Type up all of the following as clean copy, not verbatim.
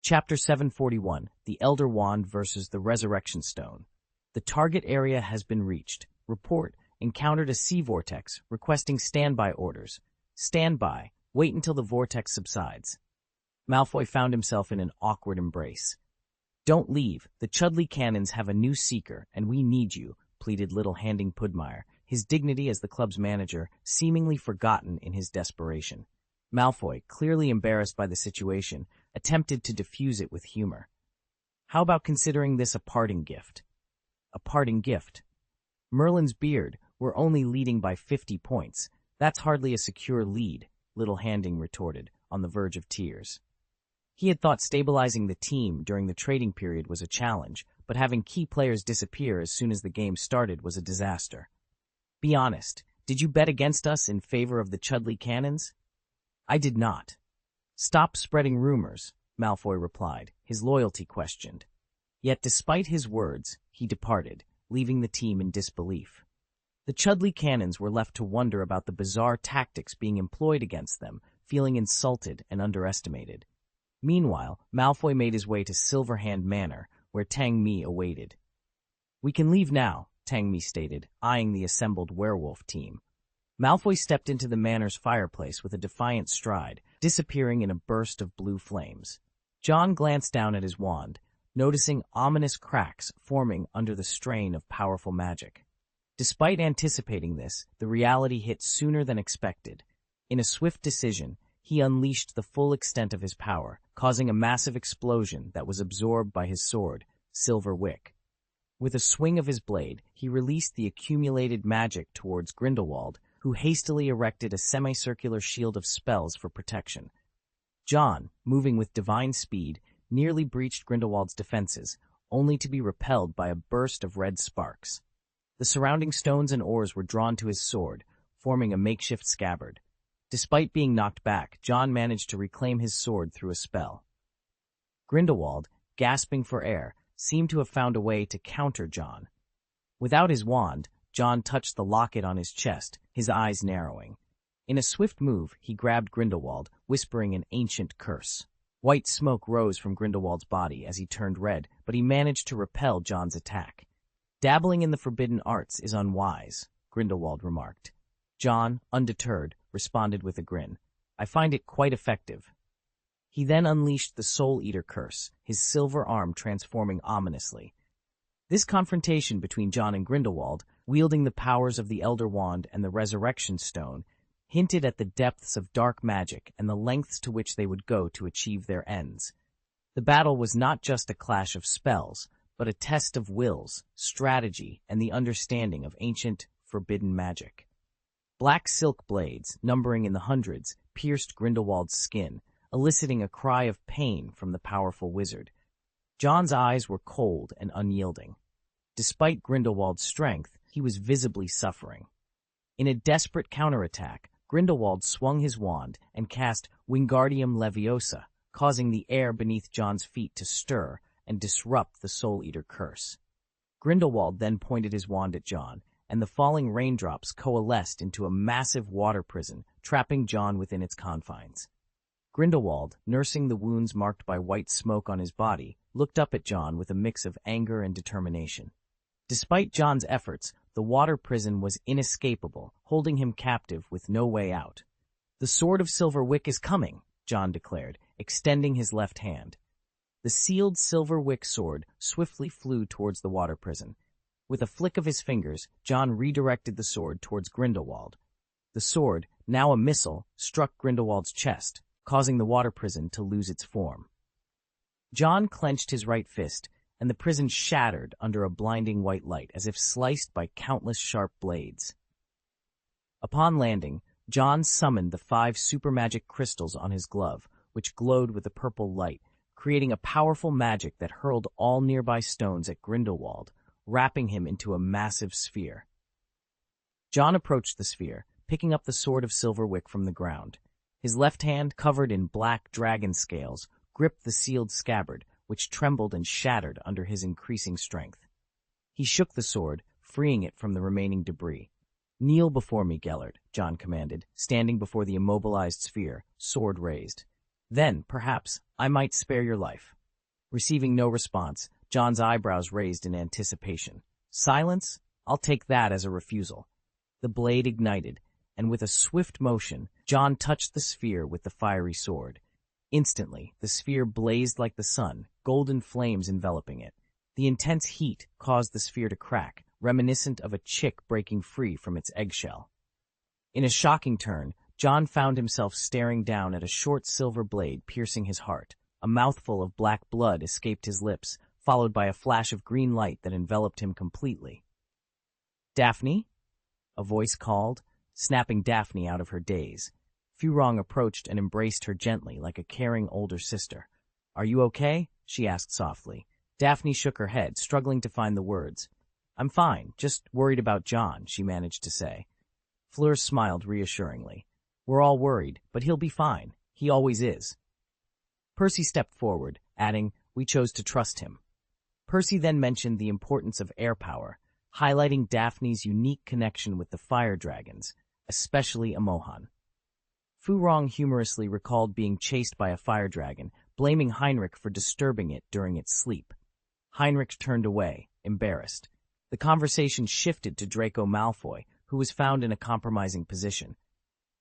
Chapter 741, The Elder Wand versus the Resurrection Stone. The target area has been reached. Report, encountered a sea vortex, requesting standby orders. Stand by. Wait until the vortex subsides. Malfoy found himself in an awkward embrace. Don't leave. The Chudley Cannons have a new seeker, and we need you, pleaded little Handing Pudmire, his dignity as the club's manager seemingly forgotten in his desperation. Malfoy, clearly embarrassed by the situation, attempted to diffuse it with humor. How about considering this a parting gift? A parting gift? Merlin's beard, we're only leading by 50 points. That's hardly a secure lead, little Handing retorted, on the verge of tears. He had thought stabilizing the team during the trading period was a challenge, but having key players disappear as soon as the game started was a disaster. Be honest, did you bet against us in favor of the Chudley Cannons? I did not. Stop spreading rumors, Malfoy replied, his loyalty questioned. Yet despite his words, he departed, leaving the team in disbelief. The Chudley Cannons were left to wonder about the bizarre tactics being employed against them, feeling insulted and underestimated. Meanwhile, Malfoy made his way to Silverhand Manor, where Tang Mi awaited. We can leave now, Tang Mi stated, eyeing the assembled werewolf team. Malfoy stepped into the manor's fireplace with a defiant stride, disappearing in a burst of blue flames. John glanced down at his wand, noticing ominous cracks forming under the strain of powerful magic. Despite anticipating this, the reality hit sooner than expected. In a swift decision, he unleashed the full extent of his power, causing a massive explosion that was absorbed by his sword, Silver Wick. With a swing of his blade, he released the accumulated magic towards Grindelwald, who hastily erected a semicircular shield of spells for protection. John, moving with divine speed, nearly breached Grindelwald's defenses, only to be repelled by a burst of red sparks. The surrounding stones and ores were drawn to his sword, forming a makeshift scabbard. Despite being knocked back, John managed to reclaim his sword through a spell. Grindelwald, gasping for air, seemed to have found a way to counter John. Without his wand, John touched the locket on his chest, his eyes narrowing. In a swift move, he grabbed Grindelwald, whispering an ancient curse. White smoke rose from Grindelwald's body as he turned red, but he managed to repel John's attack. Dabbling in the forbidden arts is unwise, Grindelwald remarked. John, undeterred, responded with a grin. I find it quite effective. He then unleashed the Soul Eater curse, his silver arm transforming ominously. This confrontation between John and Grindelwald, wielding the powers of the Elder Wand and the Resurrection Stone, hinted at the depths of dark magic and the lengths to which they would go to achieve their ends. The battle was not just a clash of spells, but a test of wills, strategy, and the understanding of ancient, forbidden magic. Black silk blades, numbering in the hundreds, pierced Grindelwald's skin, eliciting a cry of pain from the powerful wizard. John's eyes were cold and unyielding. Despite Grindelwald's strength, he was visibly suffering. In a desperate counterattack, Grindelwald swung his wand and cast Wingardium Leviosa, causing the air beneath John's feet to stir and disrupt the Soul Eater curse. Grindelwald then pointed his wand at John, and the falling raindrops coalesced into a massive water prison, trapping John within its confines. Grindelwald, nursing the wounds marked by white smoke on his body, looked up at John with a mix of anger and determination. Despite John's efforts, the water prison was inescapable, holding him captive with no way out. The Sword of Silver Wick is coming, John declared, extending his left hand. The sealed Silver Wick sword swiftly flew towards the water prison. With a flick of his fingers, John redirected the sword towards Grindelwald. The sword, now a missile, struck Grindelwald's chest, causing the water prison to lose its form. John clenched his right fist, and the prison shattered under a blinding white light as if sliced by countless sharp blades. Upon landing, John summoned the 5 super magic crystals on his glove, which glowed with a purple light, creating a powerful magic that hurled all nearby stones at Grindelwald, wrapping him into a massive sphere. John approached the sphere, picking up the Sword of Silver Wick from the ground. His left hand, covered in black dragon scales, gripped the sealed scabbard, which trembled and shattered under his increasing strength. He shook the sword, freeing it from the remaining debris. Kneel before me, Gellert, John commanded, standing before the immobilized sphere, sword raised. Then, perhaps, I might spare your life." Receiving no response, John's eyebrows raised in anticipation. Silence? I'll take that as a refusal. The blade ignited, and with a swift motion, John touched the sphere with the fiery sword. Instantly, the sphere blazed like the sun, golden flames enveloping it. The intense heat caused the sphere to crack, reminiscent of a chick breaking free from its eggshell. In a shocking turn, John found himself staring down at a short silver blade piercing his heart. A mouthful of black blood escaped his lips, followed by a flash of green light that enveloped him completely. "Daphne?" A voice called, snapping Daphne out of her daze. Furong approached and embraced her gently like a caring older sister. "Are you okay?" she asked softly. Daphne shook her head, struggling to find the words. "I'm fine, just worried about John," she managed to say. Fleur smiled reassuringly. "We're all worried, but he'll be fine. He always is." Percy stepped forward, adding, "We chose to trust him." Percy then mentioned the importance of air power, highlighting Daphne's unique connection with the fire dragons, especially Amohan. Furong humorously recalled being chased by a fire dragon, blaming Heinrich for disturbing it during its sleep. Heinrich turned away, embarrassed. The conversation shifted to Draco Malfoy, who was found in a compromising position.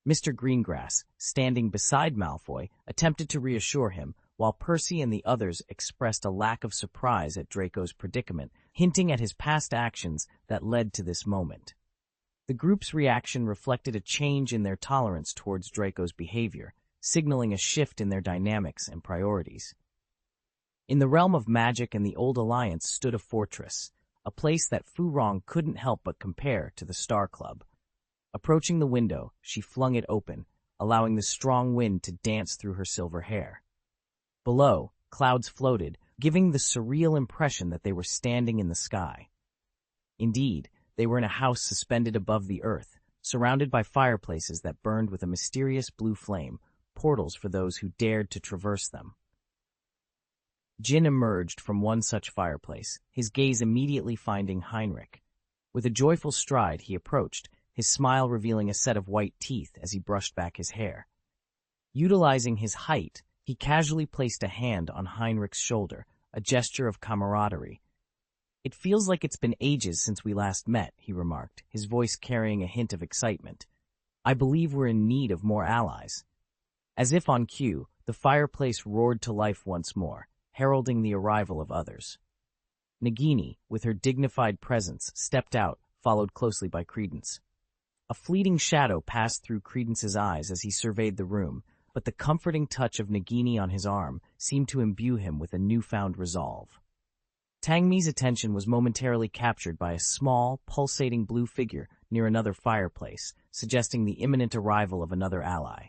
Mr. Greengrass, standing beside Malfoy, attempted to reassure him, while Percy and the others expressed a lack of surprise at Draco's predicament, hinting at his past actions that led to this moment. The group's reaction reflected a change in their tolerance towards Draco's behavior, signaling a shift in their dynamics and priorities. In the realm of magic and the Old Alliance stood a fortress, a place that Furong couldn't help but compare to the Star Club. Approaching the window, she flung it open, allowing the strong wind to dance through her silver hair. Below, clouds floated, giving the surreal impression that they were standing in the sky. Indeed, they were in a house suspended above the earth, surrounded by fireplaces that burned with a mysterious blue flame, portals for those who dared to traverse them. Jin emerged from one such fireplace, his gaze immediately finding Heinrich. With a joyful stride, he approached, his smile revealing a set of white teeth as he brushed back his hair. Utilizing his height, he casually placed a hand on Heinrich's shoulder, a gesture of camaraderie. "It feels like it's been ages since we last met," he remarked, his voice carrying a hint of excitement. "I believe we're in need of more allies." As if on cue, the fireplace roared to life once more, heralding the arrival of others. Nagini, with her dignified presence, stepped out, followed closely by Credence. A fleeting shadow passed through Credence's eyes as he surveyed the room, but the comforting touch of Nagini on his arm seemed to imbue him with a newfound resolve. Tangmi's attention was momentarily captured by a small, pulsating blue figure near another fireplace, suggesting the imminent arrival of another ally.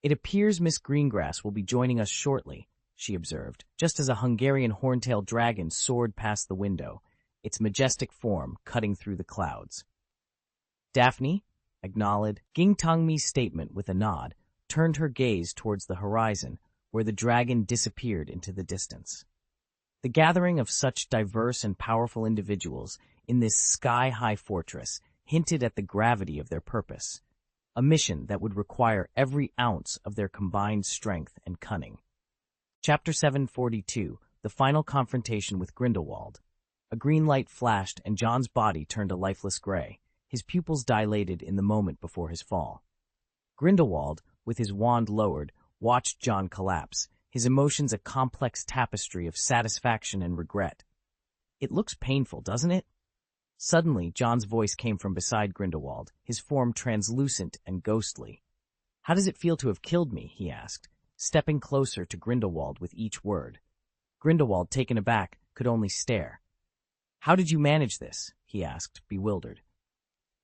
"It appears Miss Greengrass will be joining us shortly," she observed, just as a Hungarian horntail dragon soared past the window, its majestic form cutting through the clouds. Daphne, acknowledged Ging Tangmi's statement with a nod, turned her gaze towards the horizon, where the dragon disappeared into the distance. The gathering of such diverse and powerful individuals in this sky-high fortress hinted at the gravity of their purpose, a mission that would require every ounce of their combined strength and cunning. Chapter 742, The Final Confrontation with Grindelwald. A green light flashed and John's body turned a lifeless gray, his pupils dilated in the moment before his fall. Grindelwald, with his wand lowered, watched John collapse, his emotions a complex tapestry of satisfaction and regret. "It looks painful, doesn't it?" Suddenly, John's voice came from beside Grindelwald, his form translucent and ghostly. "How does it feel to have killed me?" he asked, stepping closer to Grindelwald with each word. Grindelwald, taken aback, could only stare. "How did you manage this?" he asked, bewildered.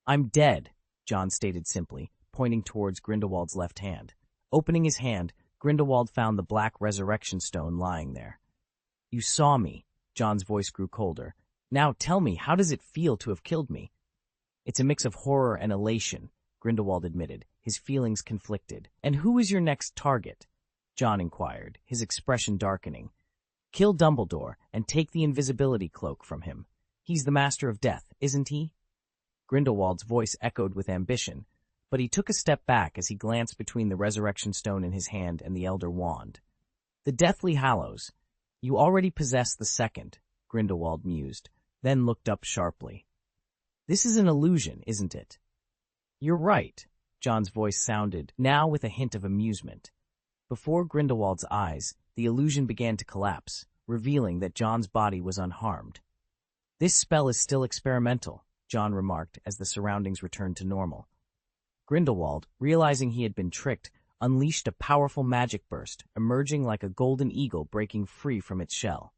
"I'm dead," John stated simply, pointing towards Grindelwald's left hand. Opening his hand, Grindelwald found the black resurrection stone lying there. "You saw me," John's voice grew colder. "Now tell me, how does it feel to have killed me?" "It's a mix of horror and elation," Grindelwald admitted, his feelings conflicted. "And who is your next target?" John inquired, his expression darkening. "Kill Dumbledore and take the invisibility cloak from him. He's the master of death, isn't he?" Grindelwald's voice echoed with ambition, but he took a step back as he glanced between the resurrection stone in his hand and the elder wand. The Deathly Hallows. You already possess the second, Grindelwald mused, then looked up sharply. This is an illusion, isn't it? You're right, John's voice sounded, now with a hint of amusement. Before Grindelwald's eyes, the illusion began to collapse, revealing that John's body was unharmed. This spell is still experimental, John remarked as the surroundings returned to normal. Grindelwald, realizing he had been tricked, unleashed a powerful magic burst, emerging like a golden eagle breaking free from its shell.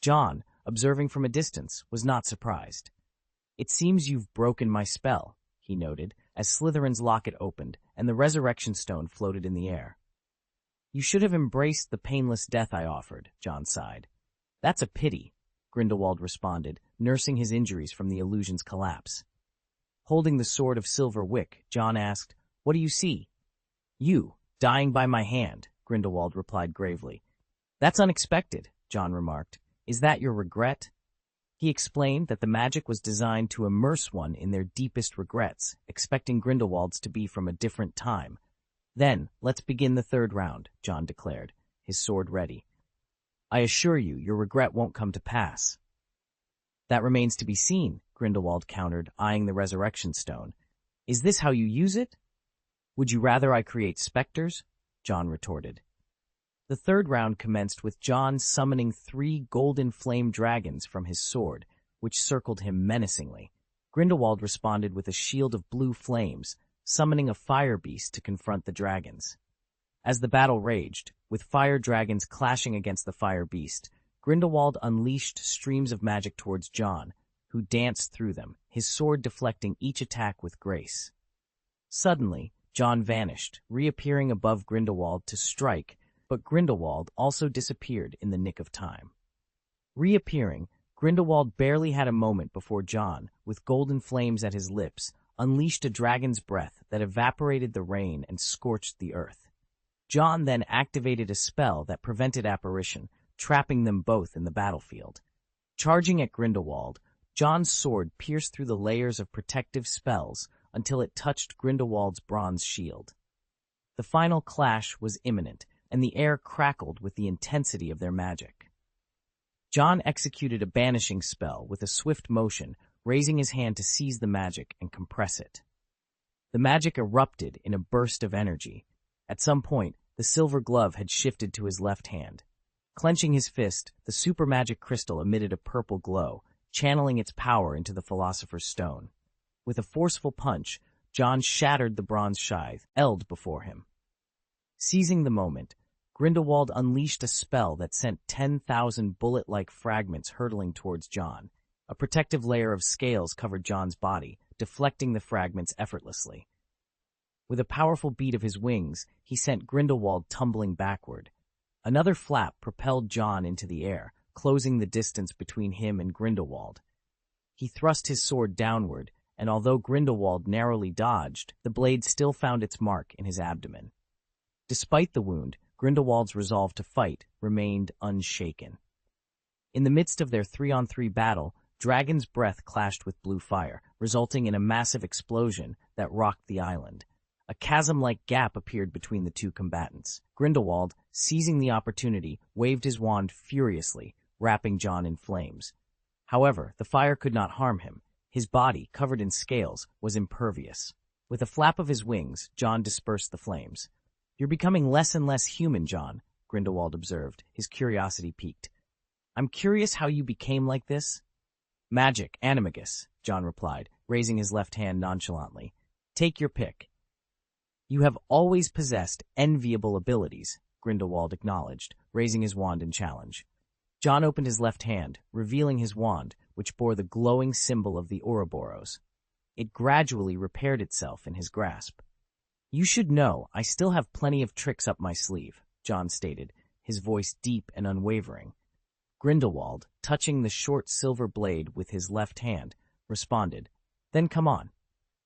John, observing from a distance, was not surprised. It seems you've broken my spell, he noted, as Slytherin's locket opened and the resurrection stone floated in the air. You should have embraced the painless death I offered, John sighed. That's a pity, Grindelwald responded, nursing his injuries from the illusion's collapse. Holding the sword of silver Wick, John asked, What do you see? You, dying by my hand, Grindelwald replied gravely. That's unexpected, John remarked. Is that your regret? He explained that the magic was designed to immerse one in their deepest regrets, expecting Grindelwald's to be from a different time. Then, let's begin the third round, John declared, his sword ready. I assure you, your regret won't come to pass. That remains to be seen, Grindelwald countered, eyeing the resurrection stone. Is this how you use it? Would you rather I create specters? John retorted. The third round commenced with John summoning 3 golden flame dragons from his sword, which circled him menacingly. Grindelwald responded with a shield of blue flames, summoning a fire beast to confront the dragons. As the battle raged, with fire dragons clashing against the fire beast, Grindelwald unleashed streams of magic towards John, who danced through them, his sword deflecting each attack with grace. Suddenly, John vanished, reappearing above Grindelwald to strike, but Grindelwald also disappeared in the nick of time. Reappearing, Grindelwald barely had a moment before John, with golden flames at his lips, unleashed a dragon's breath that evaporated the rain and scorched the earth. John then activated a spell that prevented apparition, trapping them both in the battlefield. Charging at Grindelwald, John's sword pierced through the layers of protective spells until it touched Grindelwald's bronze shield. The final clash was imminent, and the air crackled with the intensity of their magic. John executed a banishing spell with a swift motion, raising his hand to seize the magic and compress it. The magic erupted in a burst of energy. At some point, the silver glove had shifted to his left hand. Clenching his fist, the super magic crystal emitted a purple glow, channeling its power into the Philosopher's Stone. With a forceful punch, John shattered the bronze scythe, held before him. Seizing the moment, Grindelwald unleashed a spell that sent 10,000 bullet-like fragments hurtling towards John. A protective layer of scales covered John's body, deflecting the fragments effortlessly. With a powerful beat of his wings, he sent Grindelwald tumbling backward. Another flap propelled John into the air, closing the distance between him and Grindelwald. He thrust his sword downward, and although Grindelwald narrowly dodged, the blade still found its mark in his abdomen. Despite the wound, Grindelwald's resolve to fight remained unshaken. In the midst of their 3-on-3 battle, Dragon's Breath clashed with blue fire, resulting in a massive explosion that rocked the island. A chasm-like gap appeared between the two combatants. Grindelwald, seizing the opportunity, waved his wand furiously, wrapping John in flames. However, the fire could not harm him. His body, covered in scales, was impervious. With a flap of his wings, John dispersed the flames. "You're becoming less and less human, John," Grindelwald observed, his curiosity piqued. "I'm curious how you became like this." "Magic, animagus," John replied, raising his left hand nonchalantly. "Take your pick." "You have always possessed enviable abilities," Grindelwald acknowledged, raising his wand in challenge. John opened his left hand, revealing his wand, which bore the glowing symbol of the Ouroboros. It gradually repaired itself in his grasp. "You should know, I still have plenty of tricks up my sleeve," John stated, his voice deep and unwavering. Grindelwald, touching the short silver blade with his left hand, responded, "Then come on."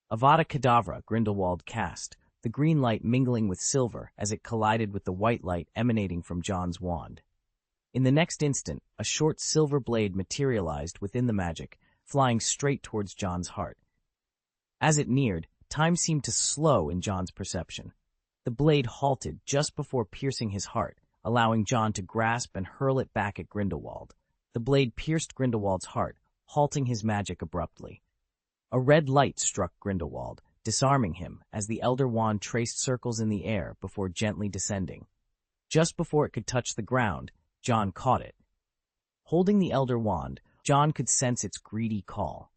Avada Kedavra, Grindelwald cast, the green light mingling with silver as it collided with the white light emanating from John's wand. In the next instant, a short silver blade materialized within the magic, flying straight towards John's heart. As it neared, Time seemed to slow in John's perception. The blade halted just before piercing his heart, allowing John to grasp and hurl it back at Grindelwald. The blade pierced Grindelwald's heart, halting his magic abruptly. A red light struck Grindelwald, disarming him as the Elder Wand traced circles in the air before gently descending. Just before it could touch the ground, John caught it. Holding the Elder Wand, John could sense its greedy call.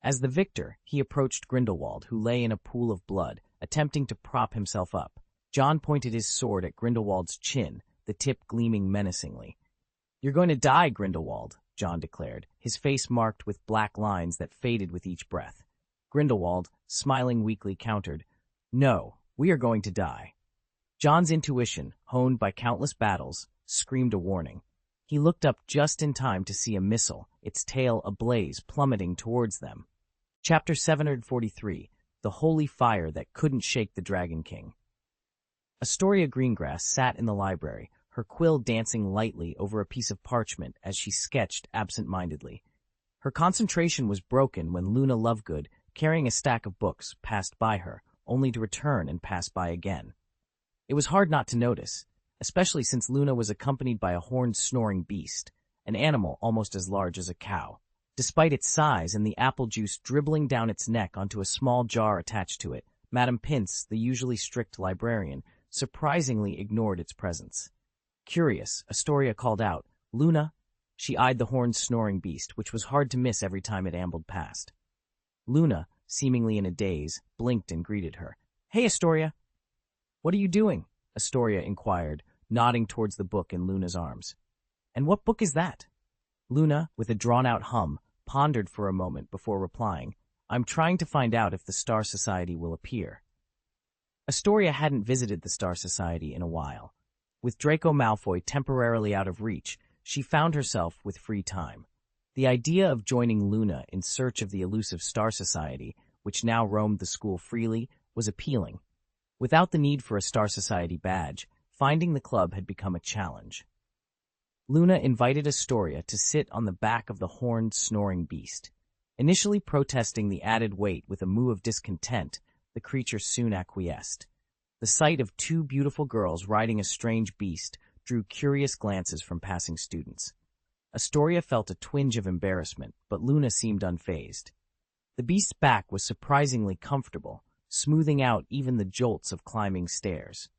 As the victor, he approached Grindelwald, who lay in a pool of blood, attempting to prop himself up. John pointed his sword at Grindelwald's chin, the tip gleaming menacingly. "You're going to die, Grindelwald," John declared, his face marked with black lines that faded with each breath. Grindelwald, smiling weakly, countered, "No, we are going to die." John's intuition, honed by countless battles, screamed a warning. He looked up just in time to see a missile, its tail ablaze, plummeting towards them. Chapter 743, The Holy Fire That Couldn't Shake the Dragon King. Astoria Greengrass sat in the library, her quill dancing lightly over a piece of parchment as she sketched absent-mindedly. Her concentration was broken when Luna Lovegood, carrying a stack of books, passed by her, only to return and pass by again. It was hard not to notice, especially since Luna was accompanied by a horned snoring beast, an animal almost as large as a cow. Despite its size and the apple juice dribbling down its neck onto a small jar attached to it, Madame Pince, the usually strict librarian, surprisingly ignored its presence. Curious, Astoria called out, "Luna!" She eyed the horned snoring beast, which was hard to miss every time it ambled past. Luna, seemingly in a daze, blinked and greeted her. "Hey, Astoria!" "What are you doing?" Astoria inquired, nodding towards the book in Luna's arms. "And what book is that?" Luna, with a drawn-out hum, pondered for a moment before replying, "I'm trying to find out if the Star Society will appear." Astoria hadn't visited the Star Society in a while. With Draco Malfoy temporarily out of reach, she found herself with free time. The idea of joining Luna in search of the elusive Star Society, which now roamed the school freely, was appealing. Without the need for a Star Society badge, finding the club had become a challenge. Luna invited Astoria to sit on the back of the horned, snoring beast. Initially protesting the added weight with a moue of discontent, the creature soon acquiesced. The sight of two beautiful girls riding a strange beast drew curious glances from passing students. Astoria felt a twinge of embarrassment, but Luna seemed unfazed. The beast's back was surprisingly comfortable, smoothing out even the jolts of climbing stairs.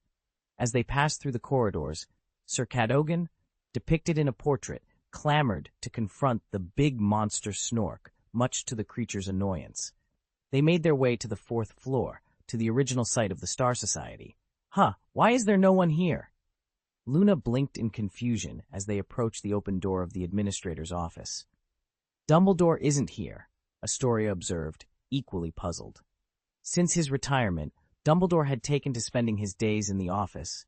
As they passed through the corridors, Sir Cadogan, depicted in a portrait, clamored to confront the big monster Snork, much to the creature's annoyance. They made their way to the 4th floor, to the original site of the Star Society. Why is there no one here?" Luna blinked in confusion as they approached the open door of the administrator's office. "Dumbledore isn't here," Astoria observed, equally puzzled. Since his retirement, Dumbledore had taken to spending his days in the office,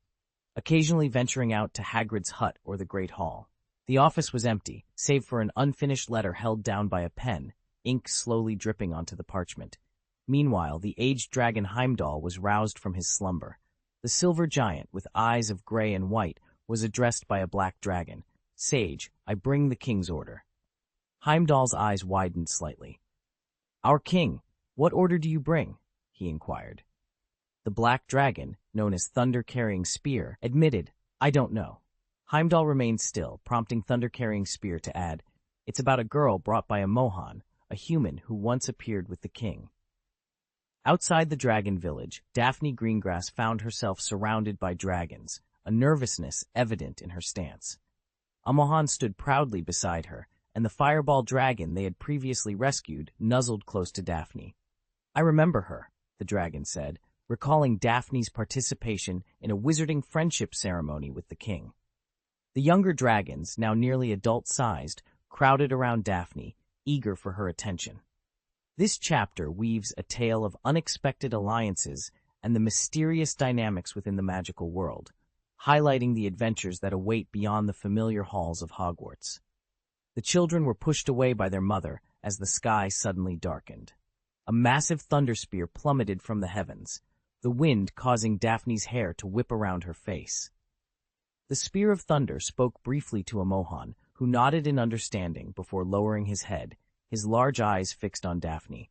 occasionally venturing out to Hagrid's hut or the Great Hall. The office was empty, save for an unfinished letter held down by a pen, ink slowly dripping onto the parchment. Meanwhile, the aged dragon Heimdall was roused from his slumber. The silver giant, with eyes of gray and white, was addressed by a black dragon. "Sage, I bring the king's order." Heimdall's eyes widened slightly. "Our king, what order do you bring?" he inquired. The black dragon, known as Thunder-Carrying Spear, admitted, "I don't know." Heimdall remained still, prompting Thunder-Carrying Spear to add, "It's about a girl brought by a Mohan, a human who once appeared with the king." Outside the dragon village, Daphne Greengrass found herself surrounded by dragons, a nervousness evident in her stance. A Mohan stood proudly beside her, and the fireball dragon they had previously rescued nuzzled close to Daphne. "I remember her," the dragon said, recalling Daphne's participation in a wizarding friendship ceremony with the king. The younger dragons, now nearly adult-sized, crowded around Daphne, eager for her attention. This chapter weaves a tale of unexpected alliances and the mysterious dynamics within the magical world, highlighting the adventures that await beyond the familiar halls of Hogwarts. The children were pushed away by their mother as the sky suddenly darkened. A massive thunder spear plummeted from the heavens, the wind causing Daphne's hair to whip around her face. The Spear of Thunder spoke briefly to a Mohan, who nodded in understanding before lowering his head, his large eyes fixed on Daphne.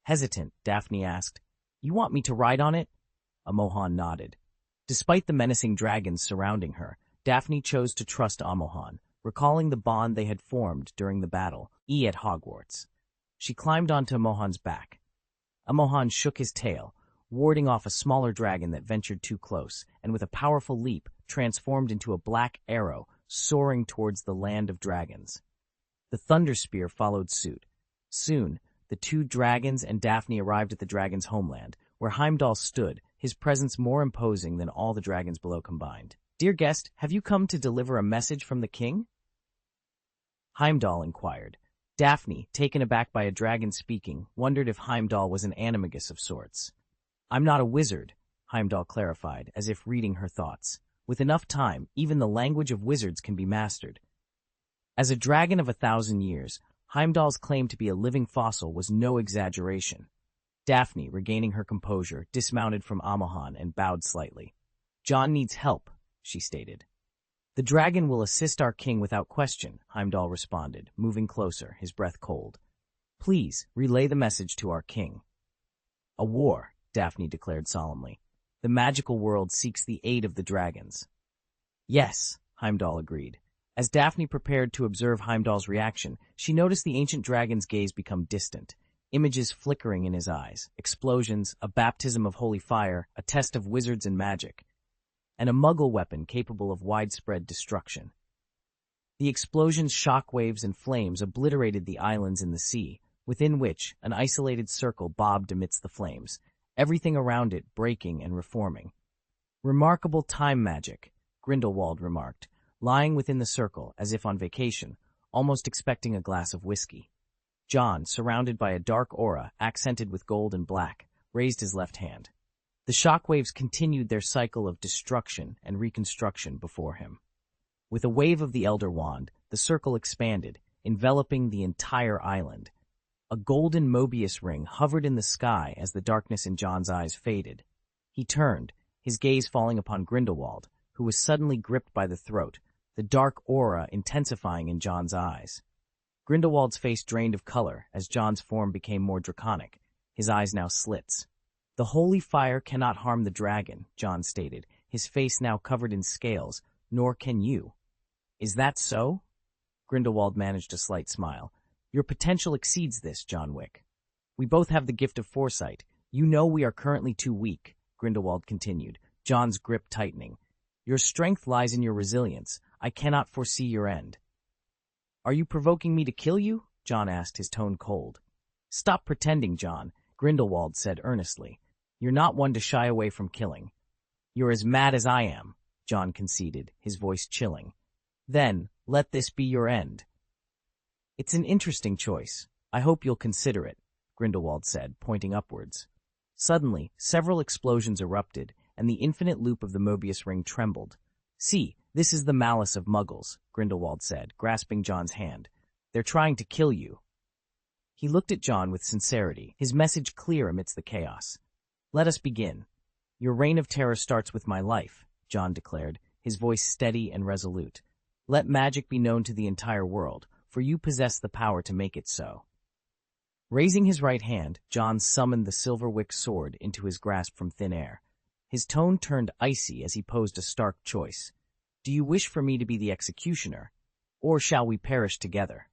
Hesitant, Daphne asked, You want me to ride on it? Amohan nodded. Despite the menacing dragons surrounding her, Daphne chose to trust Amohan, recalling the bond they had formed during the battle, at Hogwarts. She climbed onto Amohan's back. Amohan shook his tail, warding off a smaller dragon that ventured too close, and with a powerful leap, transformed into a black arrow, soaring towards the land of dragons. The Thunder Spear followed suit. Soon, the two dragons and Daphne arrived at the dragon's homeland, where Heimdall stood, his presence more imposing than all the dragons below combined. "Dear guest, have you come to deliver a message from the king?" Heimdall inquired. Daphne, taken aback by a dragon speaking, wondered if Heimdall was an animagus of sorts. "I'm not a wizard," Heimdall clarified, as if reading her thoughts. "With enough time, even the language of wizards can be mastered." As a dragon of 1,000 years, Heimdall's claim to be a living fossil was no exaggeration. Daphne, regaining her composure, dismounted from Amohan and bowed slightly. "John needs help," she stated. "The dragon will assist our king without question," Heimdall responded, moving closer, his breath cold. "Please, relay the message to our king." "A war," Daphne declared solemnly. "The magical world seeks the aid of the dragons." "Yes," Heimdall agreed. As Daphne prepared to observe Heimdall's reaction, she noticed the ancient dragon's gaze become distant, images flickering in his eyes, explosions, a baptism of holy fire, a test of wizards and magic, and a muggle weapon capable of widespread destruction. The explosions, shockwaves, and flames obliterated the islands in the sea, within which an isolated circle bobbed amidst the flames, everything around it breaking and reforming. "Remarkable time magic," Grindelwald remarked, lying within the circle as if on vacation, almost expecting a glass of whiskey. John, surrounded by a dark aura accented with gold and black, raised his left hand. The shockwaves continued their cycle of destruction and reconstruction before him. With a wave of the Elder Wand, the circle expanded, enveloping the entire island. A golden Mobius ring hovered in the sky as the darkness in John's eyes faded. He turned, his gaze falling upon Grindelwald, who was suddenly gripped by the throat, the dark aura intensifying in John's eyes. Grindelwald's face drained of color as John's form became more draconic, his eyes now slits. "The holy fire cannot harm the dragon," John stated, his face now covered in scales, "nor can you." "Is that so?" Grindelwald managed a slight smile. "Your potential exceeds this, John Wick. We both have the gift of foresight. You know we are currently too weak," Grindelwald continued, John's grip tightening. "Your strength lies in your resilience. I cannot foresee your end." "Are you provoking me to kill you?" John asked, his tone cold. "Stop pretending, John," Grindelwald said earnestly. "You're not one to shy away from killing." "You're as mad as I am," John conceded, his voice chilling. "Then, let this be your end." "It's an interesting choice. I hope you'll consider it," Grindelwald said, pointing upwards. Suddenly, several explosions erupted, and the infinite loop of the Mobius ring trembled. "See, this is the malice of Muggles," Grindelwald said, grasping John's hand. "They're trying to kill you." He looked at John with sincerity, his message clear amidst the chaos. "Let us begin. Your reign of terror starts with my life," John declared, his voice steady and resolute. "Let magic be known to the entire world, for you possess the power to make it so." Raising his right hand, John summoned the silver-wick sword into his grasp from thin air. His tone turned icy as he posed a stark choice. "Do you wish for me to be the executioner, or shall we perish together?"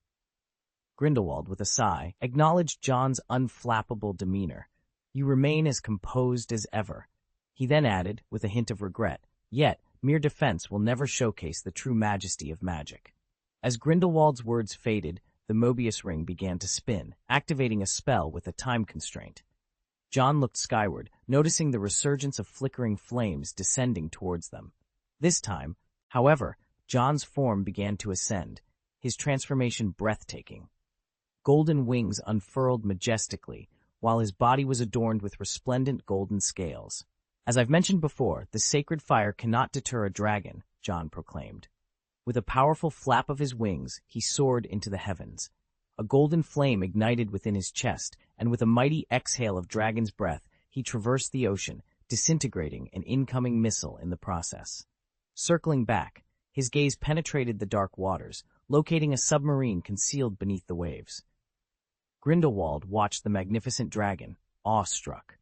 Grindelwald, with a sigh, acknowledged John's unflappable demeanor. "You remain as composed as ever." He then added, with a hint of regret, "Yet, mere defense will never showcase the true majesty of magic." As Grindelwald's words faded, the Mobius ring began to spin, activating a spell with a time constraint. John looked skyward, noticing the resurgence of flickering flames descending towards them. This time, however, John's form began to ascend, his transformation breathtaking. Golden wings unfurled majestically, while his body was adorned with resplendent golden scales. "As I've mentioned before, the sacred fire cannot deter a dragon," John proclaimed. With a powerful flap of his wings, he soared into the heavens. A golden flame ignited within his chest, and with a mighty exhale of dragon's breath, he traversed the ocean, disintegrating an incoming missile in the process. Circling back, his gaze penetrated the dark waters, locating a submarine concealed beneath the waves. Grindelwald watched the magnificent dragon, awestruck.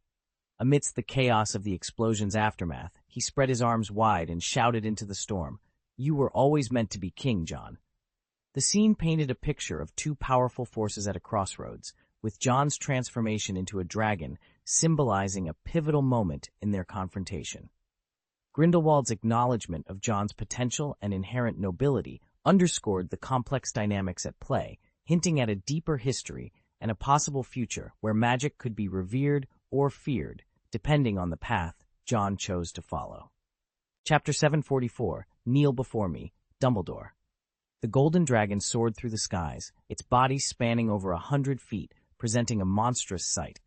Amidst the chaos of the explosion's aftermath, he spread his arms wide and shouted into the storm, "You were always meant to be king, John." The scene painted a picture of two powerful forces at a crossroads, with John's transformation into a dragon symbolizing a pivotal moment in their confrontation. Grindelwald's acknowledgement of John's potential and inherent nobility underscored the complex dynamics at play, hinting at a deeper history and a possible future where magic could be revered or feared, depending on the path John chose to follow. Chapter 744, Kneel Before Me, Dumbledore. The golden dragon soared through the skies, its body spanning over 100 feet, presenting a monstrous sight.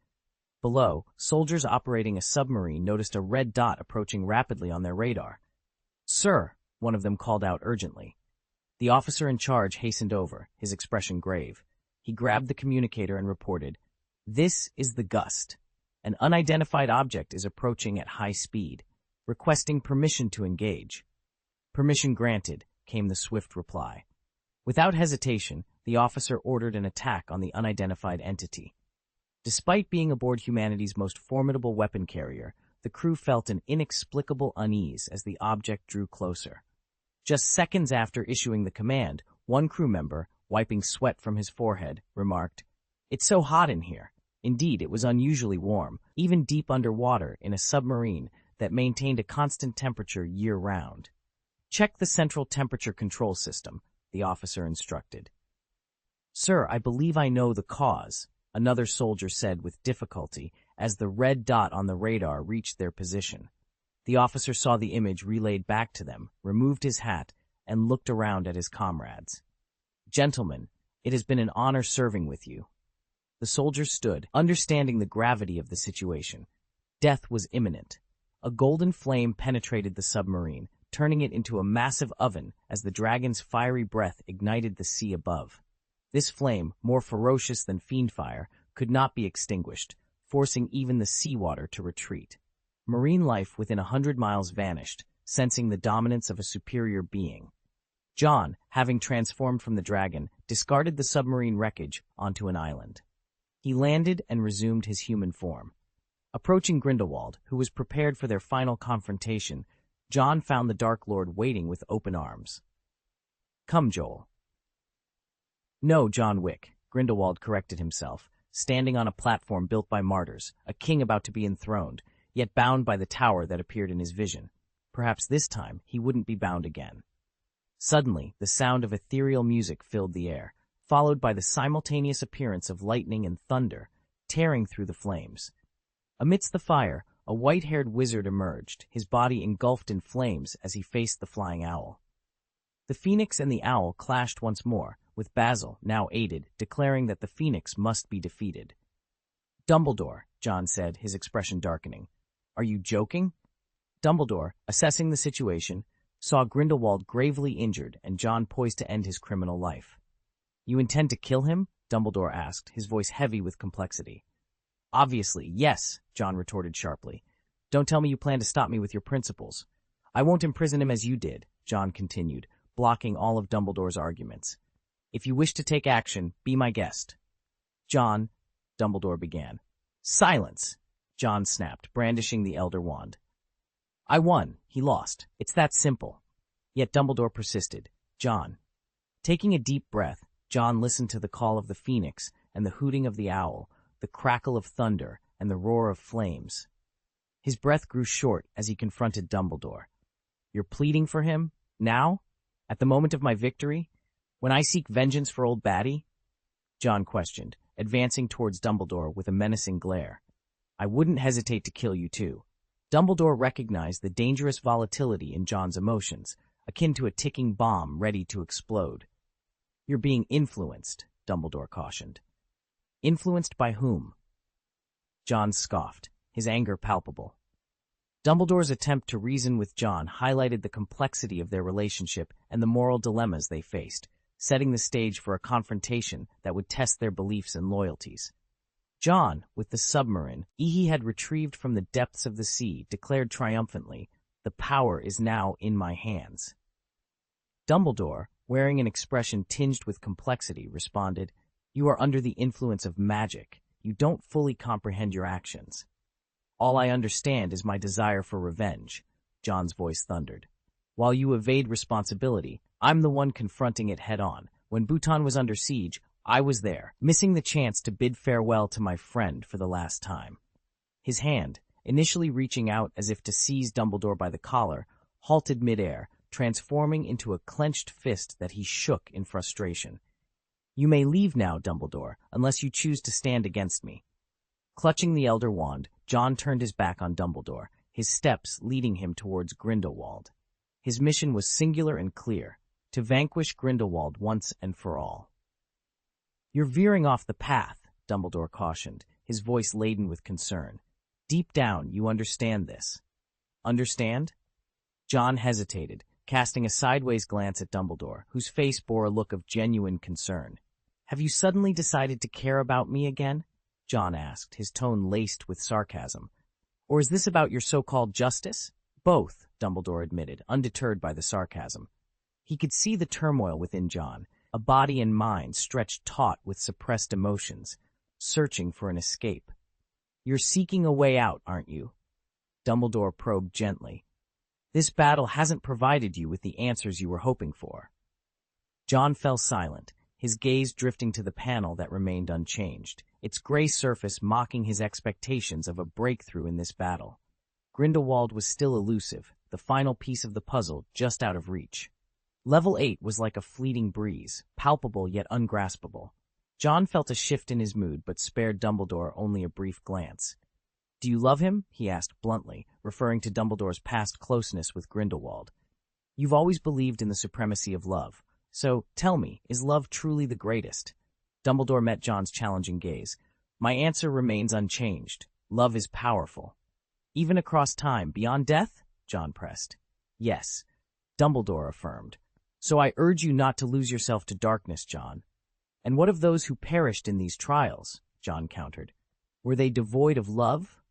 Below, soldiers operating a submarine noticed a red dot approaching rapidly on their radar. "Sir," one of them called out urgently. The officer in charge hastened over, his expression grave. He grabbed the communicator and reported, "This is the Gust. An unidentified object is approaching at high speed, requesting permission to engage." "Permission granted," came the swift reply. Without hesitation, the officer ordered an attack on the unidentified entity. Despite being aboard humanity's most formidable weapon carrier, the crew felt an inexplicable unease as the object drew closer. Just seconds after issuing the command, one crew member, wiping sweat from his forehead, remarked, "It's so hot in here." Indeed, it was unusually warm, even deep underwater in a submarine that maintained a constant temperature year-round. "Check the central temperature control system," the officer instructed. "Sir, I believe I know the cause," another soldier said with difficulty as the red dot on the radar reached their position. The officer saw the image relayed back to them, removed his hat, and looked around at his comrades. "Gentlemen, it has been an honor serving with you." The soldiers stood, understanding the gravity of the situation. Death was imminent. A golden flame penetrated the submarine, turning it into a massive oven as the dragon's fiery breath ignited the sea above. This flame, more ferocious than fiendfire, could not be extinguished, forcing even the seawater to retreat. Marine life within 100 miles vanished, sensing the dominance of a superior being. John, having transformed from the dragon, discarded the submarine wreckage onto an island. He landed and resumed his human form. Approaching Grindelwald, who was prepared for their final confrontation, John found the Dark Lord waiting with open arms. "Come, Joel." "No, John Wick," Grindelwald corrected himself, standing on a platform built by martyrs, a king about to be enthroned, yet bound by the tower that appeared in his vision. Perhaps this time he wouldn't be bound again. Suddenly, the sound of ethereal music filled the air, followed by the simultaneous appearance of lightning and thunder, tearing through the flames. Amidst the fire, a white-haired wizard emerged, his body engulfed in flames as he faced the flying owl. The phoenix and the owl clashed once more, with Basil, now aided, declaring that the phoenix must be defeated. "Dumbledore," John said, his expression darkening. "Are you joking?" Dumbledore, assessing the situation, saw Grindelwald gravely injured and John poised to end his criminal life. "You intend to kill him?" Dumbledore asked, his voice heavy with complexity. "Obviously, yes," John retorted sharply. "Don't tell me you plan to stop me with your principles." "I won't imprison him as you did," John continued, blocking all of Dumbledore's arguments. "If you wish to take action, be my guest." "John," Dumbledore began. "Silence!" John snapped, brandishing the Elder Wand. "I won. He lost. It's that simple." Yet Dumbledore persisted. "John." Taking a deep breath, John listened to the call of the phoenix and the hooting of the owl, the crackle of thunder and the roar of flames. His breath grew short as he confronted Dumbledore. "You're pleading for him? Now? At the moment of my victory? When I seek vengeance for old Batty?" John questioned, advancing towards Dumbledore with a menacing glare. "I wouldn't hesitate to kill you too." Dumbledore recognized the dangerous volatility in John's emotions, akin to a ticking bomb ready to explode. "You're being influenced," Dumbledore cautioned. "Influenced by whom?" John scoffed, his anger palpable. Dumbledore's attempt to reason with John highlighted the complexity of their relationship and the moral dilemmas they faced, setting the stage for a confrontation that would test their beliefs and loyalties. John, with the submarine he had retrieved from the depths of the sea, declared triumphantly, "The power is now in my hands." Dumbledore, wearing an expression tinged with complexity, responded, "You are under the influence of magic. You don't fully comprehend your actions." All I understand is my desire for revenge, John's voice thundered. While you evade responsibility, I'm the one confronting it head-on. When Bhutan was under siege, I was there, missing the chance to bid farewell to my friend for the last time. His hand, initially reaching out as if to seize Dumbledore by the collar, halted midair, transforming into a clenched fist that he shook in frustration. You may leave now, Dumbledore, unless you choose to stand against me. Clutching the Elder Wand, John turned his back on Dumbledore, his steps leading him towards Grindelwald. His mission was singular and clear, to vanquish Grindelwald once and for all. You're veering off the path, Dumbledore cautioned, his voice laden with concern. Deep down, you understand this. Understand? John hesitated, casting a sideways glance at Dumbledore, whose face bore a look of genuine concern. Have you suddenly decided to care about me again? John asked, his tone laced with sarcasm. Or is this about your so-called justice? Both, Dumbledore admitted, undeterred by the sarcasm. He could see the turmoil within John, a body and mind stretched taut with suppressed emotions, searching for an escape. You're seeking a way out, aren't you? Dumbledore probed gently. This battle hasn't provided you with the answers you were hoping for. John fell silent, his gaze drifting to the panel that remained unchanged, its gray surface mocking his expectations of a breakthrough in this battle. Grindelwald was still elusive, the final piece of the puzzle just out of reach. Level 8 was like a fleeting breeze, palpable yet ungraspable. John felt a shift in his mood but spared Dumbledore only a brief glance. Do you love him? He asked bluntly, referring to Dumbledore's past closeness with Grindelwald. You've always believed in the supremacy of love. So, tell me, is love truly the greatest? Dumbledore met John's challenging gaze. My answer remains unchanged. Love is powerful. Even across time, beyond death? John pressed. Yes, Dumbledore affirmed. So I urge you not to lose yourself to darkness, John. And what of those who perished in these trials? John countered. Were they devoid of love?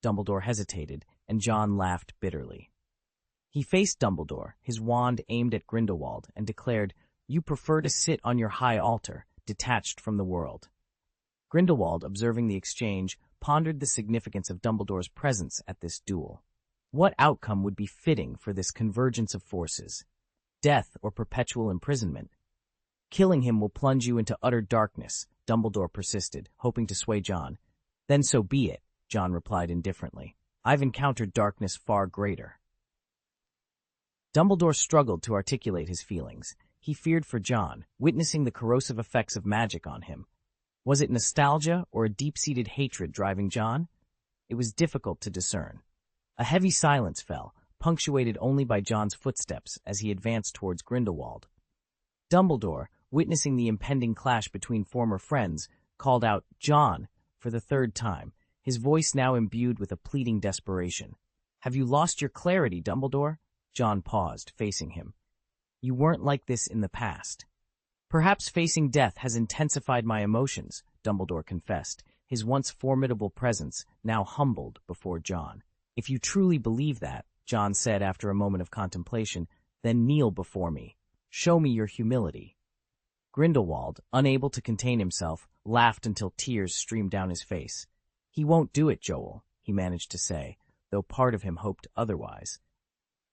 Dumbledore hesitated, and John laughed bitterly. He faced Dumbledore, his wand aimed at Grindelwald, and declared, You prefer to sit on your high altar, detached from the world. Grindelwald, observing the exchange, pondered the significance of Dumbledore's presence at this duel. What outcome would be fitting for this convergence of forces? Death or perpetual imprisonment? Killing him will plunge you into utter darkness, Dumbledore persisted, hoping to sway John. Then so be it, John replied indifferently. I've encountered darkness far greater. Dumbledore struggled to articulate his feelings. He feared for John, witnessing the corrosive effects of magic on him. Was it nostalgia or a deep-seated hatred driving John? It was difficult to discern. A heavy silence fell, punctuated only by John's footsteps as he advanced towards Grindelwald. Dumbledore, witnessing the impending clash between former friends, called out, John, for the third time, his voice now imbued with a pleading desperation. Have you lost your clarity, Dumbledore? John paused, facing him. You weren't like this in the past. Perhaps facing death has intensified my emotions, Dumbledore confessed, his once formidable presence now humbled before John. If you truly believe that, John said after a moment of contemplation, then kneel before me. Show me your humility. Grindelwald, unable to contain himself, laughed until tears streamed down his face. He won't do it, Joel, he managed to say, though part of him hoped otherwise.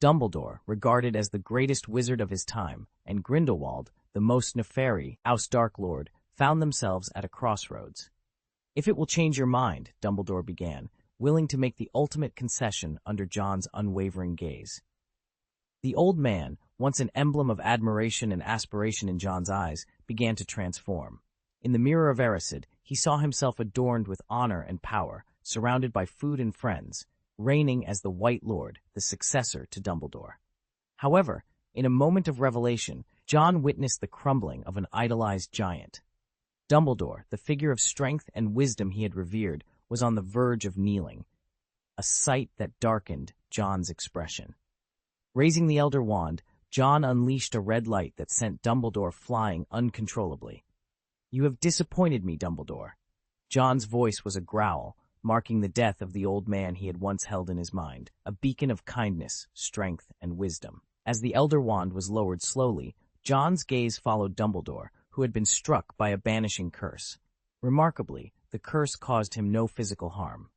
Dumbledore, regarded as the greatest wizard of his time, and Grindelwald, the most nefarious, Dark Lord, found themselves at a crossroads. If it will change your mind, Dumbledore began, willing to make the ultimate concession under John's unwavering gaze. The old man, once an emblem of admiration and aspiration in John's eyes, began to transform. In the mirror of Erised, he saw himself adorned with honor and power, surrounded by food and friends, reigning as the White Lord, the successor to Dumbledore. However, in a moment of revelation, John witnessed the crumbling of an idolized giant. Dumbledore, the figure of strength and wisdom he had revered, was on the verge of kneeling, a sight that darkened John's expression. Raising the Elder Wand, John unleashed a red light that sent Dumbledore flying uncontrollably. You have disappointed me, Dumbledore. John's voice was a growl, marking the death of the old man he had once held in his mind, a beacon of kindness, strength, and wisdom. As the Elder Wand was lowered slowly, John's gaze followed Dumbledore, who had been struck by a banishing curse. Remarkably, the curse caused him no physical harm.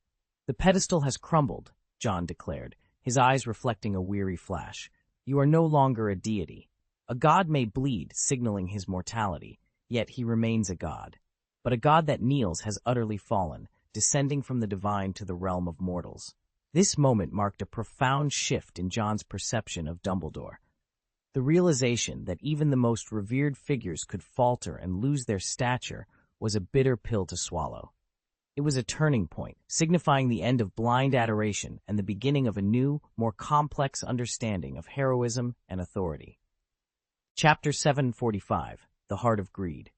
The pedestal has crumbled, John declared, his eyes reflecting a weary flash. You are no longer a deity. A god may bleed, signaling his mortality, yet he remains a god. But a god that kneels has utterly fallen, descending from the divine to the realm of mortals. This moment marked a profound shift in John's perception of Dumbledore. The realization that even the most revered figures could falter and lose their stature was a bitter pill to swallow. It was a turning point, signifying the end of blind adoration and the beginning of a new, more complex understanding of heroism and authority. Chapter 745, The Heart of Greed.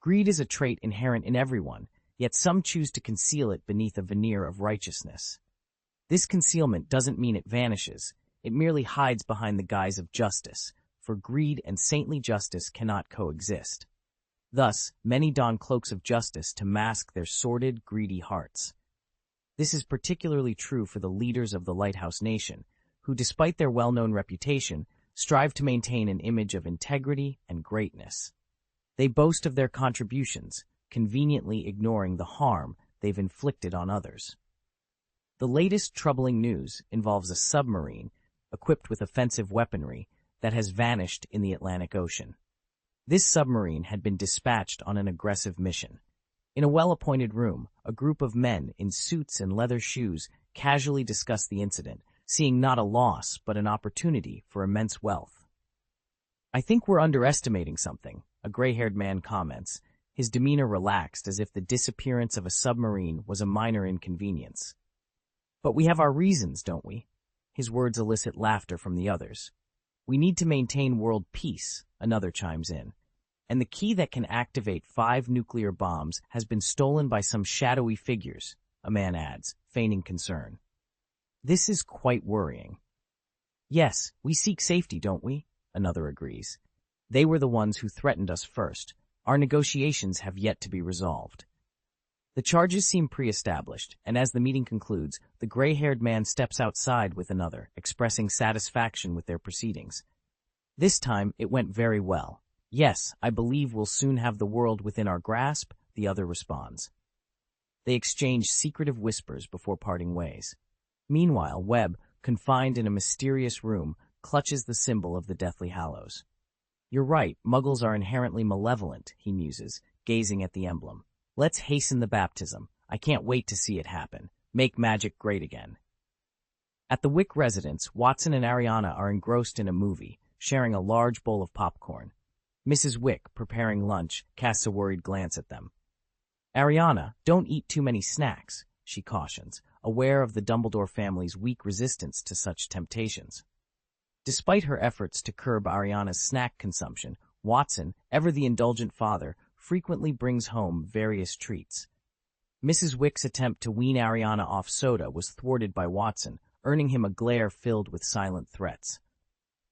Greed is a trait inherent in everyone, yet some choose to conceal it beneath a veneer of righteousness. This concealment doesn't mean it vanishes, it merely hides behind the guise of justice, for greed and saintly justice cannot coexist. Thus, many don cloaks of justice to mask their sordid, greedy hearts. This is particularly true for the leaders of the Lighthouse Nation, who, despite their well-known reputation, strive to maintain an image of integrity and greatness. They boast of their contributions, conveniently ignoring the harm they've inflicted on others. The latest troubling news involves a submarine, equipped with offensive weaponry, that has vanished in the Atlantic Ocean. This submarine had been dispatched on an aggressive mission. In a well-appointed room, a group of men in suits and leather shoes casually discussed the incident, seeing not a loss but an opportunity for immense wealth. I think we're underestimating something, a gray-haired man comments, his demeanor relaxed as if the disappearance of a submarine was a minor inconvenience. But we have our reasons, don't we? His words elicit laughter from the others. We need to maintain world peace, another chimes in. And the key that can activate 5 nuclear bombs has been stolen by some shadowy figures, a man adds, feigning concern. This is quite worrying. Yes, we seek safety, don't we? Another agrees. They were the ones who threatened us first. Our negotiations have yet to be resolved. The charges seem pre-established, and as the meeting concludes, the gray-haired man steps outside with another, expressing satisfaction with their proceedings. This time, it went very well. Yes, I believe we'll soon have the world within our grasp, the other responds. They exchange secretive whispers before parting ways. Meanwhile, Webb, confined in a mysterious room, clutches the symbol of the Deathly Hallows. You're right, Muggles are inherently malevolent, he muses, gazing at the emblem. Let's hasten the baptism. I can't wait to see it happen. Make magic great again. At the Wick residence, Watson and Ariana are engrossed in a movie, sharing a large bowl of popcorn. Mrs. Wick, preparing lunch, casts a worried glance at them. Ariana, don't eat too many snacks, she cautions, aware of the Dumbledore family's weak resistance to such temptations. Despite her efforts to curb Ariana's snack consumption, Watson, ever the indulgent father, frequently brings home various treats. Mrs. Wick's attempt to wean Ariana off soda was thwarted by Watson, earning him a glare filled with silent threats.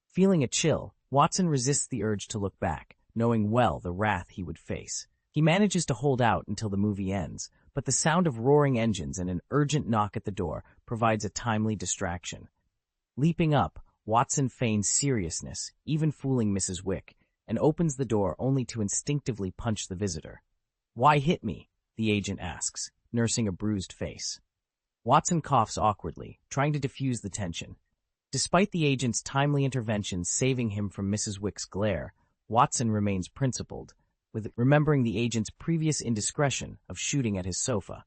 Feeling a chill, Watson resists the urge to look back, knowing well the wrath he would face. He manages to hold out until the movie ends, but the sound of roaring engines and an urgent knock at the door provides a timely distraction. Leaping up, Watson feigns seriousness, even fooling Mrs. Wick, and opens the door only to instinctively punch the visitor. "Why hit me?" the agent asks, nursing a bruised face. Watson coughs awkwardly, trying to diffuse the tension. Despite the agent's timely intervention saving him from Mrs. Wick's glare, Watson remains principled, with remembering the agent's previous indiscretion of shooting at his sofa.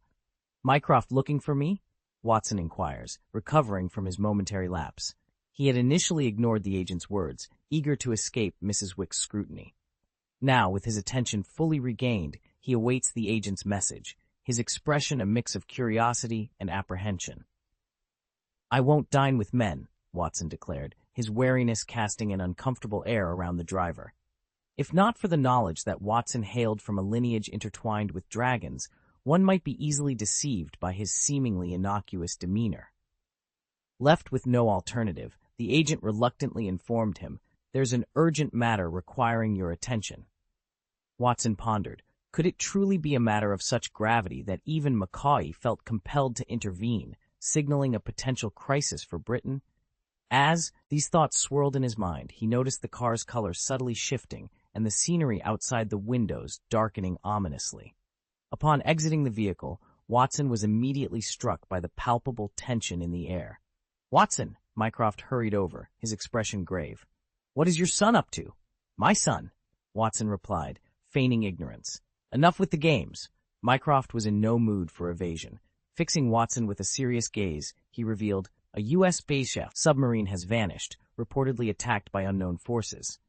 "Mycroft looking for me?" Watson inquires, recovering from his momentary lapse. He had initially ignored the agent's words, eager to escape Mrs. Wick's scrutiny. Now, with his attention fully regained, he awaits the agent's message, his expression a mix of curiosity and apprehension. "I won't dine with men," Watson declared, his wariness casting an uncomfortable air around the driver. If not for the knowledge that Watson hailed from a lineage intertwined with dragons, one might be easily deceived by his seemingly innocuous demeanor. Left with no alternative, the agent reluctantly informed him, "There's an urgent matter requiring your attention." Watson pondered. Could it truly be a matter of such gravity that even Macaulay felt compelled to intervene, signaling a potential crisis for Britain? As these thoughts swirled in his mind, he noticed the car's color subtly shifting and the scenery outside the windows darkening ominously. Upon exiting the vehicle, Watson was immediately struck by the palpable tension in the air. "Watson," Mycroft hurried over, his expression grave. "What is your son up to?" "My son," Watson replied, feigning ignorance. "Enough with the games." Mycroft was in no mood for evasion. Fixing Watson with a serious gaze, he revealed, "A U.S. space submarine has vanished, reportedly attacked by unknown forces."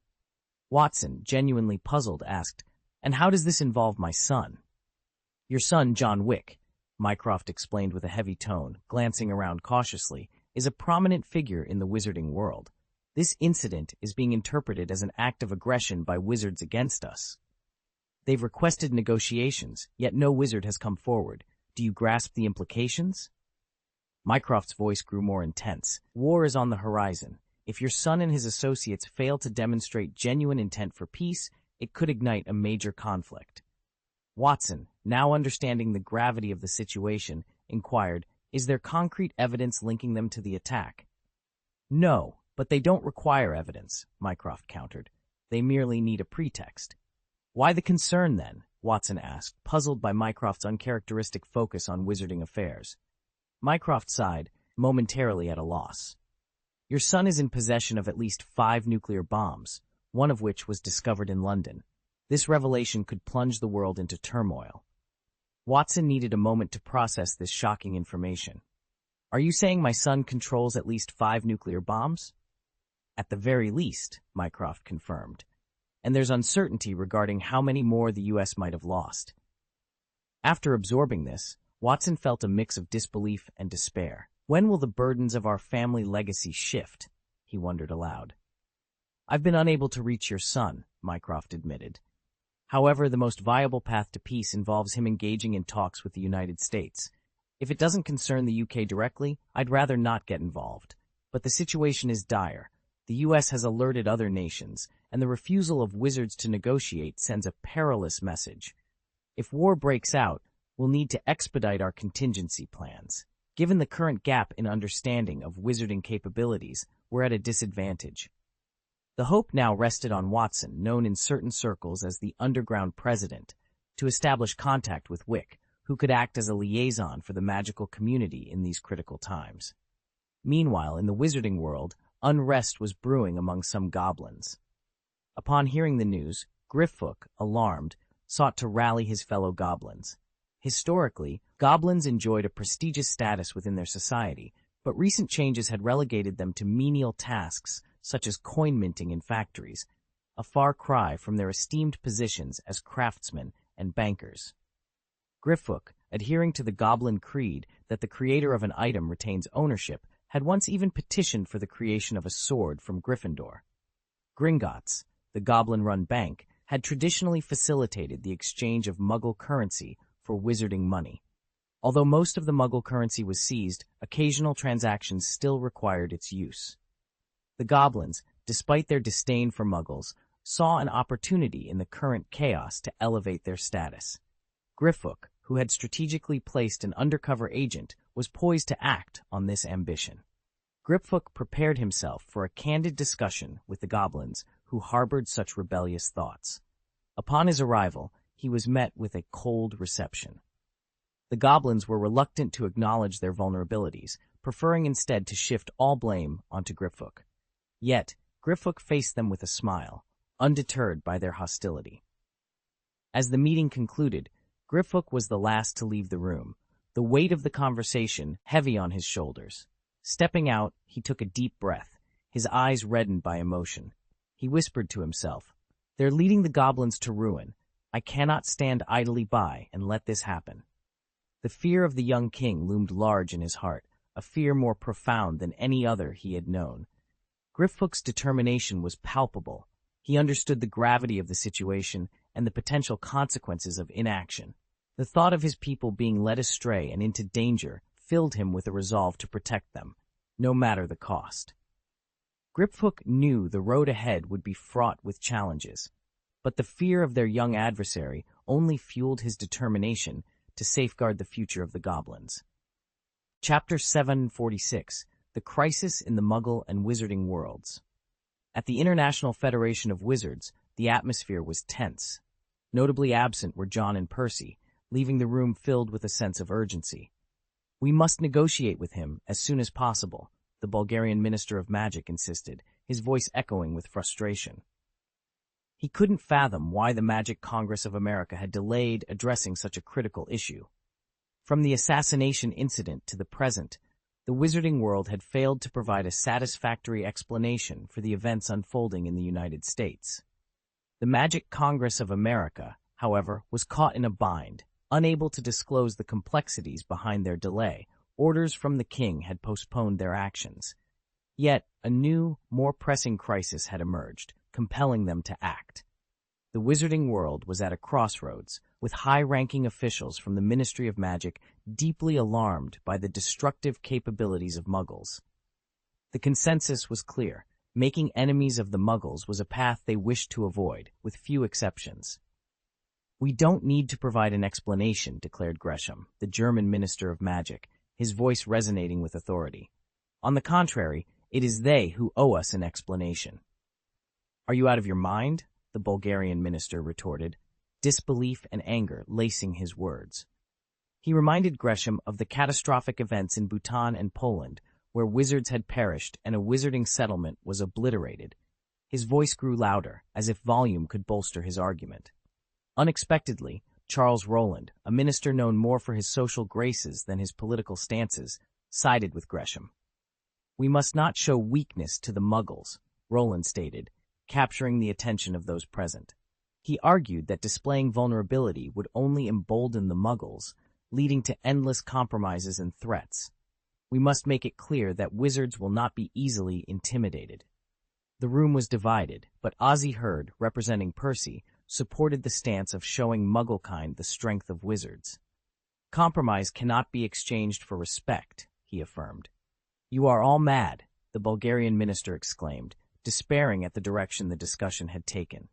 Watson, genuinely puzzled, asked, "And how does this involve my son?" "Your son, John Wick," Mycroft explained with a heavy tone, glancing around cautiously, "is a prominent figure in the wizarding world. This incident is being interpreted as an act of aggression by wizards against us. They've requested negotiations, yet no wizard has come forward. Do you grasp the implications?" Mycroft's voice grew more intense. "War is on the horizon. If your son and his associates fail to demonstrate genuine intent for peace, it could ignite a major conflict." Watson, now understanding the gravity of the situation, inquired, "Is there concrete evidence linking them to the attack?" "No, but they don't require evidence," Mycroft countered. "They merely need a pretext." "Why the concern, then?" Watson asked, puzzled by Mycroft's uncharacteristic focus on wizarding affairs. Mycroft sighed, momentarily at a loss. "Your son is in possession of at least 5 nuclear bombs, one of which was discovered in London. This revelation could plunge the world into turmoil." Watson needed a moment to process this shocking information. "Are you saying my son controls at least 5 nuclear bombs?" "At the very least," Mycroft confirmed. "And there's uncertainty regarding how many more the U.S. might have lost." After absorbing this, Watson felt a mix of disbelief and despair. "When will the burdens of our family legacy shift?" he wondered aloud. "I've been unable to reach your son," Mycroft admitted. "However, the most viable path to peace involves him engaging in talks with the United States. If it doesn't concern the UK directly, I'd rather not get involved. But the situation is dire. The US has alerted other nations, and the refusal of wizards to negotiate sends a perilous message. If war breaks out, we'll need to expedite our contingency plans. Given the current gap in understanding of wizarding capabilities, we're at a disadvantage." The hope now rested on Watson, known in certain circles as the Underground President, to establish contact with Wick, who could act as a liaison for the magical community in these critical times. Meanwhile, in the wizarding world, unrest was brewing among some goblins. Upon hearing the news, Griffook, alarmed, sought to rally his fellow goblins. Historically, goblins enjoyed a prestigious status within their society, but recent changes had relegated them to menial tasks such as coin minting in factories, a far cry from their esteemed positions as craftsmen and bankers. Griffook, adhering to the goblin creed that the creator of an item retains ownership, had once even petitioned for the creation of a sword from Gryffindor. Gringotts, the goblin-run bank, had traditionally facilitated the exchange of Muggle currency for wizarding money. Although most of the Muggle currency was seized, occasional transactions still required its use. The goblins, despite their disdain for Muggles, saw an opportunity in the current chaos to elevate their status. Griffook, who had strategically placed an undercover agent, was poised to act on this ambition. Griffook prepared himself for a candid discussion with the goblins who harbored such rebellious thoughts. Upon his arrival, he was met with a cold reception. The goblins were reluctant to acknowledge their vulnerabilities, preferring instead to shift all blame onto Griffook. Yet, Griffook faced them with a smile, undeterred by their hostility. As the meeting concluded, Griffook was the last to leave the room, the weight of the conversation heavy on his shoulders. Stepping out, he took a deep breath, his eyes reddened by emotion. He whispered to himself, "They're leading the goblins to ruin. I cannot stand idly by and let this happen." The fear of the young king loomed large in his heart, a fear more profound than any other he had known. Griffook's determination was palpable. He understood the gravity of the situation and the potential consequences of inaction. The thought of his people being led astray and into danger filled him with a resolve to protect them, no matter the cost. Griffook knew the road ahead would be fraught with challenges, but the fear of their young adversary only fueled his determination to safeguard the future of the goblins. Chapter 746, The Crisis in the Muggle and Wizarding Worlds. At the International Federation of Wizards, the atmosphere was tense. Notably absent were John and Percy, leaving the room filled with a sense of urgency. "We must negotiate with him as soon as possible," the Bulgarian Minister of Magic insisted, his voice echoing with frustration. He couldn't fathom why the Magic Congress of America had delayed addressing such a critical issue. From the assassination incident to the present, the wizarding world had failed to provide a satisfactory explanation for the events unfolding in the United States. The Magic Congress of America, however, was caught in a bind. Unable to disclose the complexities behind their delay, orders from the king had postponed their actions. Yet, a new, more pressing crisis had emerged, compelling them to act. The wizarding world was at a crossroads, with high-ranking officials from the Ministry of Magic deeply alarmed by the destructive capabilities of Muggles. The consensus was clear. Making enemies of the Muggles was a path they wished to avoid, with few exceptions. "We don't need to provide an explanation," declared Gresham, the German Minister of Magic, his voice resonating with authority. "On the contrary, it is they who owe us an explanation." "Are you out of your mind?" the Bulgarian minister retorted, disbelief and anger lacing his words. He reminded Gresham of the catastrophic events in Bhutan and Poland, where wizards had perished and a wizarding settlement was obliterated. His voice grew louder, as if volume could bolster his argument. Unexpectedly, Charles Rowland, a minister known more for his social graces than his political stances, sided with Gresham. "We must not show weakness to the Muggles," Rowland stated, capturing the attention of those present. He argued that displaying vulnerability would only embolden the Muggles, leading to endless compromises and threats. "We must make it clear that wizards will not be easily intimidated." The room was divided, but Ozzy Hurd, representing Percy, supported the stance of showing Mugglekind the strength of wizards. "Compromise cannot be exchanged for respect," he affirmed. "You are all mad," the Bulgarian minister exclaimed, despairing at the direction the discussion had taken.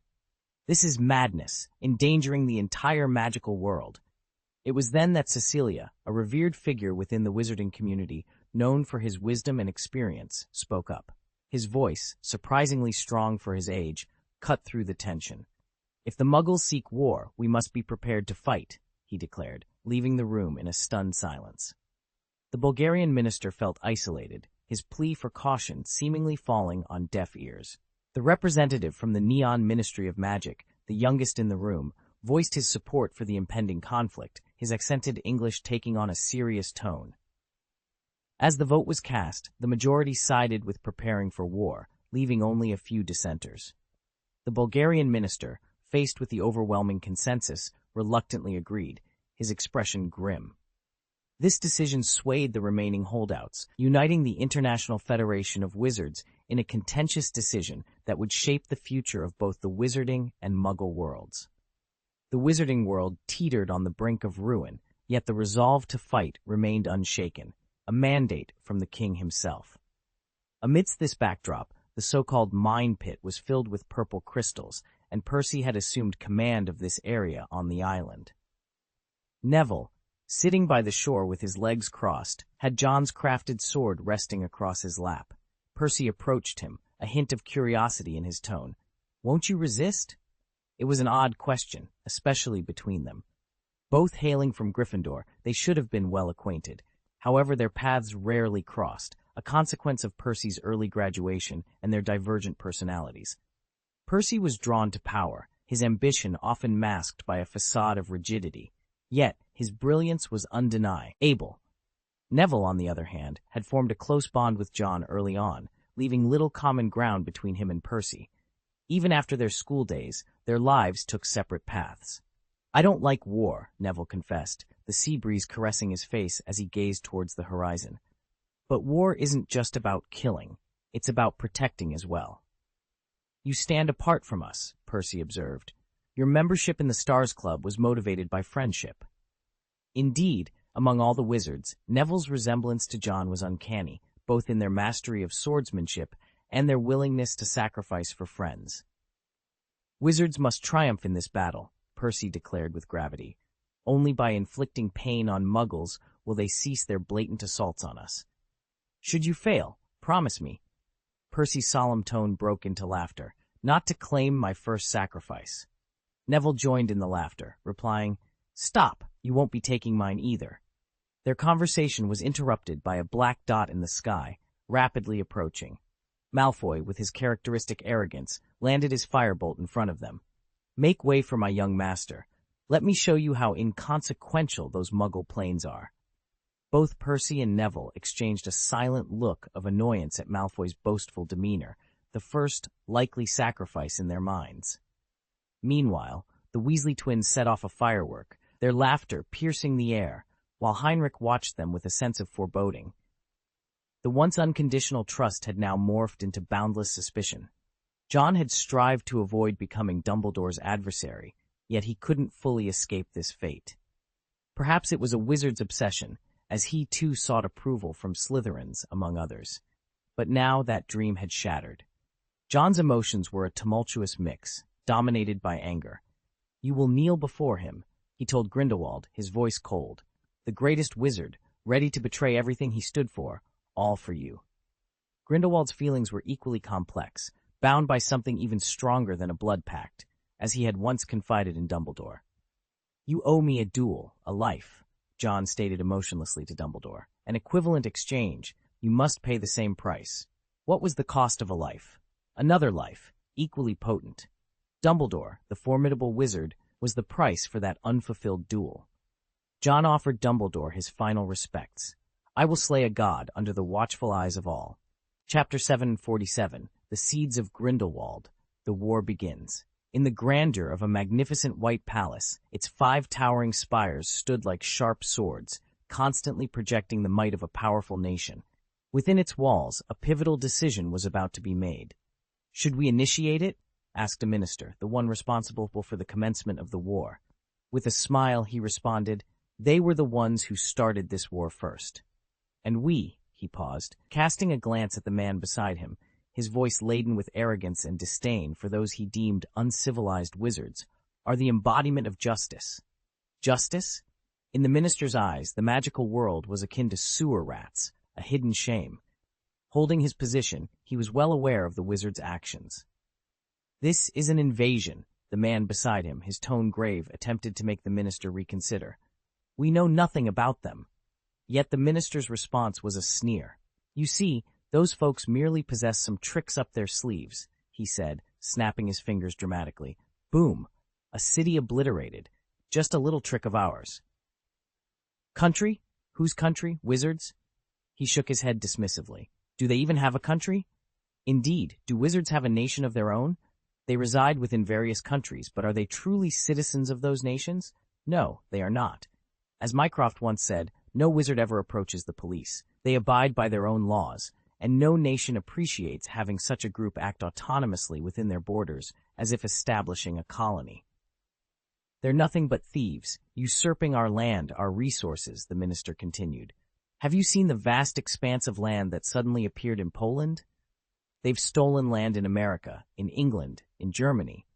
"This is madness, endangering the entire magical world." It was then that Cecilia, a revered figure within the wizarding community, known for his wisdom and experience, spoke up. His voice, surprisingly strong for his age, cut through the tension. "If the Muggles seek war, we must be prepared to fight," he declared, leaving the room in a stunned silence. The Bulgarian minister felt isolated, his plea for caution seemingly falling on deaf ears. The representative from the Neon Ministry of Magic, the youngest in the room, voiced his support for the impending conflict, his accented English taking on a serious tone. As the vote was cast, the majority sided with preparing for war, leaving only a few dissenters. The Bulgarian minister, faced with the overwhelming consensus, reluctantly agreed, his expression grim. This decision swayed the remaining holdouts, uniting the International Federation of Wizards in a contentious decision that would shape the future of both the wizarding and Muggle worlds. The wizarding world teetered on the brink of ruin, yet the resolve to fight remained unshaken, a mandate from the king himself. Amidst this backdrop, the so-called mine pit was filled with purple crystals, and Percy had assumed command of this area on the island. Neville, sitting by the shore with his legs crossed, had John's crafted sword resting across his lap. Percy approached him, a hint of curiosity in his tone. "Won't you resist?" It was an odd question, especially between them. Both hailing from Gryffindor, they should have been well acquainted. However, their paths rarely crossed, a consequence of Percy's early graduation and their divergent personalities. Percy was drawn to power, his ambition often masked by a facade of rigidity. Yet, his brilliance was undeniable. Neville, on the other hand, had formed a close bond with John early on, leaving little common ground between him and Percy. Even after their school days, their lives took separate paths. "I don't like war," Neville confessed, the sea breeze caressing his face as he gazed towards the horizon. "But war isn't just about killing. It's about protecting as well." "You stand apart from us," Percy observed. "Your membership in the Stars Club was motivated by friendship." Indeed, among all the wizards, Neville's resemblance to John was uncanny, both in their mastery of swordsmanship and their willingness to sacrifice for friends. "Wizards must triumph in this battle," Percy declared with gravity. "Only by inflicting pain on Muggles will they cease their blatant assaults on us. Should you fail, promise me." Percy's solemn tone broke into laughter. "Not to claim my first sacrifice." Neville joined in the laughter, replying, "Stop! You won't be taking mine either. Their conversation was interrupted by a black dot in the sky, rapidly approaching. Malfoy, with his characteristic arrogance, landed his firebolt in front of them. Make way for my young master. Let me show you how inconsequential those Muggle planes are. Both Percy and Neville exchanged a silent look of annoyance at Malfoy's boastful demeanor, the first likely sacrifice in their minds. Meanwhile, the Weasley twins set off a firework, their laughter piercing the air, while Heinrich watched them with a sense of foreboding. The once unconditional trust had now morphed into boundless suspicion. John had strived to avoid becoming Dumbledore's adversary, yet he couldn't fully escape this fate. Perhaps it was a wizard's obsession, as he too sought approval from Slytherins, among others. But now that dream had shattered. John's emotions were a tumultuous mix, dominated by anger. You will kneel before him, he told Grindelwald, his voice cold. The greatest wizard, ready to betray everything he stood for, all for you. Grindelwald's feelings were equally complex, bound by something even stronger than a blood pact, as he had once confided in Dumbledore. You owe me a duel, a life, John stated emotionlessly to Dumbledore. An equivalent exchange, you must pay the same price. What was the cost of a life? Another life, equally potent. Dumbledore, the formidable wizard, was the price for that unfulfilled duel. John offered Dumbledore his final respects. I will slay a god under the watchful eyes of all. Chapter 747, The Seeds of Grindelwald. The war begins. In the grandeur of a magnificent white palace, its 5 towering spires stood like sharp swords, constantly projecting the might of a powerful nation. Within its walls, a pivotal decision was about to be made. Should we initiate it? Asked a minister, the one responsible for the commencement of the war. With a smile, he responded, they were the ones who started this war first. And we, he paused, casting a glance at the man beside him, his voice laden with arrogance and disdain for those he deemed uncivilized wizards, are the embodiment of justice. Justice? In the minister's eyes, the magical world was akin to sewer rats, a hidden shame. Holding his position, he was well aware of the wizard's actions. This is an invasion, the man beside him, his tone grave, attempted to make the minister reconsider. We know nothing about them. Yet the minister's response was a sneer. You see, those folks merely possess some tricks up their sleeves, he said, snapping his fingers dramatically. Boom! A city obliterated. Just a little trick of ours. Country? Whose country? Wizards? He shook his head dismissively. Do they even have a country? Indeed, do wizards have a nation of their own? They reside within various countries, but are they truly citizens of those nations? No, they are not. As Mycroft once said, no wizard ever approaches the police. They abide by their own laws, and no nation appreciates having such a group act autonomously within their borders, as if establishing a colony. They're nothing but thieves, usurping our land, our resources, the minister continued. Have you seen the vast expanse of land that suddenly appeared in Poland? They've stolen land in America, in England, in Germany.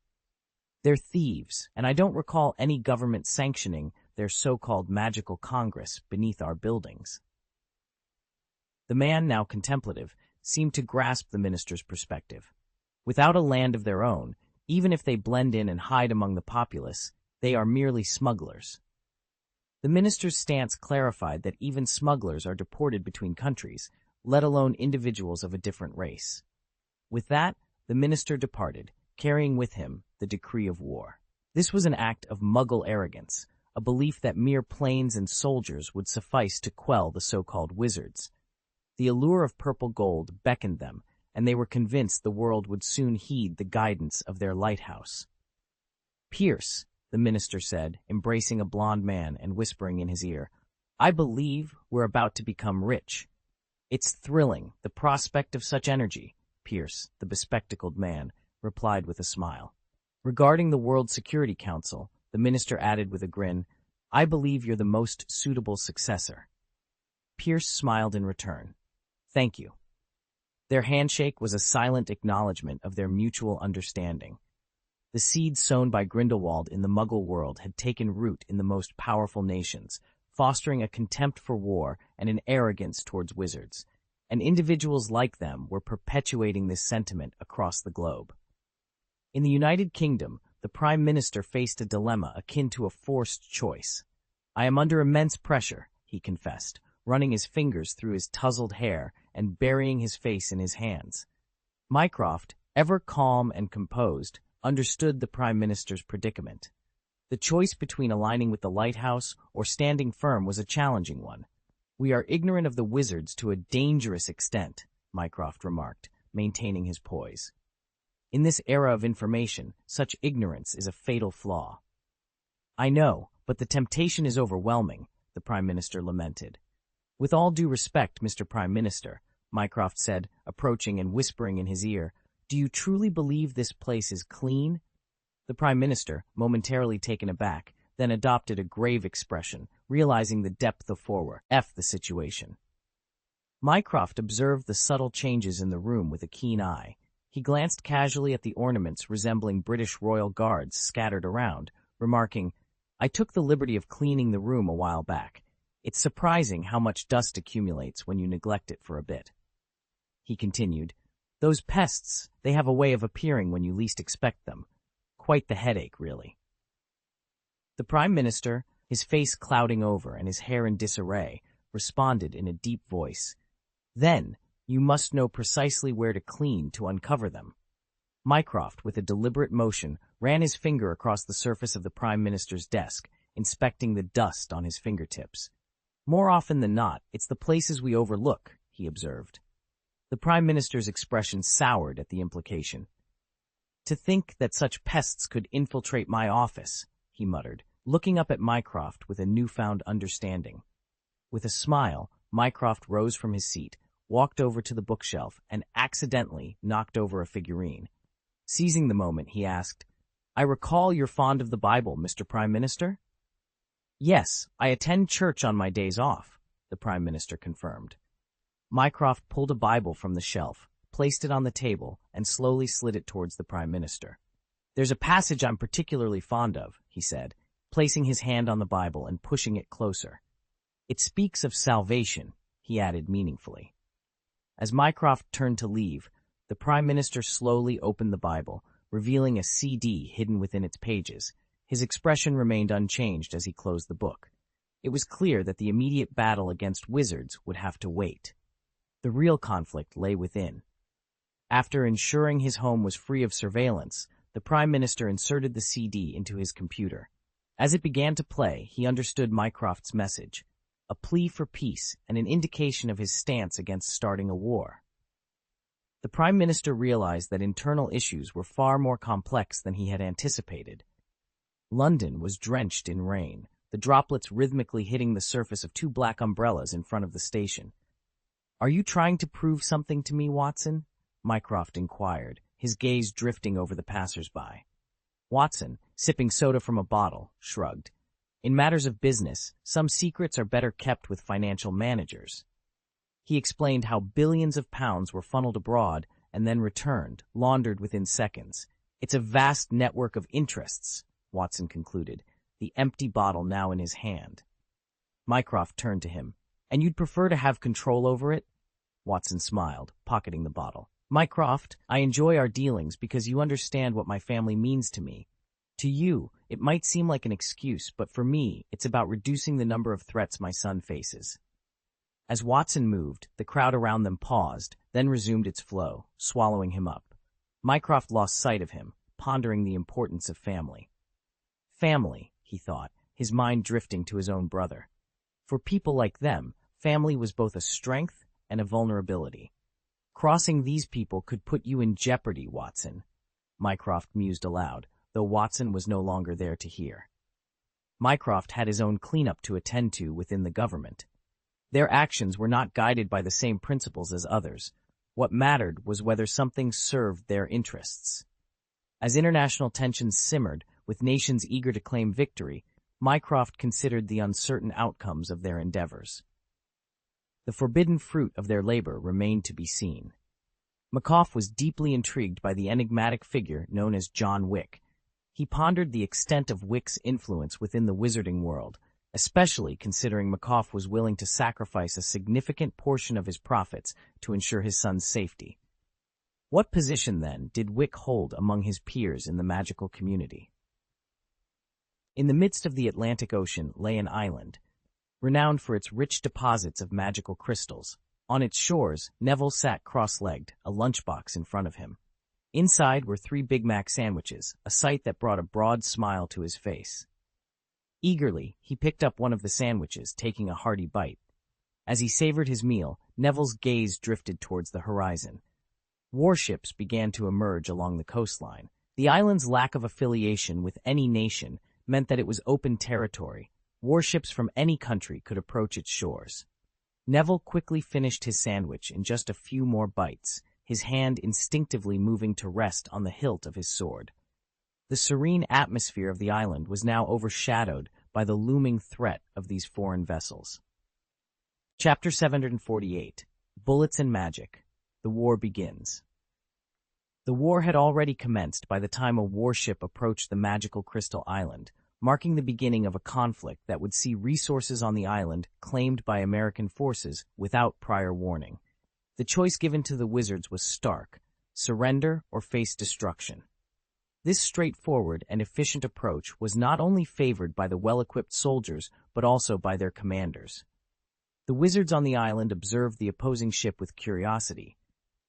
They're thieves, and I don't recall any government sanctioning their so-called magical congress beneath our buildings. The man, now contemplative, seemed to grasp the minister's perspective. Without a land of their own, even if they blend in and hide among the populace, they are merely smugglers. The minister's stance clarified that even smugglers are deported between countries, let alone individuals of a different race. With that, the minister departed, carrying with him the decree of war. This was an act of Muggle arrogance, a belief that mere planes and soldiers would suffice to quell the so-called wizards. The allure of purple gold beckoned them, and they were convinced the world would soon heed the guidance of their lighthouse. Pierce, the minister said, embracing a blond man and whispering in his ear, I believe we're about to become rich. It's thrilling, the prospect of such energy, Pierce, the bespectacled man, replied with a smile. Regarding the World Security Council, the minister added with a grin, I believe you're the most suitable successor. Pierce smiled in return. Thank you. Their handshake was a silent acknowledgement of their mutual understanding. The seeds sown by Grindelwald in the Muggle world had taken root in the most powerful nations, fostering a contempt for war and an arrogance towards wizards, and individuals like them were perpetuating this sentiment across the globe. In the United Kingdom, the Prime Minister faced a dilemma akin to a forced choice. I am under immense pressure, he confessed, running his fingers through his tousled hair and burying his face in his hands. Mycroft, ever calm and composed, understood the Prime Minister's predicament. The choice between aligning with the lighthouse or standing firm was a challenging one. We are ignorant of the wizards to a dangerous extent, Mycroft remarked, maintaining his poise. In this era of information, such ignorance is a fatal flaw. I know, but the temptation is overwhelming, the Prime Minister lamented. With all due respect, Mr. Prime Minister, Mycroft said, approaching and whispering in his ear, do you truly believe this place is clean? The Prime Minister, momentarily taken aback, then adopted a grave expression, realizing the depth of the situation. Mycroft observed the subtle changes in the room with a keen eye. He glanced casually at the ornaments resembling British royal guards scattered around, remarking, I took the liberty of cleaning the room a while back. It's surprising how much dust accumulates when you neglect it for a bit. He continued, those pests, they have a way of appearing when you least expect them. Quite the headache, really. The Prime Minister, his face clouding over and his hair in disarray, responded in a deep voice. Then, you must know precisely where to clean to uncover them. Mycroft, with a deliberate motion, ran his finger across the surface of the Prime Minister's desk, inspecting the dust on his fingertips. More often than not, it's the places we overlook, he observed. The Prime Minister's expression soured at the implication. To think that such pests could infiltrate my office, he muttered, looking up at Mycroft with a newfound understanding. With a smile, Mycroft rose from his seat, walked over to the bookshelf, and accidentally knocked over a figurine. Seizing the moment, he asked, I recall you're fond of the Bible, Mr. Prime Minister? Yes, I attend church on my days off, the Prime Minister confirmed. Mycroft pulled a Bible from the shelf, placed it on the table, and slowly slid it towards the Prime Minister. There's a passage I'm particularly fond of, he said, placing his hand on the Bible and pushing it closer. It speaks of salvation, he added meaningfully. As Mycroft turned to leave, the Prime Minister slowly opened the Bible, revealing a CD hidden within its pages. His expression remained unchanged as he closed the book. It was clear that the immediate battle against wizards would have to wait. The real conflict lay within. After ensuring his home was free of surveillance, the Prime Minister inserted the CD into his computer. As it began to play, he understood Mycroft's message, a plea for peace and an indication of his stance against starting a war. The Prime Minister realized that internal issues were far more complex than he had anticipated. London was drenched in rain, the droplets rhythmically hitting the surface of two black umbrellas in front of the station. Are you trying to prove something to me, Watson? Mycroft inquired, his gaze drifting over the passers-by. Watson, sipping soda from a bottle, shrugged. In matters of business, some secrets are better kept with financial managers. He explained how billions of pounds were funneled abroad and then returned, laundered within seconds. It's a vast network of interests, Watson concluded, the empty bottle now in his hand. Mycroft turned to him. And you'd prefer to have control over it? Watson smiled, pocketing the bottle. Mycroft, I enjoy our dealings because you understand what my family means to me. To you, it might seem like an excuse, but for me, it's about reducing the number of threats my son faces. As Watson moved, the crowd around them paused, then resumed its flow, swallowing him up. Mycroft lost sight of him, pondering the importance of family. Family, he thought, his mind drifting to his own brother. For people like them, family was both a strength and a vulnerability. Crossing these people could put you in jeopardy, Watson, Mycroft mused aloud, though Watson was no longer there to hear. Mycroft had his own cleanup to attend to within the government. Their actions were not guided by the same principles as others. What mattered was whether something served their interests. As international tensions simmered, with nations eager to claim victory, Mycroft considered the uncertain outcomes of their endeavors. The forbidden fruit of their labor remained to be seen. Mycroft was deeply intrigued by the enigmatic figure known as John Wick. He pondered the extent of Wick's influence within the wizarding world, especially considering Mycroft was willing to sacrifice a significant portion of his profits to ensure his son's safety. What position, then, did Wick hold among his peers in the magical community? In the midst of the Atlantic Ocean lay an island, renowned for its rich deposits of magical crystals. On its shores, Neville sat cross-legged, a lunchbox in front of him. Inside were 3 Big Mac sandwiches, a sight that brought a broad smile to his face. Eagerly, he picked up one of the sandwiches, taking a hearty bite. As he savored his meal, Neville's gaze drifted towards the horizon. Warships began to emerge along the coastline. The island's lack of affiliation with any nation meant that it was open territory. Warships from any country could approach its shores. Neville quickly finished his sandwich in just a few more bites, his hand instinctively moving to rest on the hilt of his sword. The serene atmosphere of the island was now overshadowed by the looming threat of these foreign vessels. Chapter 748. Bullets and Magic. The War Begins. The war had already commenced by the time a warship approached the magical Crystal Island, marking the beginning of a conflict that would see resources on the island claimed by American forces without prior warning. The choice given to the wizards was stark: surrender or face destruction. This straightforward and efficient approach was not only favored by the well-equipped soldiers, but also by their commanders. The wizards on the island observed the opposing ship with curiosity.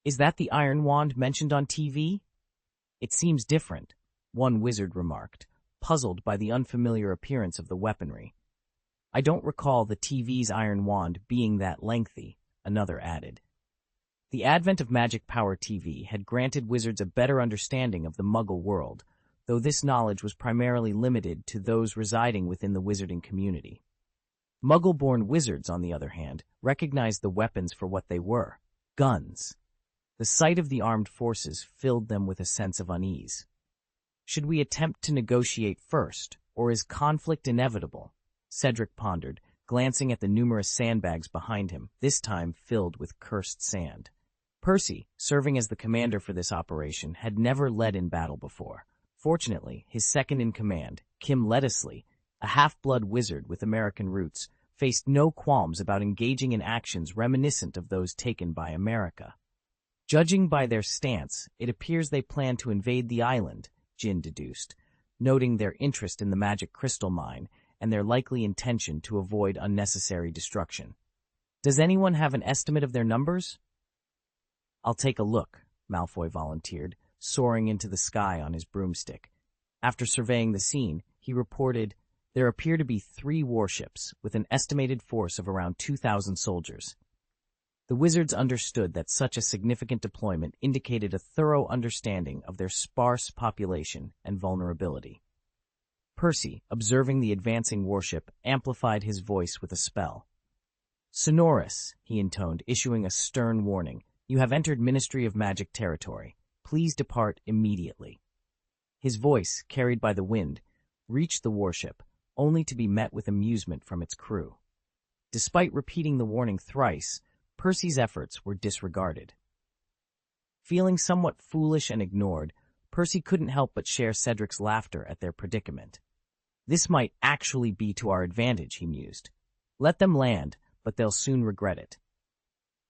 "Is that the iron wand mentioned on TV?" "It seems different," one wizard remarked, puzzled by the unfamiliar appearance of the weaponry. "I don't recall the TV's iron wand being that lengthy," another added. The advent of Magic Power TV had granted wizards a better understanding of the Muggle world, though this knowledge was primarily limited to those residing within the wizarding community. Muggle-born wizards, on the other hand, recognized the weapons for what they were: guns. The sight of the armed forces filled them with a sense of unease. "Should we attempt to negotiate first, or is conflict inevitable?" Cedric pondered, glancing at the numerous sandbags behind him, this time filled with cursed sand. Percy, serving as the commander for this operation, had never led in battle before. Fortunately, his second-in-command, Kim Lettisley, a half-blood wizard with American roots, faced no qualms about engaging in actions reminiscent of those taken by America. "Judging by their stance, it appears they plan to invade the island," Jin deduced, noting their interest in the magic crystal mine and their likely intention to avoid unnecessary destruction. "Does anyone have an estimate of their numbers?" "I'll take a look," Malfoy volunteered, soaring into the sky on his broomstick. After surveying the scene, he reported, "There appear to be 3 warships, with an estimated force of around 2,000 soldiers." The wizards understood that such a significant deployment indicated a thorough understanding of their sparse population and vulnerability. Percy, observing the advancing warship, amplified his voice with a spell. "Sonorous," he intoned, issuing a stern warning. "You have entered Ministry of Magic territory. Please depart immediately." His voice, carried by the wind, reached the warship, only to be met with amusement from its crew. Despite repeating the warning thrice, Percy's efforts were disregarded. Feeling somewhat foolish and ignored, Percy couldn't help but share Cedric's laughter at their predicament. "This might actually be to our advantage," he mused. "Let them land, but they'll soon regret it."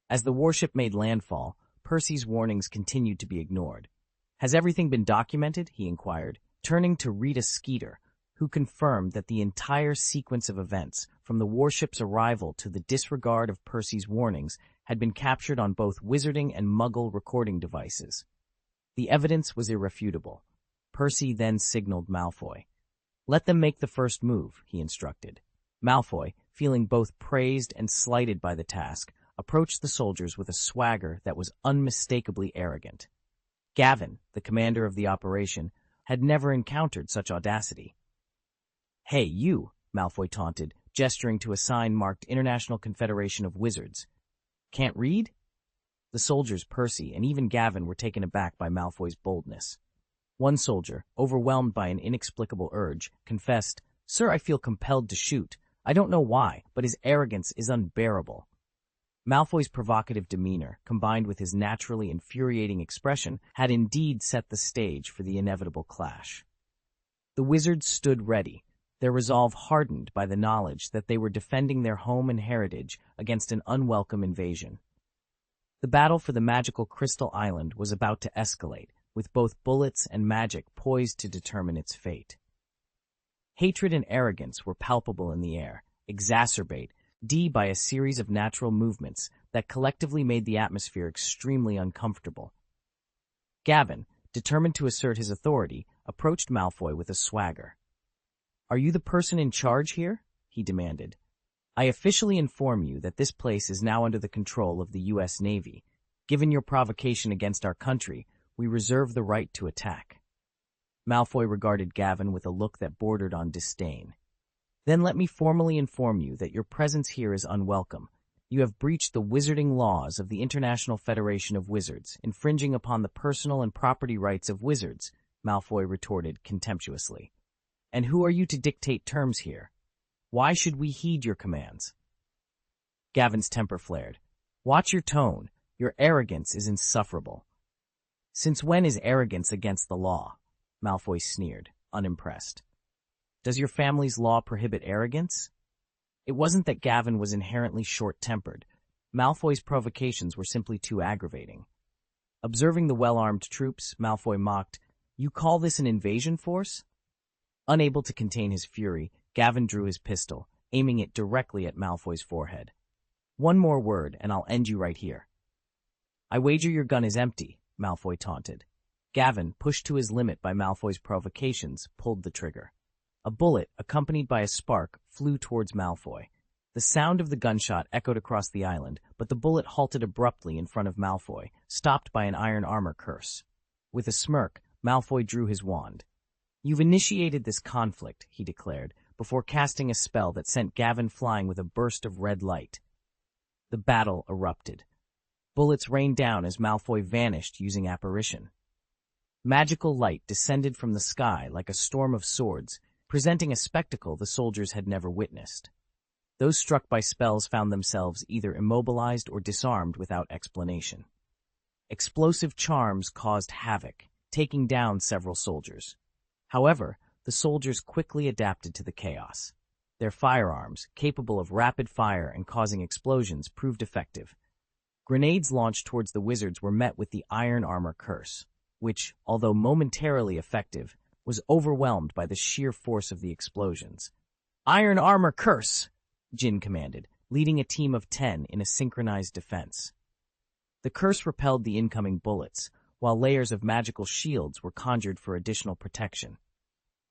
As the warship made landfall, Percy's warnings continued to be ignored. "Has everything been documented?" he inquired, turning to Rita Skeeter, who confirmed that the entire sequence of events, from the warship's arrival to the disregard of Percy's warnings, had been captured on both wizarding and Muggle recording devices. The evidence was irrefutable. Percy then signaled Malfoy. "Let them make the first move," he instructed. Malfoy, feeling both praised and slighted by the task, approached the soldiers with a swagger that was unmistakably arrogant. Gavin, the commander of the operation, had never encountered such audacity. "Hey, you," Malfoy taunted, gesturing to a sign marked International Confederation of Wizards. "Can't read?" The soldiers, Percy, and even Gavin were taken aback by Malfoy's boldness. One soldier, overwhelmed by an inexplicable urge, confessed, "Sir, I feel compelled to shoot. I don't know why, but his arrogance is unbearable." Malfoy's provocative demeanor, combined with his naturally infuriating expression, had indeed set the stage for the inevitable clash. The wizards stood ready, their resolve hardened by the knowledge that they were defending their home and heritage against an unwelcome invasion. The battle for the magical Crystal Island was about to escalate, with both bullets and magic poised to determine its fate. Hatred and arrogance were palpable in the air, exacerbated by a series of natural movements that collectively made the atmosphere extremely uncomfortable. Gavin, determined to assert his authority, approached Malfoy with a swagger. "Are you the person in charge here?" he demanded. "I officially inform you that this place is now under the control of the U.S. Navy. Given your provocation against our country, we reserve the right to attack." Malfoy regarded Gavin with a look that bordered on disdain. "Then let me formally inform you that your presence here is unwelcome. You have breached the wizarding laws of the International Federation of Wizards, infringing upon the personal and property rights of wizards," Malfoy retorted contemptuously. "And who are you to dictate terms here? Why should we heed your commands?" Gavin's temper flared. "Watch your tone. Your arrogance is insufferable." "Since when is arrogance against the law?" Malfoy sneered, unimpressed. "Does your family's law prohibit arrogance?" It wasn't that Gavin was inherently short-tempered. Malfoy's provocations were simply too aggravating. Observing the well-armed troops, Malfoy mocked, "You call this an invasion force?" Unable to contain his fury, Gavin drew his pistol, aiming it directly at Malfoy's forehead. "One more word, and I'll end you right here." "I wager your gun is empty," Malfoy taunted. Gavin, pushed to his limit by Malfoy's provocations, pulled the trigger. A bullet, accompanied by a spark, flew towards Malfoy. The sound of the gunshot echoed across the island, but the bullet halted abruptly in front of Malfoy, stopped by an iron armor curse. With a smirk, Malfoy drew his wand. "You've initiated this conflict," he declared, before casting a spell that sent Gavin flying with a burst of red light. The battle erupted. Bullets rained down as Malfoy vanished using apparition. Magical light descended from the sky like a storm of swords, presenting a spectacle the soldiers had never witnessed. Those struck by spells found themselves either immobilized or disarmed without explanation. Explosive charms caused havoc, taking down several soldiers. However, the soldiers quickly adapted to the chaos. Their firearms, capable of rapid fire and causing explosions, proved effective. Grenades launched towards the wizards were met with the iron armor curse, which, although momentarily effective, was overwhelmed by the sheer force of the explosions. "Iron armor curse!" Jin commanded, leading a team of 10 in a synchronized defense. The curse repelled the incoming bullets, while layers of magical shields were conjured for additional protection.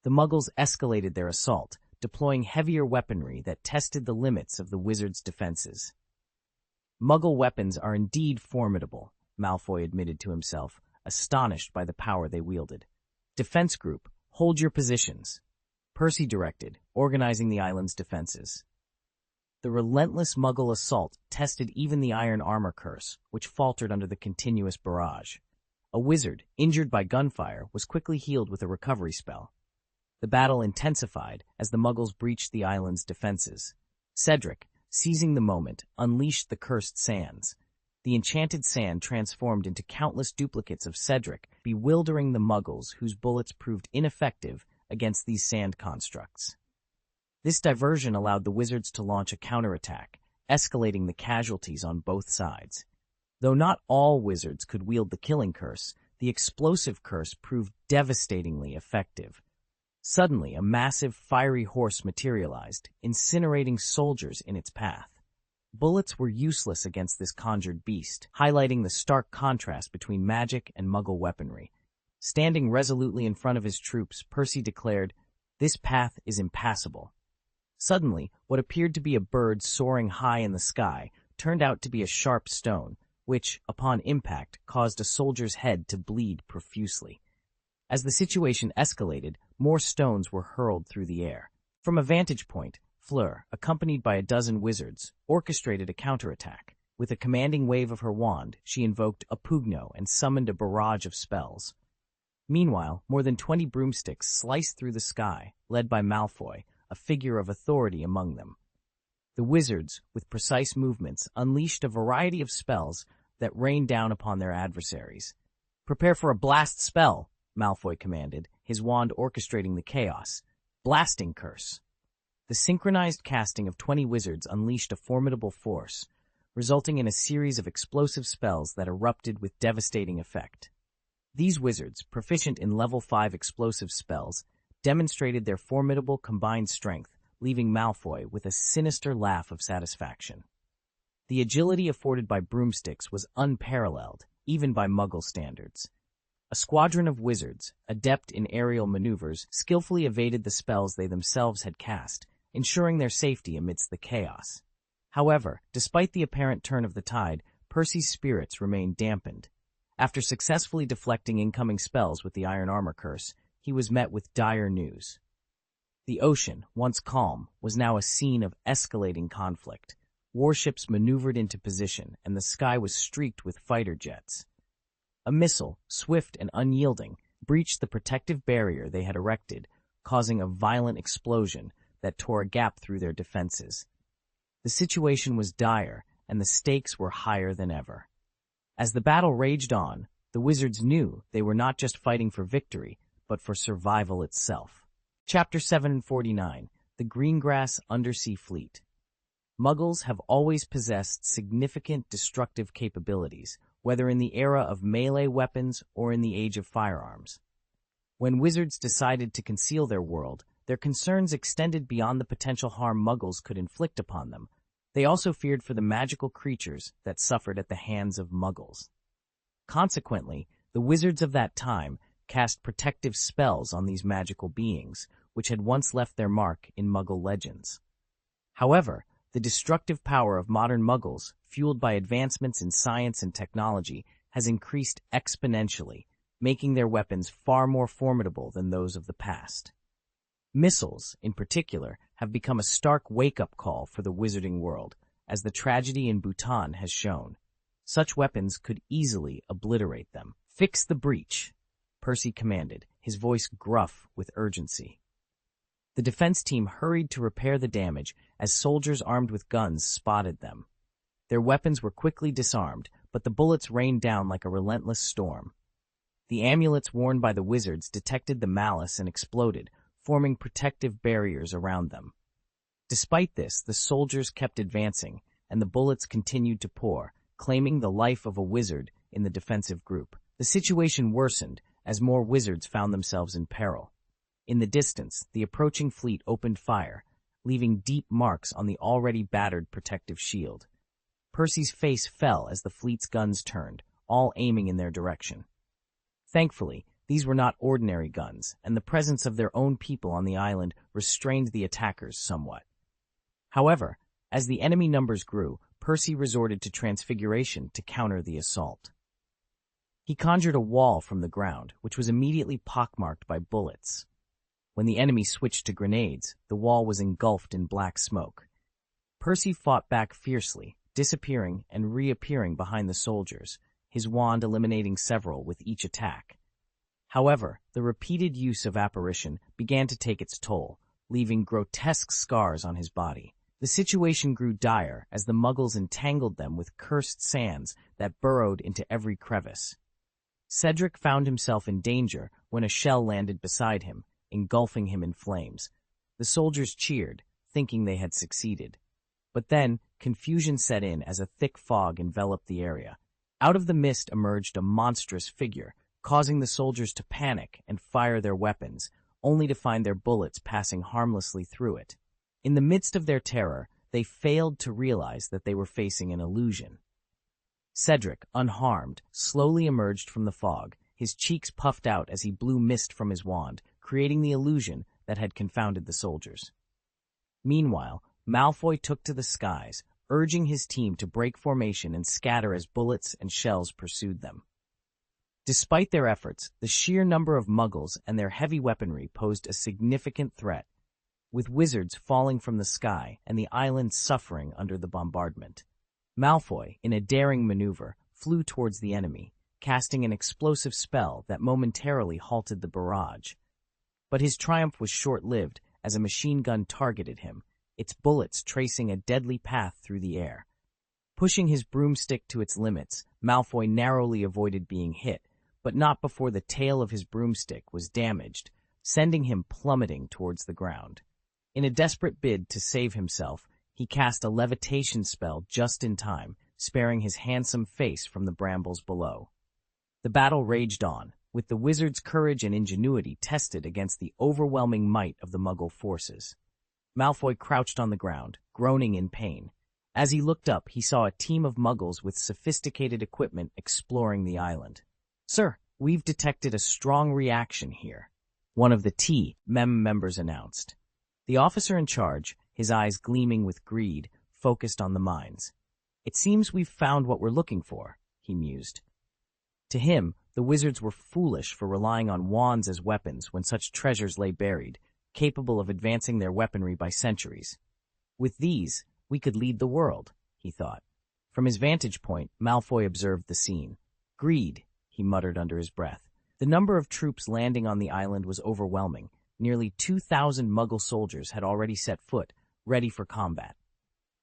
The Muggles escalated their assault, deploying heavier weaponry that tested the limits of the wizards' defenses. "Muggle weapons are indeed formidable," Malfoy admitted to himself, astonished by the power they wielded. "Defense group, hold your positions," Percy directed, organizing the island's defenses. The relentless Muggle assault tested even the iron armor curse, which faltered under the continuous barrage. A wizard, injured by gunfire, was quickly healed with a recovery spell. The battle intensified as the Muggles breached the island's defenses. Cedric, seizing the moment, unleashed the cursed sands. The enchanted sand transformed into countless duplicates of Cedric, bewildering the Muggles whose bullets proved ineffective against these sand constructs. This diversion allowed the wizards to launch a counterattack, escalating the casualties on both sides. Though not all wizards could wield the killing curse, the explosive curse proved devastatingly effective. Suddenly, a massive, fiery horse materialized, incinerating soldiers in its path. Bullets were useless against this conjured beast, highlighting the stark contrast between magic and Muggle weaponry. Standing resolutely in front of his troops, Percy declared, "This path is impassable." Suddenly, what appeared to be a bird soaring high in the sky turned out to be a sharp stone, which, upon impact, caused a soldier's head to bleed profusely. As the situation escalated, more stones were hurled through the air. From a vantage point, Fleur, accompanied by a dozen wizards, orchestrated a counterattack. With a commanding wave of her wand, she invoked a pugno and summoned a barrage of spells. Meanwhile, more than 20 broomsticks sliced through the sky, led by Malfoy, a figure of authority among them. The wizards, with precise movements, unleashed a variety of spells that rained down upon their adversaries. "Prepare for a blast spell," Malfoy commanded, his wand orchestrating the chaos. "Blasting curse." The synchronized casting of 20 wizards unleashed a formidable force, resulting in a series of explosive spells that erupted with devastating effect. These wizards, proficient in level 5 explosive spells, demonstrated their formidable combined strength, leaving Malfoy with a sinister laugh of satisfaction. The agility afforded by broomsticks was unparalleled, even by Muggle standards. A squadron of wizards, adept in aerial maneuvers, skillfully evaded the spells they themselves had cast, ensuring their safety amidst the chaos. However, despite the apparent turn of the tide, Percy's spirits remained dampened. After successfully deflecting incoming spells with the Iron Armor Curse, he was met with dire news. The ocean, once calm, was now a scene of escalating conflict. Warships maneuvered into position, and the sky was streaked with fighter jets. A missile, swift and unyielding, breached the protective barrier they had erected, causing a violent explosion that tore a gap through their defenses. The situation was dire, and the stakes were higher than ever. As the battle raged on, the wizards knew they were not just fighting for victory, but for survival itself. Chapter 749, The Greengrass Undersea Fleet. Muggles have always possessed significant destructive capabilities, whether in the era of melee weapons or in the age of firearms. When wizards decided to conceal their world, their concerns extended beyond the potential harm Muggles could inflict upon them. They also feared for the magical creatures that suffered at the hands of Muggles. Consequently, the wizards of that time cast protective spells on these magical beings, which had once left their mark in Muggle legends. However, the destructive power of modern Muggles, fueled by advancements in science and technology, has increased exponentially, making their weapons far more formidable than those of the past. Missiles, in particular, have become a stark wake-up call for the wizarding world, as the tragedy in Bhutan has shown. Such weapons could easily obliterate them. "Fix the breach," Percy commanded, his voice gruff with urgency. The defense team hurried to repair the damage as soldiers armed with guns spotted them. Their weapons were quickly disarmed, but the bullets rained down like a relentless storm. The amulets worn by the wizards detected the malice and exploded, forming protective barriers around them. Despite this, the soldiers kept advancing, and the bullets continued to pour, claiming the life of a wizard in the defensive group. The situation worsened as more wizards found themselves in peril. In the distance, the approaching fleet opened fire, leaving deep marks on the already battered protective shield. Percy's face fell as the fleet's guns turned, all aiming in their direction. Thankfully, these were not ordinary guns, and the presence of their own people on the island restrained the attackers somewhat. However, as the enemy numbers grew, Percy resorted to transfiguration to counter the assault. He conjured a wall from the ground, which was immediately pockmarked by bullets. When the enemy switched to grenades, the wall was engulfed in black smoke. Percy fought back fiercely, disappearing and reappearing behind the soldiers, his wand eliminating several with each attack. However, the repeated use of apparition began to take its toll, leaving grotesque scars on his body. The situation grew dire as the Muggles entangled them with cursed sands that burrowed into every crevice. Cedric found himself in danger when a shell landed beside him, engulfing him in flames. The soldiers cheered, thinking they had succeeded. But then, confusion set in as a thick fog enveloped the area. Out of the mist emerged a monstrous figure, causing the soldiers to panic and fire their weapons, only to find their bullets passing harmlessly through it. In the midst of their terror, they failed to realize that they were facing an illusion. Cedric, unharmed, slowly emerged from the fog, his cheeks puffed out as he blew mist from his wand, creating the illusion that had confounded the soldiers. Meanwhile, Malfoy took to the skies, urging his team to break formation and scatter as bullets and shells pursued them. Despite their efforts, the sheer number of Muggles and their heavy weaponry posed a significant threat, with wizards falling from the sky and the island suffering under the bombardment. Malfoy, in a daring maneuver, flew towards the enemy, casting an explosive spell that momentarily halted the barrage. But his triumph was short-lived as a machine gun targeted him, its bullets tracing a deadly path through the air. Pushing his broomstick to its limits, Malfoy narrowly avoided being hit, but not before the tail of his broomstick was damaged, sending him plummeting towards the ground. In a desperate bid to save himself, he cast a levitation spell just in time, sparing his handsome face from the brambles below. The battle raged on, with the wizard's courage and ingenuity tested against the overwhelming might of the Muggle forces. Malfoy crouched on the ground, groaning in pain. As he looked up, he saw a team of Muggles with sophisticated equipment exploring the island. "Sir, we've detected a strong reaction here," one of the T-Mem members announced. The officer in charge, his eyes gleaming with greed, focused on the mines. "It seems we've found what we're looking for," he mused. To him, the wizards were foolish for relying on wands as weapons when such treasures lay buried, capable of advancing their weaponry by centuries. With these, we could lead the world, he thought. From his vantage point, Malfoy observed the scene. "Greed," he muttered under his breath. The number of troops landing on the island was overwhelming. Nearly 2,000 Muggle soldiers had already set foot, ready for combat.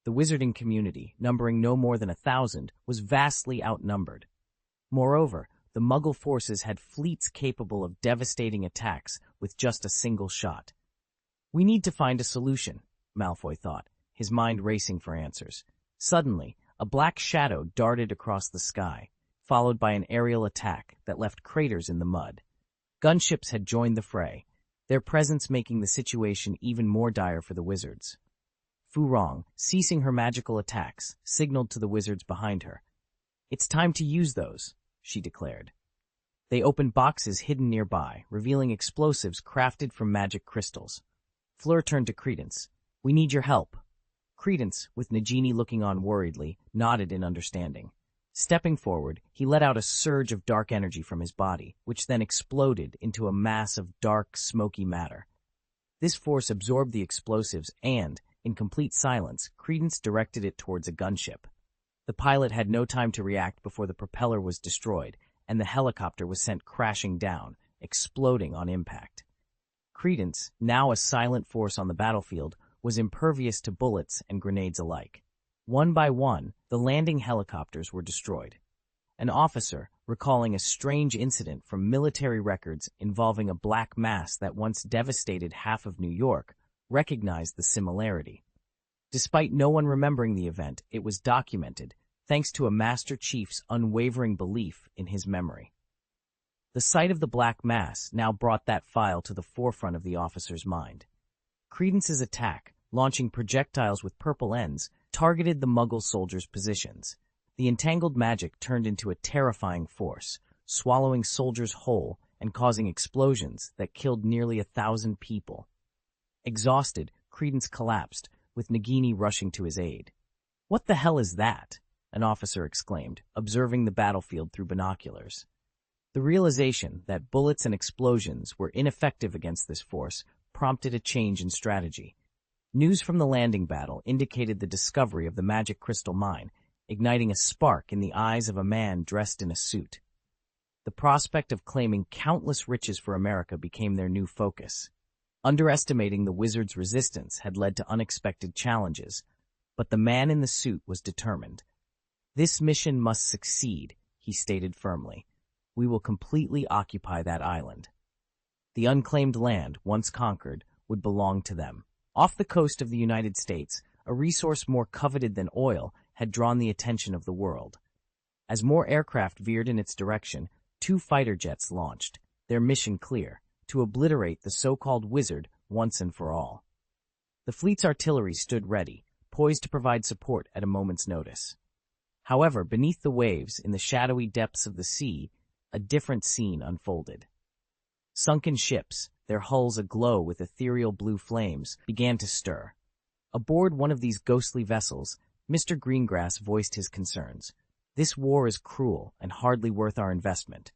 The wizarding community, numbering no more than 1,000, was vastly outnumbered. Moreover, the Muggle forces had fleets capable of devastating attacks with just a single shot. "We need to find a solution," Malfoy thought, his mind racing for answers. Suddenly, a black shadow darted across the sky, followed by an aerial attack that left craters in the mud. Gunships had joined the fray, their presence making the situation even more dire for the wizards. Fu Rong, ceasing her magical attacks, signaled to the wizards behind her. "It's time to use those," she declared. They opened boxes hidden nearby, revealing explosives crafted from magic crystals. Fleur turned to Credence. "We need your help." Credence, with Nagini looking on worriedly, nodded in understanding. Stepping forward, he let out a surge of dark energy from his body, which then exploded into a mass of dark, smoky matter. This force absorbed the explosives and, in complete silence, Credence directed it towards a gunship. The pilot had no time to react before the propeller was destroyed, and the helicopter was sent crashing down, exploding on impact. Credence, now a silent force on the battlefield, was impervious to bullets and grenades alike. One by one, the landing helicopters were destroyed. An officer, recalling a strange incident from military records involving a black mass that once devastated half of New York, recognized the similarity. Despite no one remembering the event, it was documented, thanks to a Master Chief's unwavering belief in his memory. The sight of the black mass now brought that file to the forefront of the officer's mind. Credence's attack, launching projectiles with purple ends, targeted the Muggle soldiers' positions. The entangled magic turned into a terrifying force, swallowing soldiers whole and causing explosions that killed nearly 1,000 people. Exhausted, Credence collapsed, with Nagini rushing to his aid. "What the hell is that?" an officer exclaimed, observing the battlefield through binoculars. The realization that bullets and explosions were ineffective against this force prompted a change in strategy. News from the landing battle indicated the discovery of the magic crystal mine, igniting a spark in the eyes of a man dressed in a suit. The prospect of claiming countless riches for America became their new focus. Underestimating the wizard's resistance had led to unexpected challenges, but the man in the suit was determined. "This mission must succeed," he stated firmly. "We will completely occupy that island." The unclaimed land, once conquered, would belong to them. Off the coast of the United States, a resource more coveted than oil had drawn the attention of the world. As more aircraft veered in its direction, 2 fighter jets launched, their mission clear: to obliterate the so-called wizard once and for all. The fleet's artillery stood ready, poised to provide support at a moment's notice. However, beneath the waves, in the shadowy depths of the sea, a different scene unfolded. Sunken ships, their hulls aglow with ethereal blue flames, began to stir. Aboard one of these ghostly vessels, Mr. Greengrass voiced his concerns. "This war is cruel and hardly worth our investment."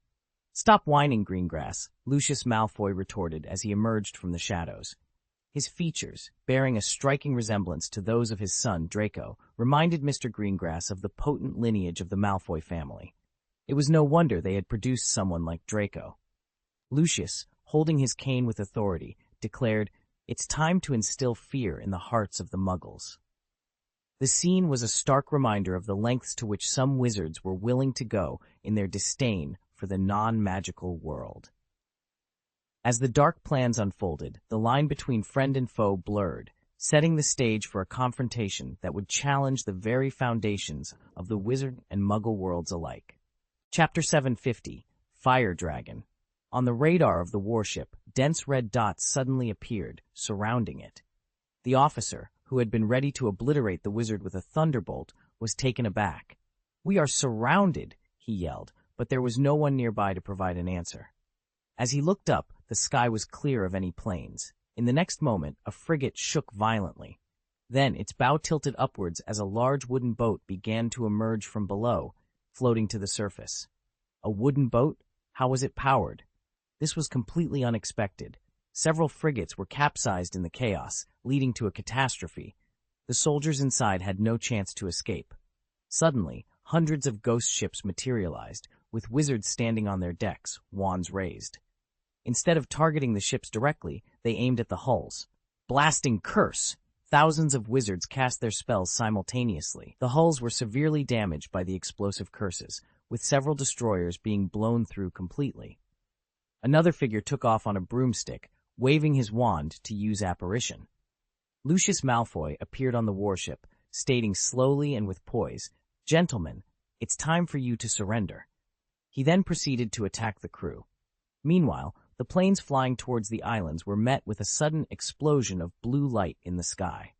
"Stop whining, Greengrass," Lucius Malfoy retorted as he emerged from the shadows. His features, bearing a striking resemblance to those of his son, Draco, reminded Mr. Greengrass of the potent lineage of the Malfoy family. It was no wonder they had produced someone like Draco. Lucius, holding his cane with authority, declared, "It's time to instill fear in the hearts of the Muggles." The scene was a stark reminder of the lengths to which some wizards were willing to go in their disdain for the non-magical world. As the dark plans unfolded, the line between friend and foe blurred, setting the stage for a confrontation that would challenge the very foundations of the wizard and Muggle worlds alike. Chapter 750, Fire Dragon. On the radar of the warship, dense red dots suddenly appeared, surrounding it. The officer, who had been ready to obliterate the wizard with a thunderbolt, was taken aback. "We are surrounded," he yelled, but there was no one nearby to provide an answer. As he looked up, the sky was clear of any planes. In the next moment, a frigate shook violently. Then its bow tilted upwards as a large wooden boat began to emerge from below, floating to the surface. A wooden boat? How was it powered? This was completely unexpected. Several frigates were capsized in the chaos, leading to a catastrophe. The soldiers inside had no chance to escape. Suddenly, hundreds of ghost ships materialized, with wizards standing on their decks, wands raised. Instead of targeting the ships directly, they aimed at the hulls. Blasting curse! Thousands of wizards cast their spells simultaneously. The hulls were severely damaged by the explosive curses, with several destroyers being blown through completely. Another figure took off on a broomstick, waving his wand to use apparition. Lucius Malfoy appeared on the warship, stating slowly and with poise, "Gentlemen, it's time for you to surrender." He then proceeded to attack the crew. Meanwhile, the planes flying towards the islands were met with a sudden explosion of blue light in the sky.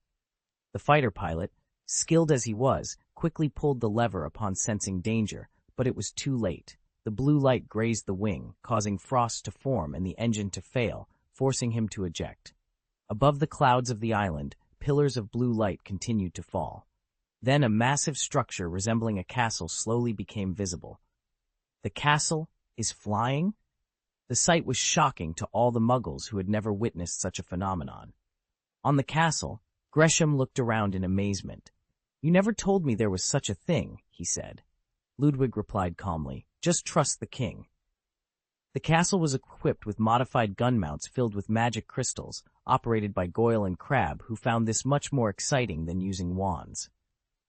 The fighter pilot, skilled as he was, quickly pulled the lever upon sensing danger, but it was too late. The blue light grazed the wing, causing frost to form and the engine to fail, forcing him to eject. Above the clouds of the island, pillars of blue light continued to fall. Then a massive structure resembling a castle slowly became visible. The castle is flying? The sight was shocking to all the muggles who had never witnessed such a phenomenon. On the castle, Gresham looked around in amazement. "You never told me there was such a thing," he said. Ludwig replied calmly, "Just trust the king." The castle was equipped with modified gun mounts filled with magic crystals, operated by Goyle and Crabbe, who found this much more exciting than using wands.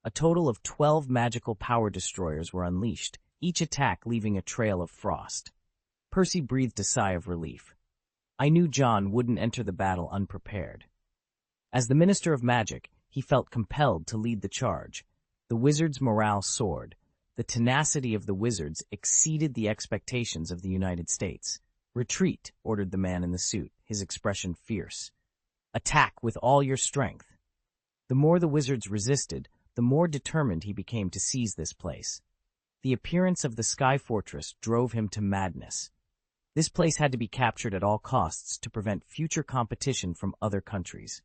A total of 12 magical power destroyers were unleashed, each attack leaving a trail of frost. Percy breathed a sigh of relief. I knew John wouldn't enter the battle unprepared. As the Minister of Magic, he felt compelled to lead the charge. The wizards' morale soared. The tenacity of the wizards exceeded the expectations of the United States. "Retreat," ordered the man in the suit, his expression fierce. "Attack with all your strength." The more the wizards resisted, the more determined he became to seize this place. The appearance of the Sky Fortress drove him to madness. This place had to be captured at all costs to prevent future competition from other countries.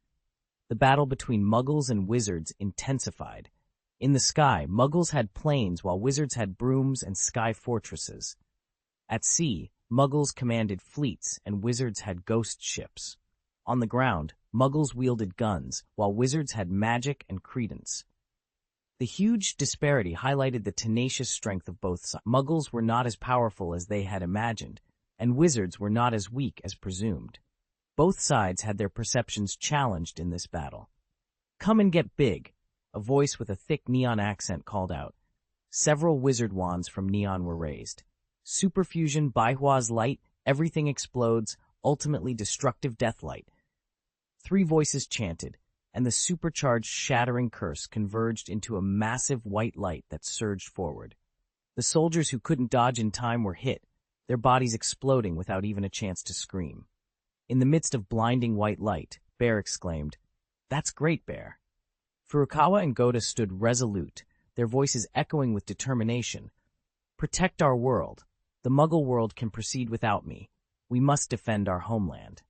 The battle between Muggles and wizards intensified. In the sky, Muggles had planes while wizards had brooms and sky fortresses. At sea, Muggles commanded fleets and wizards had ghost ships. On the ground, Muggles wielded guns, while wizards had magic and credence. The huge disparity highlighted the tenacious strength of both sides. Muggles were not as powerful as they had imagined, and wizards were not as weak as presumed. Both sides had their perceptions challenged in this battle. "Come and get big," a voice with a thick neon accent called out. Several wizard wands from neon were raised. Superfusion Baihua's light, everything explodes, ultimately destructive deathlight. 3 voices chanted, and the supercharged shattering curse converged into a massive white light that surged forward. The soldiers who couldn't dodge in time were hit, their bodies exploding without even a chance to scream. In the midst of blinding white light, Bear exclaimed, "That's great, Bear." Furukawa and Goda stood resolute, their voices echoing with determination. "Protect our world. The Muggle world can proceed without me. We must defend our homeland."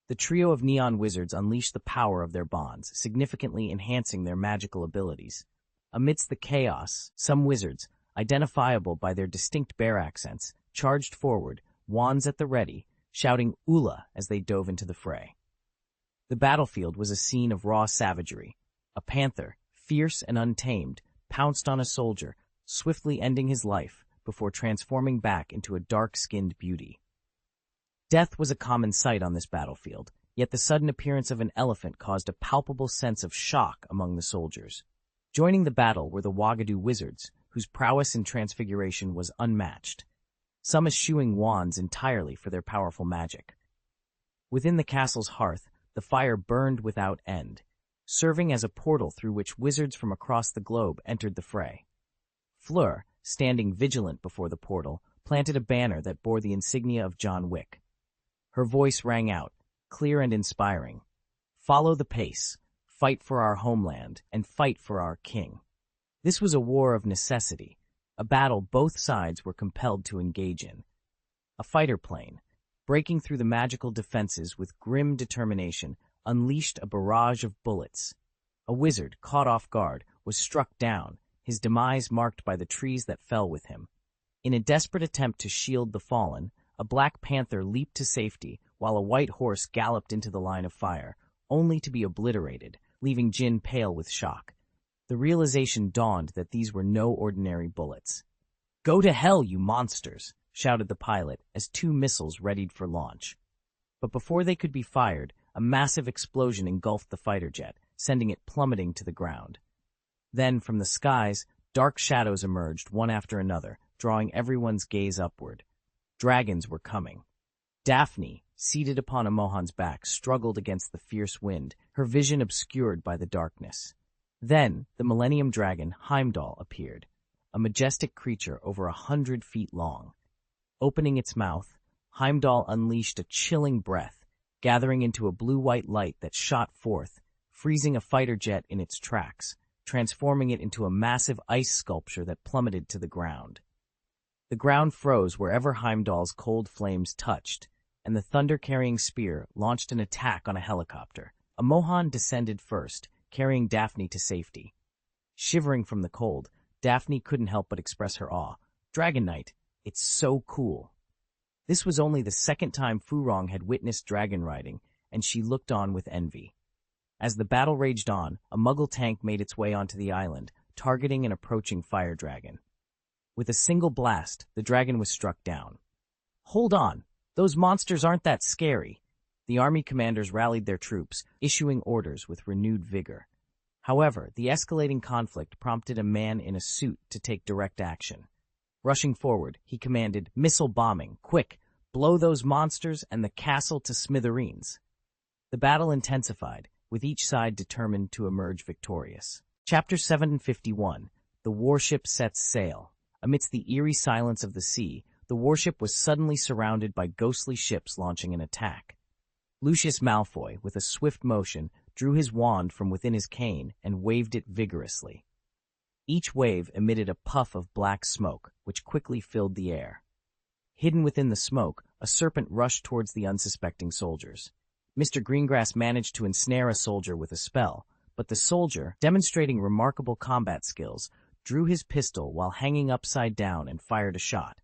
The trio of neon wizards unleashed the power of their bonds, significantly enhancing their magical abilities. Amidst the chaos, some wizards, identifiable by their distinct bear accents, charged forward, wands at the ready, shouting "Ula" as they dove into the fray. The battlefield was a scene of raw savagery. A panther, fierce and untamed, pounced on a soldier, swiftly ending his life before transforming back into a dark-skinned beauty. Death was a common sight on this battlefield, yet the sudden appearance of an elephant caused a palpable sense of shock among the soldiers. Joining the battle were the Wagadu wizards, whose prowess in transfiguration was unmatched, some eschewing wands entirely for their powerful magic. Within the castle's hearth, the fire burned without end, serving as a portal through which wizards from across the globe entered the fray. Fleur, standing vigilant before the portal, planted a banner that bore the insignia of John Wick. Her voice rang out, clear and inspiring. "Follow the pace, fight for our homeland, and fight for our king." This was a war of necessity, a battle both sides were compelled to engage in. A fighter plane, breaking through the magical defenses with grim determination, unleashed a barrage of bullets. A wizard, caught off guard, was struck down, his demise marked by the trees that fell with him. In a desperate attempt to shield the fallen, a black panther leaped to safety while a white horse galloped into the line of fire, only to be obliterated, leaving Jin pale with shock. The realization dawned that these were no ordinary bullets. "Go to hell, you monsters!" shouted the pilot as two missiles readied for launch. But before they could be fired, a massive explosion engulfed the fighter jet, sending it plummeting to the ground. Then, from the skies, dark shadows emerged one after another, drawing everyone's gaze upward. Dragons were coming. Daphne, seated upon a Mohan's back, struggled against the fierce wind, her vision obscured by the darkness. Then, the Millennium Dragon, Heimdall, appeared, a majestic creature over 100 feet long. Opening its mouth, Heimdall unleashed a chilling breath, gathering into a blue-white light that shot forth, freezing a fighter jet in its tracks, transforming it into a massive ice sculpture that plummeted to the ground. The ground froze wherever Heimdall's cold flames touched, and the thunder-carrying spear launched an attack on a helicopter. A Mohan descended first, carrying Daphne to safety. Shivering from the cold, Daphne couldn't help but express her awe. "Dragon Knight, it's so cool." This was only the second time Furong had witnessed dragon riding, and she looked on with envy. As the battle raged on, a Muggle tank made its way onto the island, targeting an approaching fire dragon. With a single blast, the dragon was struck down. "Hold on, those monsters aren't that scary." The army commanders rallied their troops, issuing orders with renewed vigor. However, the escalating conflict prompted a man in a suit to take direct action. Rushing forward, he commanded, "Missile bombing, quick, blow those monsters and the castle to smithereens." The battle intensified, with each side determined to emerge victorious. Chapter 751, The Warship Sets Sail. Amidst the eerie silence of the sea, the warship was suddenly surrounded by ghostly ships launching an attack. Lucius Malfoy, with a swift motion, drew his wand from within his cane and waved it vigorously. Each wave emitted a puff of black smoke, which quickly filled the air. Hidden within the smoke, a serpent rushed towards the unsuspecting soldiers. Mr. Greengrass managed to ensnare a soldier with a spell, but the soldier, demonstrating remarkable combat skills, drew his pistol while hanging upside down and fired a shot.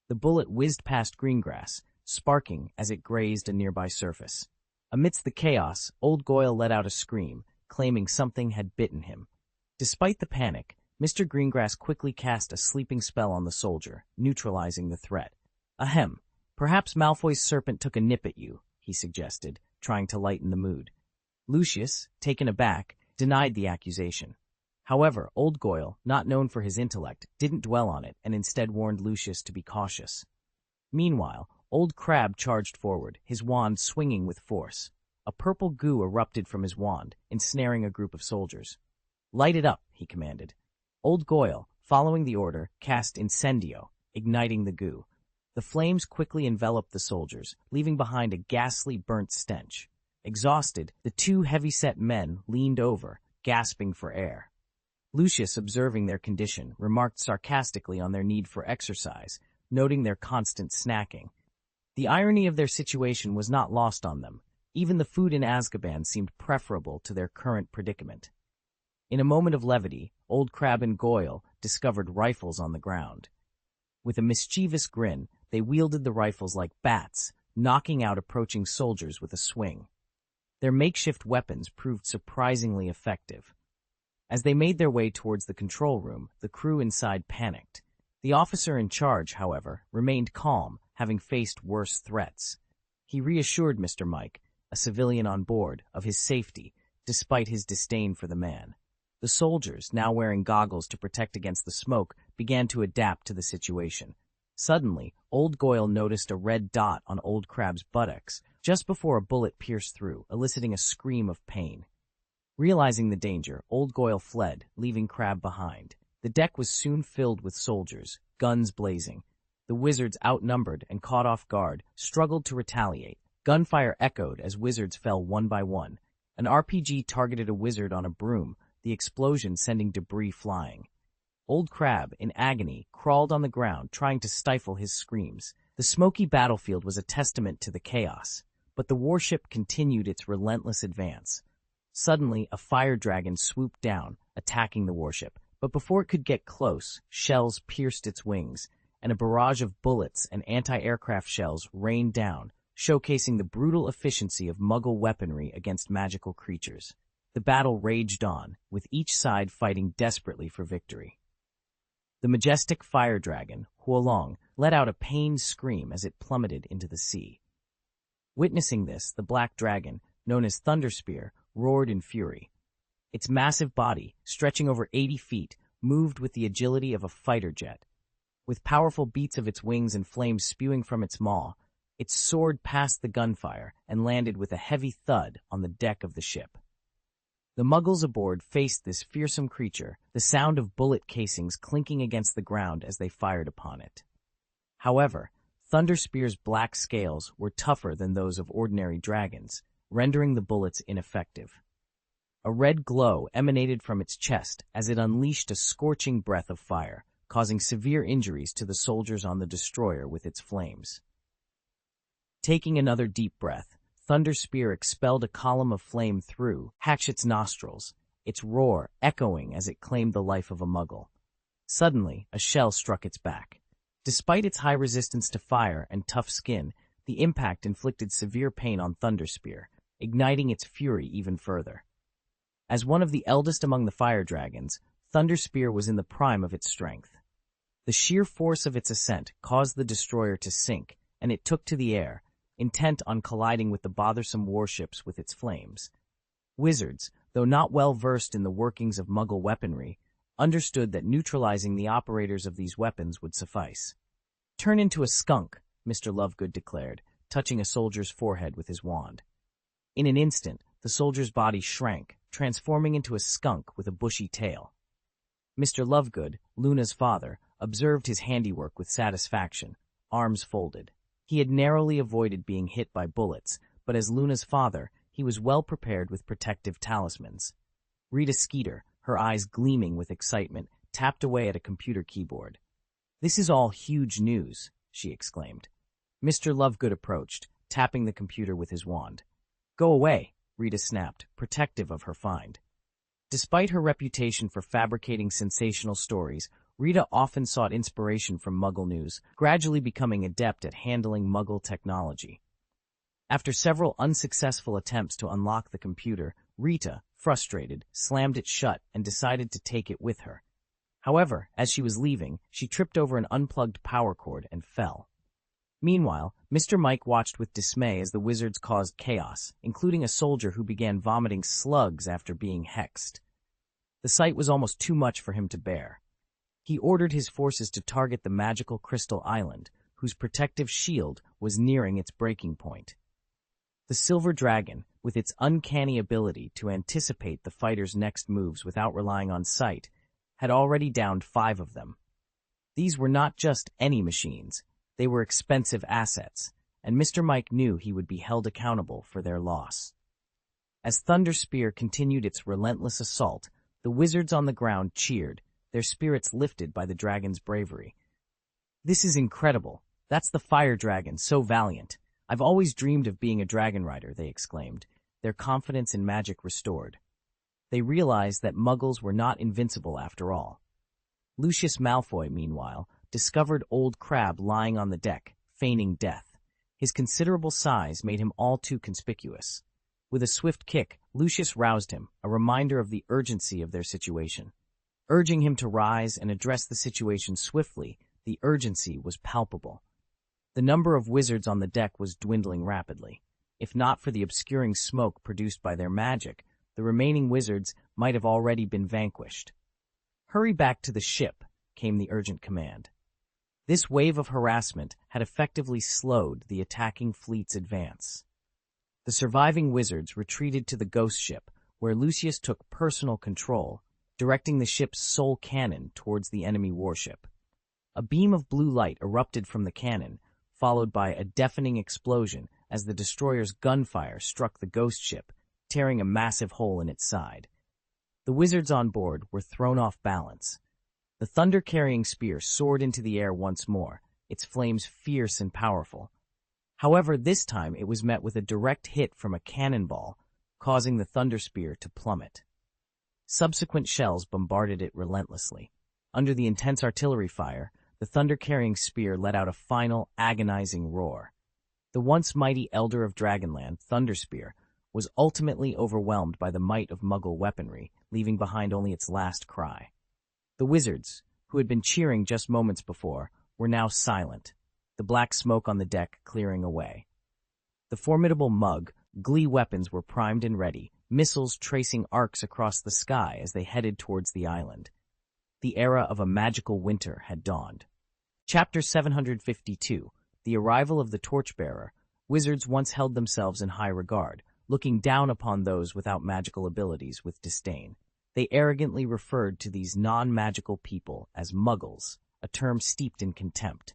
The bullet whizzed past Greengrass, sparking as it grazed a nearby surface. Amidst the chaos, Old Goyle let out a scream, claiming something had bitten him. Despite the panic, Mr. Greengrass quickly cast a sleeping spell on the soldier, neutralizing the threat. "Ahem, perhaps Malfoy's serpent took a nip at you," he suggested, trying to lighten the mood. Lucius, taken aback, denied the accusation. However, Old Goyle, not known for his intellect, didn't dwell on it and instead warned Lucius to be cautious. Meanwhile, Old Crab charged forward, his wand swinging with force. A purple goo erupted from his wand, ensnaring a group of soldiers. "Light it up," he commanded. Old Goyle, following the order, cast Incendio, igniting the goo. The flames quickly enveloped the soldiers, leaving behind a ghastly burnt stench. Exhausted, the two heavy-set men leaned over, gasping for air. Lucius, observing their condition, remarked sarcastically on their need for exercise, noting their constant snacking. The irony of their situation was not lost on them. Even the food in Azkaban seemed preferable to their current predicament. In a moment of levity, Old Crab and Goyle discovered rifles on the ground. With a mischievous grin, they wielded the rifles like bats, knocking out approaching soldiers with a swing. Their makeshift weapons proved surprisingly effective. As they made their way towards the control room, the crew inside panicked. The officer in charge, however, remained calm, having faced worse threats. He reassured Mr. Mike, a civilian on board, of his safety, despite his disdain for the man. The soldiers, now wearing goggles to protect against the smoke, began to adapt to the situation. Suddenly, Old Goyle noticed a red dot on Old Crab's buttocks, just before a bullet pierced through, eliciting a scream of pain. Realizing the danger, Old Goyle fled, leaving Crab behind. The deck was soon filled with soldiers, guns blazing. The wizards, outnumbered and caught off guard, struggled to retaliate. Gunfire echoed as wizards fell one by one. An RPG targeted a wizard on a broom, the explosion sending debris flying. Old Crab, in agony, crawled on the ground, trying to stifle his screams. The smoky battlefield was a testament to the chaos, but the warship continued its relentless advance. Suddenly, a fire dragon swooped down, attacking the warship, but before it could get close, shells pierced its wings, and a barrage of bullets and anti-aircraft shells rained down, showcasing the brutal efficiency of Muggle weaponry against magical creatures. The battle raged on, with each side fighting desperately for victory. The majestic fire dragon, Huolong, let out a pained scream as it plummeted into the sea. Witnessing this, the black dragon, known as Thunderspear, roared in fury. Its massive body, stretching over 80 feet, moved with the agility of a fighter jet. With powerful beats of its wings and flames spewing from its maw, it soared past the gunfire and landed with a heavy thud on the deck of the ship. The Muggles aboard faced this fearsome creature, the sound of bullet casings clinking against the ground as they fired upon it. However, Thunderspear's black scales were tougher than those of ordinary dragons, rendering the bullets ineffective. A red glow emanated from its chest as it unleashed a scorching breath of fire, causing severe injuries to the soldiers on the destroyer with its flames. Taking another deep breath, Thunderspear expelled a column of flame through Hatchet's nostrils, its roar echoing as it claimed the life of a Muggle. Suddenly, a shell struck its back. Despite its high resistance to fire and tough skin, the impact inflicted severe pain on Thunderspear, igniting its fury even further. As one of the eldest among the fire dragons, Thunderspear was in the prime of its strength. The sheer force of its ascent caused the destroyer to sink, and it took to the air, intent on colliding with the bothersome warships with its flames. Wizards, though not well versed in the workings of Muggle weaponry, understood that neutralizing the operators of these weapons would suffice. "Turn into a skunk," Mr. Lovegood declared, touching a soldier's forehead with his wand. In an instant, the soldier's body shrank, transforming into a skunk with a bushy tail. Mr. Lovegood, Luna's father, observed his handiwork with satisfaction, arms folded. He had narrowly avoided being hit by bullets, but as Luna's father, he was well prepared with protective talismans. Rita Skeeter, her eyes gleaming with excitement, tapped away at a computer keyboard. "This is all huge news," she exclaimed. Mr. Lovegood approached, tapping the computer with his wand. "Go away," Rita snapped, protective of her find. Despite her reputation for fabricating sensational stories, Rita often sought inspiration from Muggle news, gradually becoming adept at handling Muggle technology. After several unsuccessful attempts to unlock the computer, Rita, frustrated, slammed it shut and decided to take it with her. However, as she was leaving, she tripped over an unplugged power cord and fell. Meanwhile, Mr. Mike watched with dismay as the wizards caused chaos, including a soldier who began vomiting slugs after being hexed. The sight was almost too much for him to bear. He ordered his forces to target the magical Crystal Island, whose protective shield was nearing its breaking point. The Silver Dragon, with its uncanny ability to anticipate the fighter's next moves without relying on sight, had already downed 5 of them. These were not just any machines, they were expensive assets, and Mr. Mike knew he would be held accountable for their loss. As Thunderspear continued its relentless assault, the wizards on the ground cheered, their spirits lifted by the dragon's bravery. "This is incredible. That's the fire dragon, so valiant. I've always dreamed of being a dragon rider," they exclaimed, their confidence in magic restored. They realized that Muggles were not invincible after all. Lucius Malfoy, meanwhile, discovered Old Crab lying on the deck, feigning death. His considerable size made him all too conspicuous. With a swift kick, Lucius roused him, a reminder of the urgency of their situation. Urging him to rise and address the situation swiftly, the urgency was palpable. The number of wizards on the deck was dwindling rapidly. If not for the obscuring smoke produced by their magic, the remaining wizards might have already been vanquished. "Hurry back to the ship," came the urgent command. This wave of harassment had effectively slowed the attacking fleet's advance. The surviving wizards retreated to the ghost ship, where Lucius took personal control, directing the ship's sole cannon towards the enemy warship. A beam of blue light erupted from the cannon, followed by a deafening explosion as the destroyer's gunfire struck the ghost ship, tearing a massive hole in its side. The wizards on board were thrown off balance. The thunder-carrying spear soared into the air once more, its flames fierce and powerful. However, this time it was met with a direct hit from a cannonball, causing the thunder spear to plummet. Subsequent shells bombarded it relentlessly. Under the intense artillery fire, the thunder-carrying spear let out a final, agonizing roar. The once mighty Elder of Dragonland, Thunderspear, was ultimately overwhelmed by the might of Muggle weaponry, leaving behind only its last cry. The wizards, who had been cheering just moments before, were now silent, the black smoke on the deck clearing away. The formidable Mug, Glee weapons were primed and ready, missiles tracing arcs across the sky as they headed towards the island. The era of a magical winter had dawned. Chapter 752, The Arrival of the Torchbearer. Wizards once held themselves in high regard, looking down upon those without magical abilities with disdain. They arrogantly referred to these non-magical people as Muggles, a term steeped in contempt.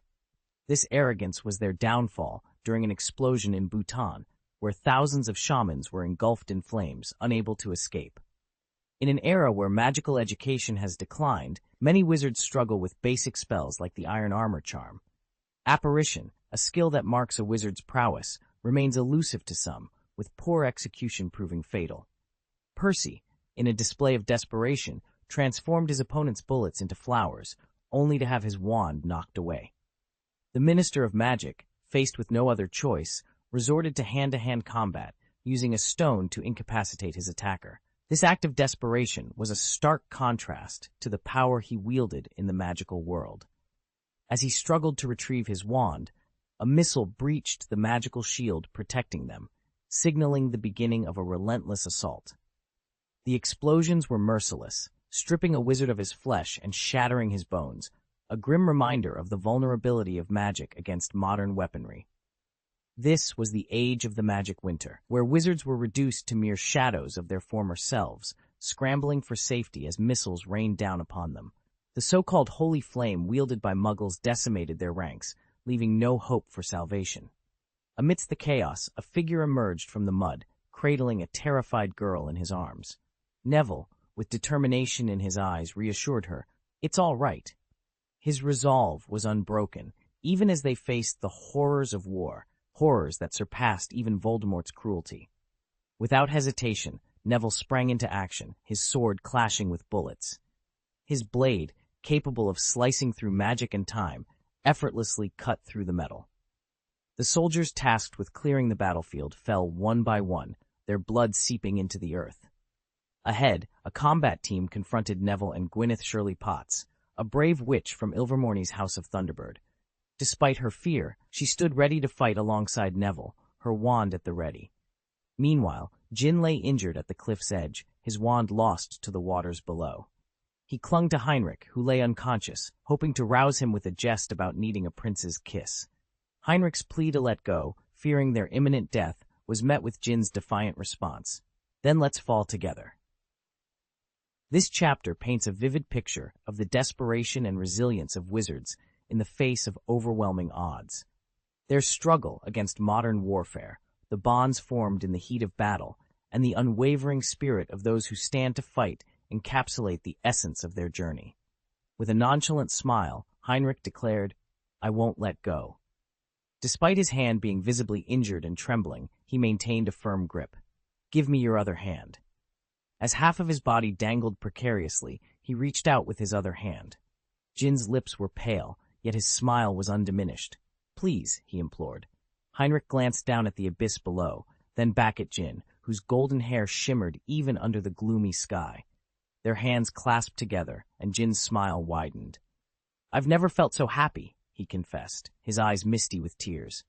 This arrogance was their downfall during an explosion in Bhutan, where thousands of shamans were engulfed in flames, unable to escape. In an era where magical education has declined, many wizards struggle with basic spells like the Iron Armor Charm. Apparition, a skill that marks a wizard's prowess, remains elusive to some, with poor execution proving fatal. Percy, in a display of desperation, transformed his opponent's bullets into flowers, only to have his wand knocked away. The Minister of Magic, faced with no other choice, resorted to hand-to-hand combat, using a stone to incapacitate his attacker. This act of desperation was a stark contrast to the power he wielded in the magical world. As he struggled to retrieve his wand, a missile breached the magical shield protecting them, signaling the beginning of a relentless assault. The explosions were merciless, stripping a wizard of his flesh and shattering his bones, a grim reminder of the vulnerability of magic against modern weaponry. This was the age of the magic winter, where wizards were reduced to mere shadows of their former selves, scrambling for safety as missiles rained down upon them. The so-called holy flame wielded by Muggles decimated their ranks, leaving no hope for salvation. Amidst the chaos, a figure emerged from the mud, cradling a terrified girl in his arms. Neville, with determination in his eyes, reassured her, "It's all right." His resolve was unbroken, even as they faced the horrors of war, horrors that surpassed even Voldemort's cruelty. Without hesitation, Neville sprang into action, his sword clashing with bullets. His blade, capable of slicing through magic and time, effortlessly cut through the metal. The soldiers tasked with clearing the battlefield fell one by one, their blood seeping into the earth. Ahead, a combat team confronted Neville and Gwyneth Shirley Potts, a brave witch from Ilvermorny's House of Thunderbird. Despite her fear, she stood ready to fight alongside Neville, her wand at the ready. Meanwhile, Jin lay injured at the cliff's edge, his wand lost to the waters below. He clung to Heinrich, who lay unconscious, hoping to rouse him with a jest about needing a prince's kiss. Heinrich's plea to let go, fearing their imminent death, was met with Jin's defiant response. "Then let's fall together." This chapter paints a vivid picture of the desperation and resilience of wizards in the face of overwhelming odds. Their struggle against modern warfare, the bonds formed in the heat of battle, and the unwavering spirit of those who stand to fight encapsulate the essence of their journey. With a nonchalant smile, Heinrich declared, "I won't let go." Despite his hand being visibly injured and trembling, he maintained a firm grip. "Give me your other hand." As half of his body dangled precariously, he reached out with his other hand. Jin's lips were pale, yet his smile was undiminished. "Please," he implored. Heinrich glanced down at the abyss below, then back at Jin, whose golden hair shimmered even under the gloomy sky. Their hands clasped together, and Jin's smile widened. "I've never felt so happy," he confessed, his eyes misty with tears.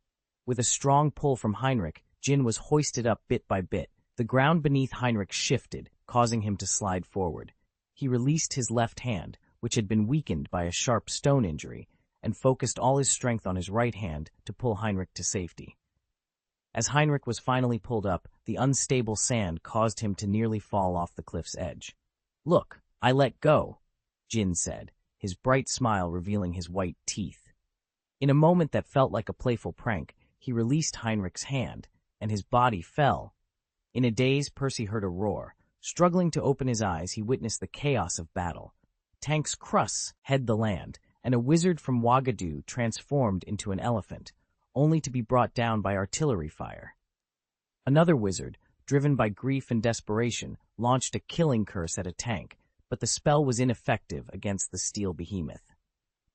With a strong pull from Heinrich, Jin was hoisted up bit by bit. The ground beneath Heinrich shifted, causing him to slide forward. He released his left hand, which had been weakened by a sharp stone injury, and focused all his strength on his right hand to pull Heinrich to safety. As Heinrich was finally pulled up, the unstable sand caused him to nearly fall off the cliff's edge. "Look, I let go," Jin said, his bright smile revealing his white teeth. In a moment that felt like a playful prank, he released Heinrich's hand, and his body fell. In a daze, Percy heard a roar. Struggling to open his eyes, he witnessed the chaos of battle. Tanks crusts head the land, and a wizard from Wagadu transformed into an elephant, only to be brought down by artillery fire. Another wizard, driven by grief and desperation, launched a killing curse at a tank, but the spell was ineffective against the steel behemoth.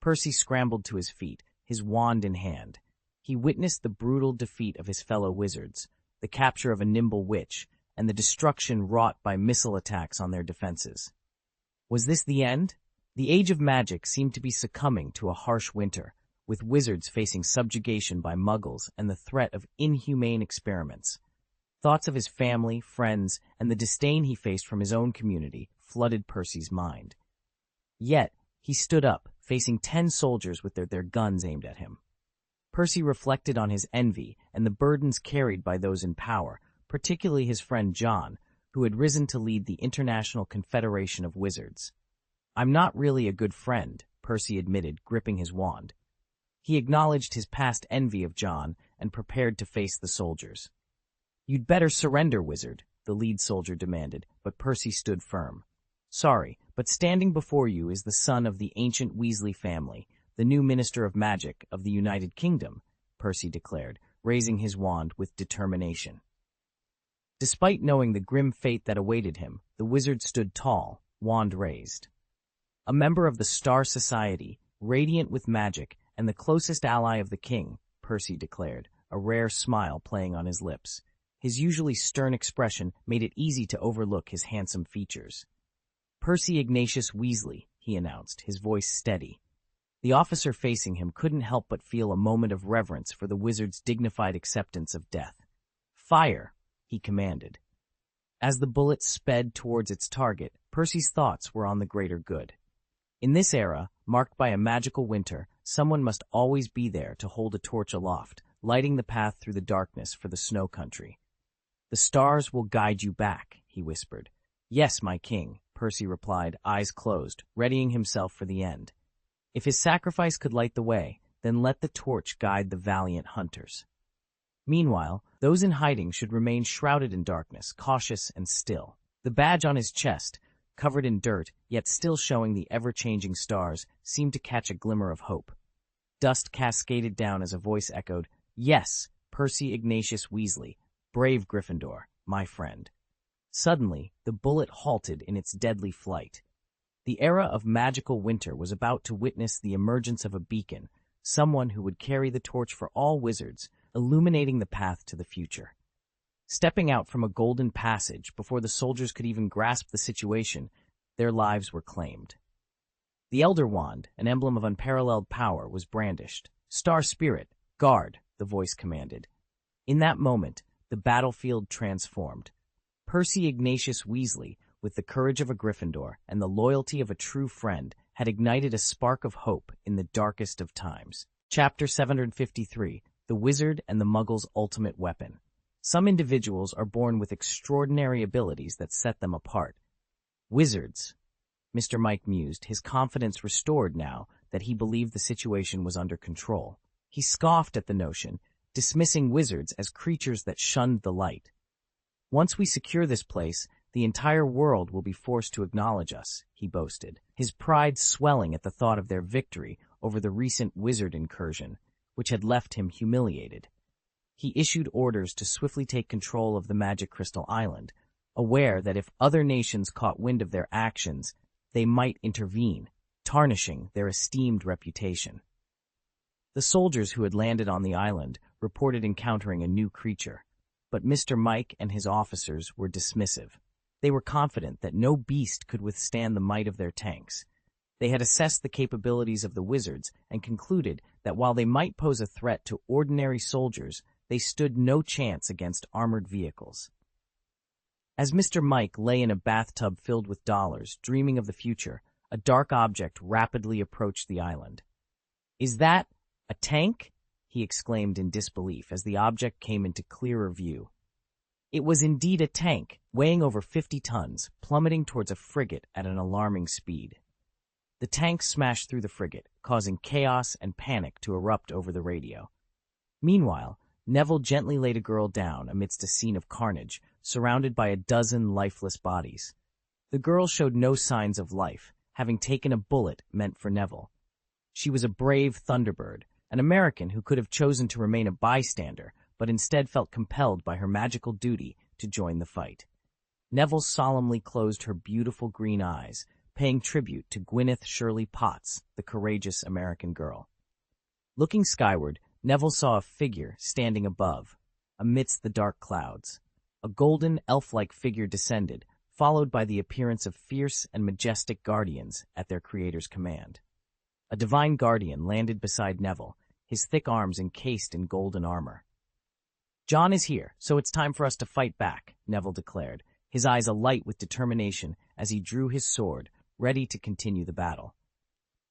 Percy scrambled to his feet, his wand in hand. He witnessed the brutal defeat of his fellow wizards, the capture of a nimble witch, and the destruction wrought by missile attacks on their defenses. Was this the end? The age of magic seemed to be succumbing to a harsh winter, with wizards facing subjugation by muggles and the threat of inhumane experiments. Thoughts of his family, friends, and the disdain he faced from his own community flooded Percy's mind. Yet, he stood up, facing 10 soldiers with their guns aimed at him. Percy reflected on his envy and the burdens carried by those in power, particularly his friend John, who had risen to lead the International Confederation of Wizards. "I'm not really a good friend," Percy admitted, gripping his wand. He acknowledged his past envy of John and prepared to face the soldiers. "You'd better surrender, wizard," the lead soldier demanded, but Percy stood firm. "Sorry, but standing before you is the son of the ancient Weasley family, the new Minister of Magic of the United Kingdom," Percy declared, raising his wand with determination. Despite knowing the grim fate that awaited him, the wizard stood tall, wand raised. A member of the Star Society, radiant with magic, and the closest ally of the king, Percy declared, a rare smile playing on his lips. His usually stern expression made it easy to overlook his handsome features. "Percy Ignatius Weasley," he announced, his voice steady. The officer facing him couldn't help but feel a moment of reverence for the wizard's dignified acceptance of death. "Fire!" he commanded. As the bullet sped towards its target, Percy's thoughts were on the greater good. In this era, marked by a magical winter, someone must always be there to hold a torch aloft, lighting the path through the darkness for the snow country. "The stars will guide you back," he whispered. "Yes, my king," Percy replied, eyes closed, readying himself for the end. If his sacrifice could light the way, then let the torch guide the valiant hunters. Meanwhile, those in hiding should remain shrouded in darkness, cautious and still. The badge on his chest, covered in dirt, yet still showing the ever-changing stars, seemed to catch a glimmer of hope. Dust cascaded down as a voice echoed, "Yes, Percy Ignatius Weasley, brave Gryffindor, my friend." Suddenly, the bullet halted in its deadly flight. The era of magical winter was about to witness the emergence of a beacon, someone who would carry the torch for all wizards, illuminating the path to the future. Stepping out from a golden passage before the soldiers could even grasp the situation, their lives were claimed. The Elder Wand, an emblem of unparalleled power, was brandished. "Star Spirit, guard," the voice commanded. In that moment, the battlefield transformed. Percy Ignatius Weasley, with the courage of a Gryffindor and the loyalty of a true friend, had ignited a spark of hope in the darkest of times. Chapter 753, The Wizard and the Muggle's Ultimate Weapon. Some individuals are born with extraordinary abilities that set them apart. Wizards, Mr. Mike mused, his confidence restored now that he believed the situation was under control. He scoffed at the notion, dismissing wizards as creatures that shunned the light. "Once we secure this place, the entire world will be forced to acknowledge us," he boasted, his pride swelling at the thought of their victory over the recent wizard incursion, which had left him humiliated. He issued orders to swiftly take control of the Magic Crystal Island, aware that if other nations caught wind of their actions, they might intervene, tarnishing their esteemed reputation. The soldiers who had landed on the island reported encountering a new creature, but Mr. Mike and his officers were dismissive. They were confident that no beast could withstand the might of their tanks. They had assessed the capabilities of the wizards and concluded that while they might pose a threat to ordinary soldiers, they stood no chance against armored vehicles. As Mr. Mike lay in a bathtub filled with dollars, dreaming of the future, a dark object rapidly approached the island. "Is that a tank?" he exclaimed in disbelief as the object came into clearer view. It was indeed a tank, weighing over 50 tons, plummeting towards a frigate at an alarming speed. The tank smashed through the frigate, causing chaos and panic to erupt over the radio. Meanwhile, Neville gently laid a girl down amidst a scene of carnage, surrounded by a dozen lifeless bodies. The girl showed no signs of life, having taken a bullet meant for Neville. She was a brave Thunderbird, an American who could have chosen to remain a bystander, but instead felt compelled by her magical duty to join the fight. Neville solemnly closed her beautiful green eyes, paying tribute to Gwyneth Shirley Potts, the courageous American girl. Looking skyward, Neville saw a figure standing above, amidst the dark clouds. A golden, elf-like figure descended, followed by the appearance of fierce and majestic guardians at their creator's command. A divine guardian landed beside Neville, his thick arms encased in golden armor. "John is here, so it's time for us to fight back," Neville declared, his eyes alight with determination as he drew his sword, ready to continue the battle.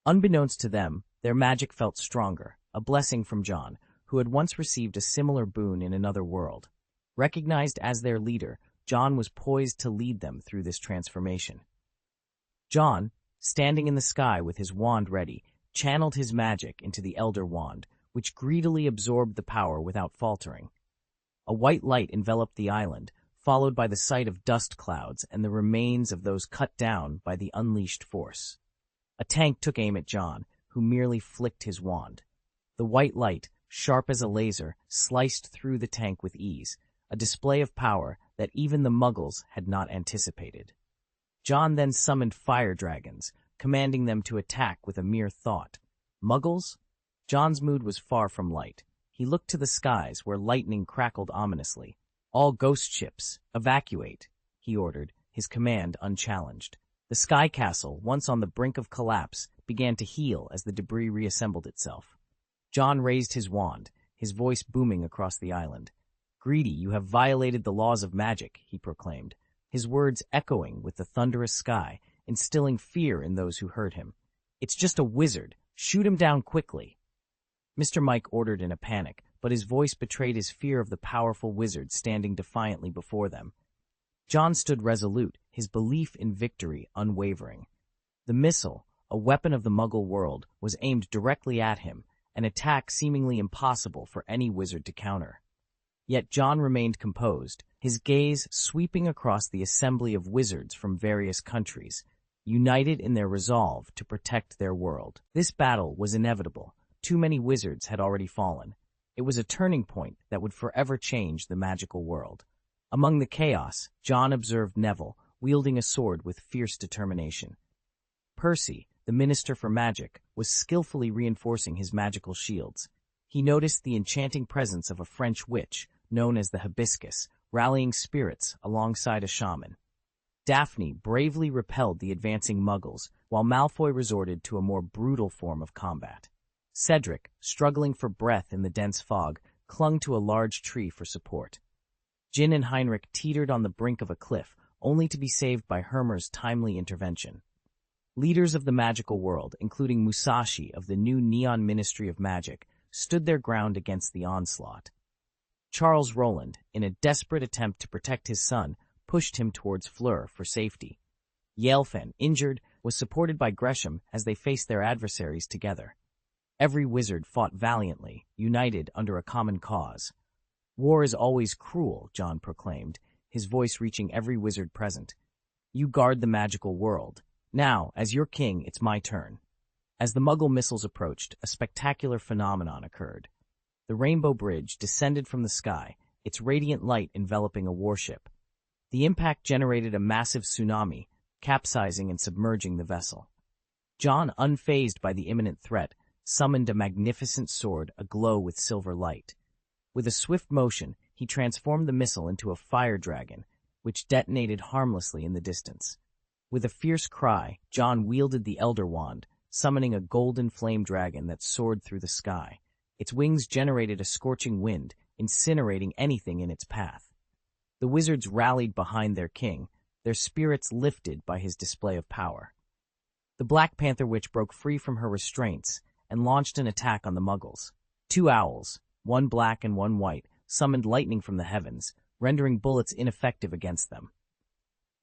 Unbeknownst to them, their magic felt stronger, a blessing from John, who had once received a similar boon in another world. Recognized as their leader, John was poised to lead them through this transformation. John, standing in the sky with his wand ready, channeled his magic into the Elder Wand, which greedily absorbed the power without faltering. A white light enveloped the island, followed by the sight of dust clouds and the remains of those cut down by the unleashed force. A tank took aim at John, who merely flicked his wand. The white light, sharp as a laser, sliced through the tank with ease, a display of power that even the Muggles had not anticipated. John then summoned fire dragons, commanding them to attack with a mere thought. Muggles? John's mood was far from light. He looked to the skies where lightning crackled ominously. "All ghost ships, evacuate," he ordered, his command unchallenged. The sky castle, once on the brink of collapse, began to heal as the debris reassembled itself. John raised his wand, his voice booming across the island. "Greedy, you have violated the laws of magic," he proclaimed, his words echoing with the thunderous sky, instilling fear in those who heard him. "It's just a wizard. Shoot him down quickly." Mr. Mike ordered in a panic, but his voice betrayed his fear of the powerful wizard standing defiantly before them. John stood resolute, his belief in victory unwavering. The missile, a weapon of the Muggle world, was aimed directly at him, an attack seemingly impossible for any wizard to counter. Yet John remained composed, his gaze sweeping across the assembly of wizards from various countries, united in their resolve to protect their world. This battle was inevitable. Too many wizards had already fallen. It was a turning point that would forever change the magical world. Among the chaos, John observed Neville, wielding a sword with fierce determination. Percy, the Minister for Magic, was skillfully reinforcing his magical shields. He noticed the enchanting presence of a French witch, known as the Hibiscus, rallying spirits alongside a shaman. Daphne bravely repelled the advancing Muggles, while Malfoy resorted to a more brutal form of combat. Cedric, struggling for breath in the dense fog, clung to a large tree for support. Jin and Heinrich teetered on the brink of a cliff, only to be saved by Hermer's timely intervention. Leaders of the magical world, including Musashi of the new Neon Ministry of Magic, stood their ground against the onslaught. Charles Roland, in a desperate attempt to protect his son, pushed him towards Fleur for safety. Yalefen, injured, was supported by Gresham as they faced their adversaries together. Every wizard fought valiantly, united under a common cause. "War is always cruel," John proclaimed, his voice reaching every wizard present. "You guard the magical world. Now, as your king, it's my turn." As the Muggle missiles approached, a spectacular phenomenon occurred. The Rainbow Bridge descended from the sky, its radiant light enveloping a warship. The impact generated a massive tsunami, capsizing and submerging the vessel. John, unfazed by the imminent threat, summoned a magnificent sword aglow with silver light. With a swift motion, he transformed the missile into a fire dragon, which detonated harmlessly in the distance. With a fierce cry, John wielded the Elder Wand, summoning a golden flame dragon that soared through the sky. Its wings generated a scorching wind, incinerating anything in its path. The wizards rallied behind their king, their spirits lifted by his display of power. The Black Panther Witch broke free from her restraints and launched an attack on the Muggles. Two owls, one black and one white, summoned lightning from the heavens, rendering bullets ineffective against them.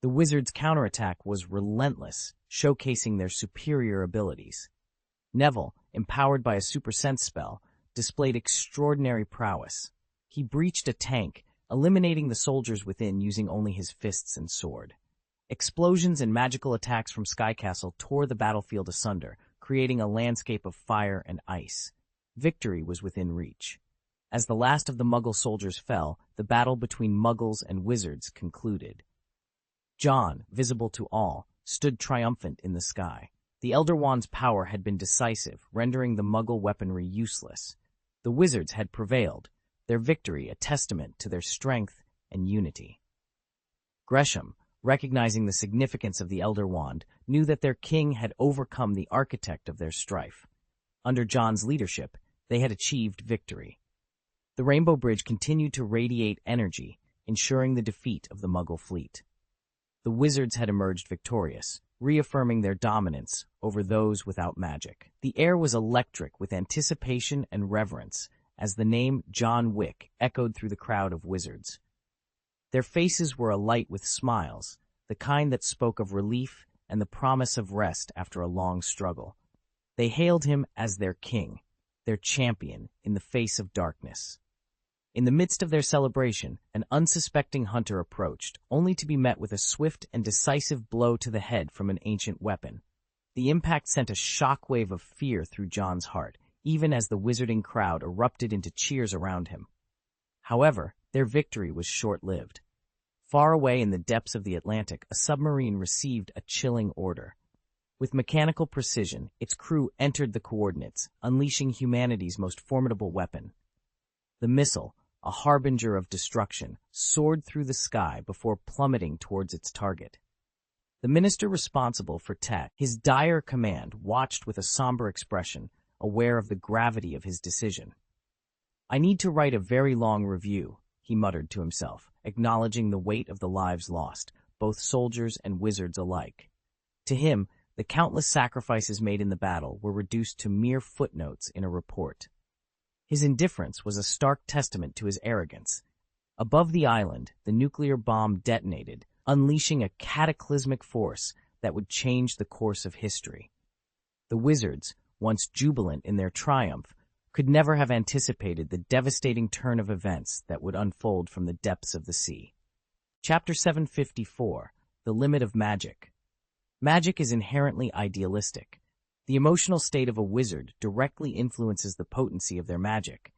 The wizards' counterattack was relentless, showcasing their superior abilities. Neville, empowered by a super sense spell, displayed extraordinary prowess. He breached a tank, eliminating the soldiers within using only his fists and sword. Explosions and magical attacks from Sky Castle tore the battlefield asunder, creating a landscape of fire and ice. Victory was within reach. As the last of the Muggle soldiers fell, the battle between Muggles and wizards concluded. John, visible to all, stood triumphant in the sky. The Elder Wand's power had been decisive, rendering the Muggle weaponry useless. The wizards had prevailed, their victory a testament to their strength and unity. Gresham, recognizing the significance of the Elder Wand, knew that their king had overcome the architect of their strife. Under John's leadership, they had achieved victory. The Rainbow Bridge continued to radiate energy, ensuring the defeat of the Muggle fleet. The wizards had emerged victorious, reaffirming their dominance over those without magic. The air was electric with anticipation and reverence as the name John Wick echoed through the crowd of wizards. Their faces were alight with smiles, the kind that spoke of relief and the promise of rest after a long struggle. They hailed him as their king, their champion in the face of darkness. In the midst of their celebration, an unsuspecting hunter approached, only to be met with a swift and decisive blow to the head from an ancient weapon. The impact sent a shockwave of fear through John's heart, even as the wizarding crowd erupted into cheers around him. However, their victory was short-lived. Far away in the depths of the Atlantic, a submarine received a chilling order. With mechanical precision, its crew entered the coordinates, unleashing humanity's most formidable weapon. The missile, a harbinger of destruction, soared through the sky before plummeting towards its target. The minister responsible for tech, his dire command, watched with a somber expression, aware of the gravity of his decision. "I need to write a very long review," he muttered to himself, acknowledging the weight of the lives lost, both soldiers and wizards alike. To him, the countless sacrifices made in the battle were reduced to mere footnotes in a report. His indifference was a stark testament to his arrogance. Above the island, the nuclear bomb detonated, unleashing a cataclysmic force that would change the course of history. The wizards, once jubilant in their triumph, could never have anticipated the devastating turn of events that would unfold from the depths of the sea. Chapter 754, The Limit of Magic. Magic is inherently idealistic. The emotional state of a wizard directly influences the potency of their magic.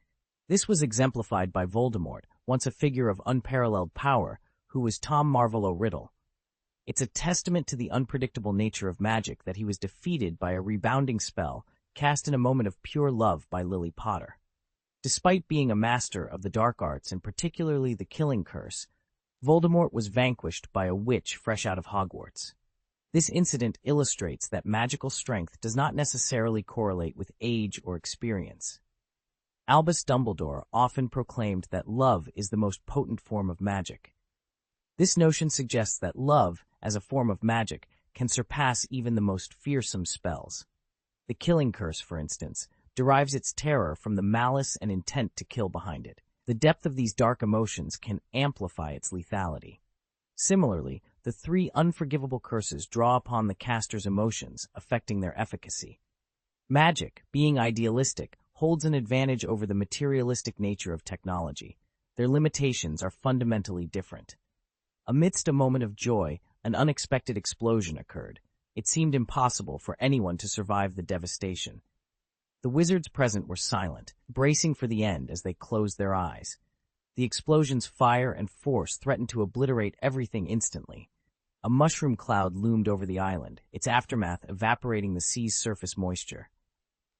This was exemplified by Voldemort, once a figure of unparalleled power, who was Tom Marvolo Riddle. It's a testament to the unpredictable nature of magic that he was defeated by a rebounding spell cast in a moment of pure love by Lily Potter. Despite being a master of the dark arts and particularly the killing curse, Voldemort was vanquished by a witch fresh out of Hogwarts. This incident illustrates that magical strength does not necessarily correlate with age or experience. Albus Dumbledore often proclaimed that love is the most potent form of magic. This notion suggests that love, as a form of magic, can surpass even the most fearsome spells. The killing curse, for instance, derives its terror from the malice and intent to kill behind it. The depth of these dark emotions can amplify its lethality. Similarly, the three unforgivable curses draw upon the caster's emotions, affecting their efficacy. Magic, being idealistic, holds an advantage over the materialistic nature of technology. Their limitations are fundamentally different. Amidst a moment of joy, an unexpected explosion occurred. It seemed impossible for anyone to survive the devastation. The wizards present were silent, bracing for the end as they closed their eyes. The explosion's fire and force threatened to obliterate everything instantly. A mushroom cloud loomed over the island, its aftermath evaporating the sea's surface moisture.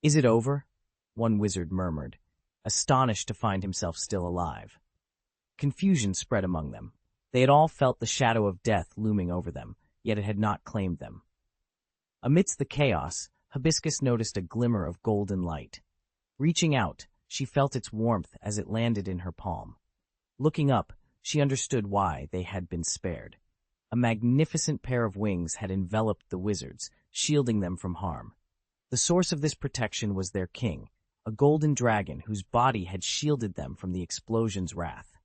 "Is it over?" one wizard murmured, astonished to find himself still alive. Confusion spread among them. They had all felt the shadow of death looming over them, yet it had not claimed them. Amidst the chaos, Hibiscus noticed a glimmer of golden light. Reaching out, she felt its warmth as it landed in her palm. Looking up, she understood why they had been spared. A magnificent pair of wings had enveloped the wizards, shielding them from harm. The source of this protection was their king, a golden dragon whose body had shielded them from the explosion's wrath.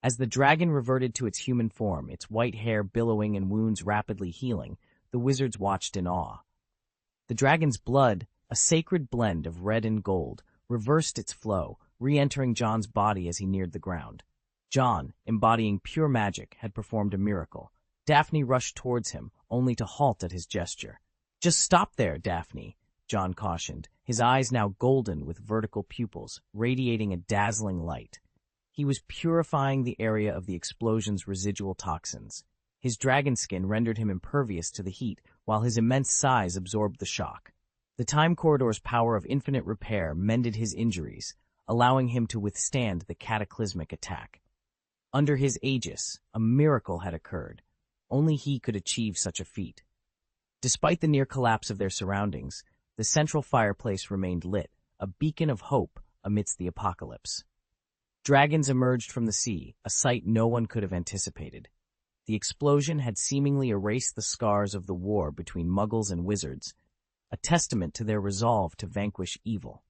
As the dragon reverted to its human form, its white hair billowing and wounds rapidly healing, the wizards watched in awe. The dragon's blood, a sacred blend of red and gold, reversed its flow, re-entering John's body as he neared the ground. John, embodying pure magic, had performed a miracle. Daphne rushed towards him, only to halt at his gesture. "Just stop there, Daphne," John cautioned, his eyes now golden with vertical pupils, radiating a dazzling light. He was purifying the area of the explosion's residual toxins. His dragon skin rendered him impervious to the heat, while his immense size absorbed the shock. The time corridor's power of infinite repair mended his injuries, allowing him to withstand the cataclysmic attack. Under his aegis, a miracle had occurred. Only he could achieve such a feat. Despite the near collapse of their surroundings, the central fireplace remained lit, a beacon of hope amidst the apocalypse. Dragons emerged from the sea, a sight no one could have anticipated. The explosion had seemingly erased the scars of the war between muggles and wizards, a testament to their resolve to vanquish evil.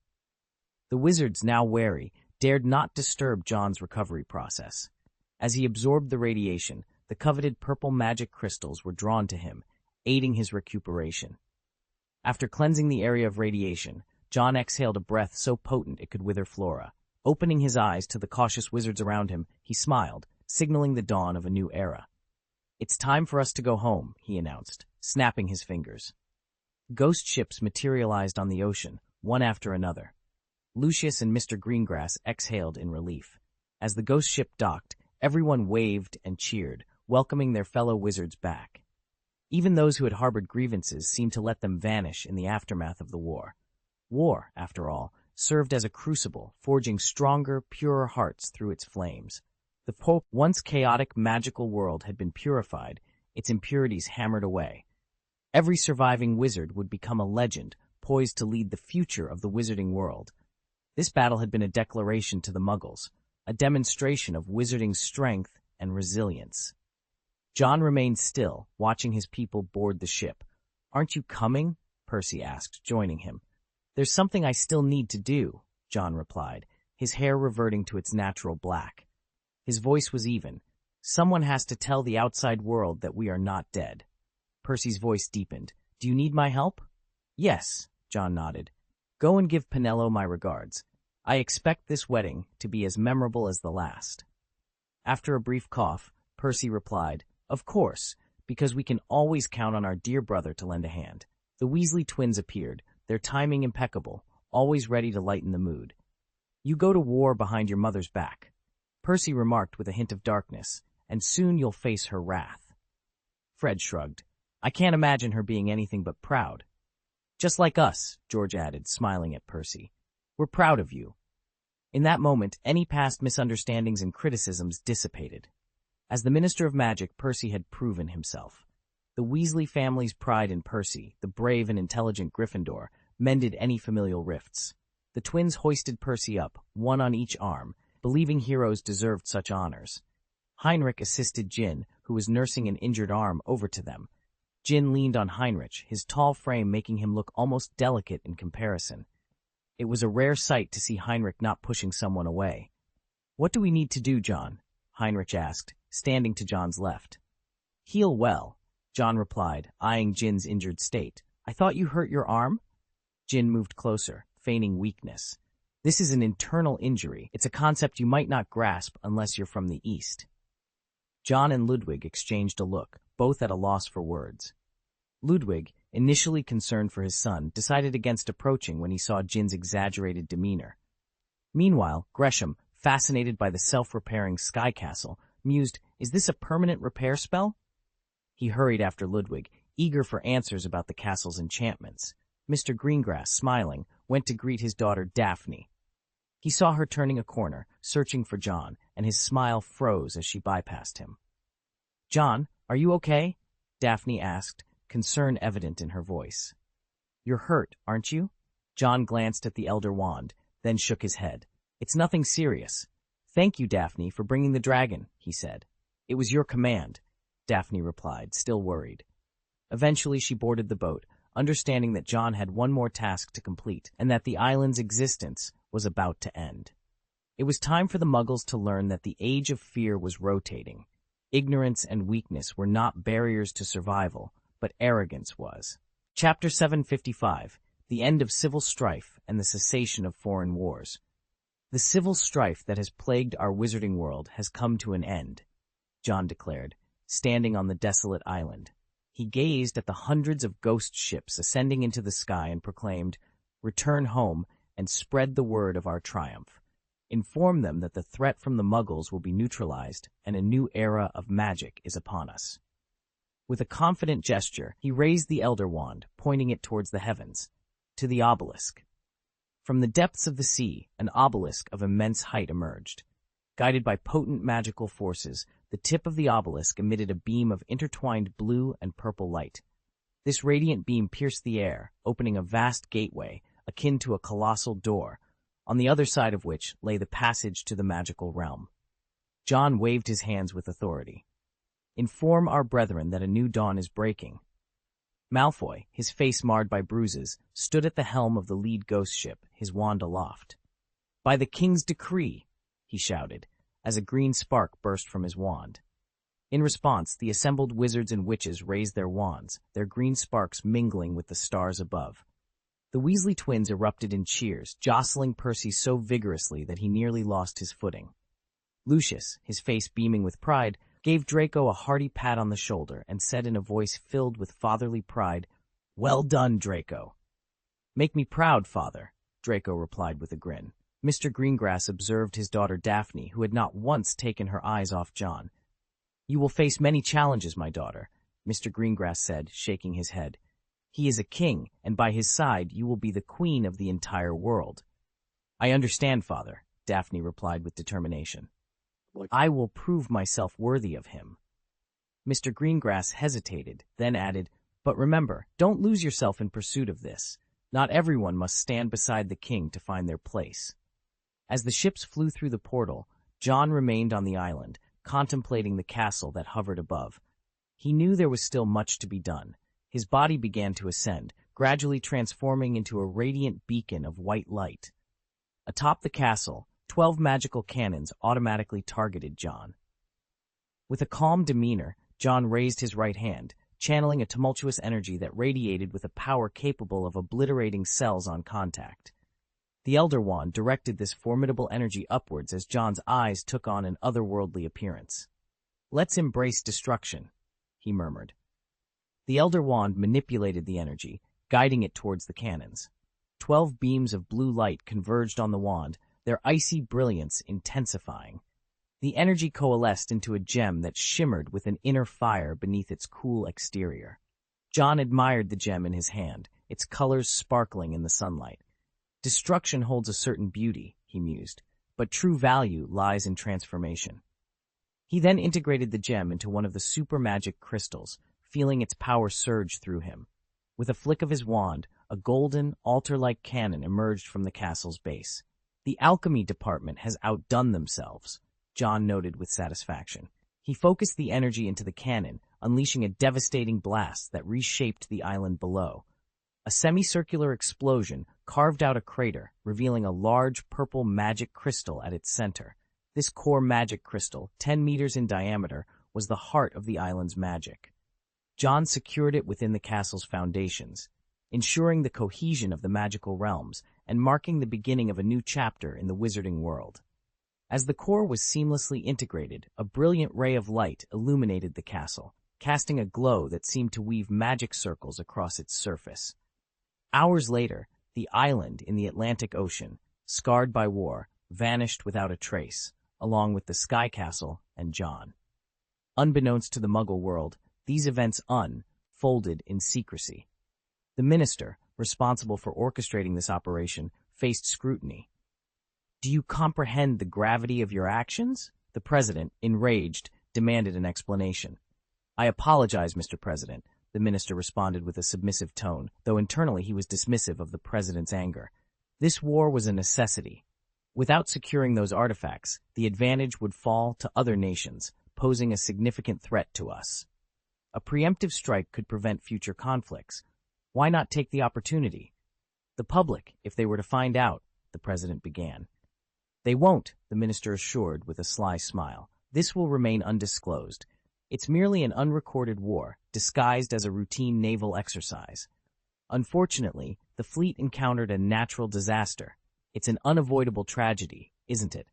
The wizards, now wary, dared not disturb John's recovery process. As he absorbed the radiation, the coveted purple magic crystals were drawn to him, aiding his recuperation. After cleansing the area of radiation, John exhaled a breath so potent it could wither flora. Opening his eyes to the cautious wizards around him, he smiled, signaling the dawn of a new era. "It's time for us to go home," he announced, snapping his fingers. Ghost ships materialized on the ocean, one after another. Lucius and Mr. Greengrass exhaled in relief. As the ghost ship docked, everyone waved and cheered, welcoming their fellow wizards back. Even those who had harbored grievances seemed to let them vanish in the aftermath of the war. War, after all, served as a crucible, forging stronger, purer hearts through its flames. The once chaotic, magical world had been purified, its impurities hammered away. Every surviving wizard would become a legend, poised to lead the future of the wizarding world. This battle had been a declaration to the Muggles, a demonstration of wizarding's strength and resilience. John remained still, watching his people board the ship. "Aren't you coming?" Percy asked, joining him. "There's something I still need to do," John replied, his hair reverting to its natural black. His voice was even. "Someone has to tell the outside world that we are not dead." Percy's voice deepened. "Do you need my help?" "Yes," John nodded. "Go and give Penello my regards. I expect this wedding to be as memorable as the last." After a brief cough, Percy replied, "Of course, because we can always count on our dear brother to lend a hand." The Weasley twins appeared, their timing impeccable, always ready to lighten the mood. "You go to war behind your mother's back," Percy remarked with a hint of darkness, "and soon you'll face her wrath." Fred shrugged. "I can't imagine her being anything but proud." "Just like us," George added, smiling at Percy. "We're proud of you." In that moment, any past misunderstandings and criticisms dissipated. As the Minister of Magic, Percy had proven himself. The Weasley family's pride in Percy, the brave and intelligent Gryffindor, mended any familial rifts. The twins hoisted Percy up, one on each arm, believing heroes deserved such honors. Heinrich assisted Jin, who was nursing an injured arm, over to them. Jin leaned on Heinrich, his tall frame making him look almost delicate in comparison. It was a rare sight to see Heinrich not pushing someone away. "What do we need to do, John?" Heinrich asked, standing to John's left. "Heal well," John replied, eyeing Jin's injured state. "I thought you hurt your arm?" Jin moved closer, feigning weakness. "This is an internal injury. It's a concept you might not grasp unless you're from the East." John and Ludwig exchanged a look, both at a loss for words. Ludwig, initially concerned for his son, decided against approaching when he saw Jin's exaggerated demeanor. Meanwhile, Gresham, fascinated by the self-repairing sky castle, mused, "Is this a permanent repair spell?" He hurried after Ludwig, eager for answers about the castle's enchantments. Mr. Greengrass, smiling, went to greet his daughter Daphne. He saw her turning a corner, searching for John, and his smile froze as she bypassed him. "John, are you okay?" Daphne asked, concern evident in her voice. "You're hurt, aren't you?" John glanced at the Elder Wand, then shook his head. "It's nothing serious." "Thank you, Daphne, for bringing the dragon," he said. "It was your command," Daphne replied, still worried. Eventually she boarded the boat, understanding that John had one more task to complete and that the island's existence was about to end. It was time for the Muggles to learn that the Age of Fear was rotating. Ignorance and weakness were not barriers to survival, but arrogance was. Chapter 755, The End of Civil Strife and the Cessation of Foreign Wars. The civil strife that has plagued our wizarding world has come to an end, John declared, standing on the desolate island. He gazed at the hundreds of ghost ships ascending into the sky and proclaimed, "Return home and spread the word of our triumph. Inform them that the threat from the Muggles will be neutralized and a new era of magic is upon us." With a confident gesture, he raised the Elder Wand, pointing it towards the heavens, to the obelisk. From the depths of the sea, an obelisk of immense height emerged. Guided by potent magical forces, the tip of the obelisk emitted a beam of intertwined blue and purple light. This radiant beam pierced the air, opening a vast gateway, akin to a colossal door, on the other side of which lay the passage to the magical realm. John waved his hands with authority. "Inform our brethren that a new dawn is breaking." Malfoy, his face marred by bruises, stood at the helm of the lead ghost ship, his wand aloft. "By the king's decree," he shouted, as a green spark burst from his wand. In response, the assembled wizards and witches raised their wands, their green sparks mingling with the stars above. The Weasley twins erupted in cheers, jostling Percy so vigorously that he nearly lost his footing. Lucius, his face beaming with pride, gave Draco a hearty pat on the shoulder and said in a voice filled with fatherly pride, "Well done, Draco." "Make me proud, father," Draco replied with a grin. Mr. Greengrass observed his daughter Daphne, who had not once taken her eyes off John. "You will face many challenges, my daughter," Mr. Greengrass said, shaking his head. "He is a king, and by his side you will be the queen of the entire world." "I understand, father," Daphne replied with determination. "I will prove myself worthy of him." Mr. Greengrass hesitated, then added, "But remember, don't lose yourself in pursuit of this. Not everyone must stand beside the king to find their place." As the ships flew through the portal, John remained on the island, contemplating the castle that hovered above. He knew there was still much to be done. His body began to ascend, gradually transforming into a radiant beacon of white light. Atop the castle, 12 magical cannons automatically targeted John. With a calm demeanor, John raised his right hand, channeling a tumultuous energy that radiated with a power capable of obliterating cells on contact. The Elder Wand directed this formidable energy upwards as John's eyes took on an otherworldly appearance. "Let's embrace destruction," he murmured. The Elder Wand manipulated the energy, guiding it towards the cannons. 12 beams of blue light converged on the wand, their icy brilliance intensifying. The energy coalesced into a gem that shimmered with an inner fire beneath its cool exterior. John admired the gem in his hand, its colors sparkling in the sunlight. "Destruction holds a certain beauty," he mused, "but true value lies in transformation." He then integrated the gem into one of the super magic crystals, feeling its power surge through him. With a flick of his wand, a golden, altar-like cannon emerged from the castle's base. "The alchemy department has outdone themselves," John noted with satisfaction. He focused the energy into the cannon, unleashing a devastating blast that reshaped the island below. A semicircular explosion carved out a crater, revealing a large purple magic crystal at its center. This core magic crystal, 10 meters in diameter, was the heart of the island's magic. John secured it within the castle's foundations, ensuring the cohesion of the magical realms and marking the beginning of a new chapter in the wizarding world. As the core was seamlessly integrated, a brilliant ray of light illuminated the castle, casting a glow that seemed to weave magic circles across its surface. Hours later, the island in the Atlantic Ocean, scarred by war, vanished without a trace, along with the Sky Castle and John. Unbeknownst to the Muggle world, these events unfolded in secrecy. The minister, responsible for orchestrating this operation, faced scrutiny. "Do you comprehend the gravity of your actions?" The president, enraged, demanded an explanation. "I apologize, Mr. President," the minister responded with a submissive tone, though internally he was dismissive of the president's anger. "This war was a necessity. Without securing those artifacts, the advantage would fall to other nations, posing a significant threat to us. A preemptive strike could prevent future conflicts. Why not take the opportunity? The public, if they were to find out," the president began. They won't, the minister assured with a sly smile. This will remain undisclosed. It's merely an unrecorded war, disguised as a routine naval exercise. Unfortunately, the fleet encountered a natural disaster. It's an unavoidable tragedy, isn't it?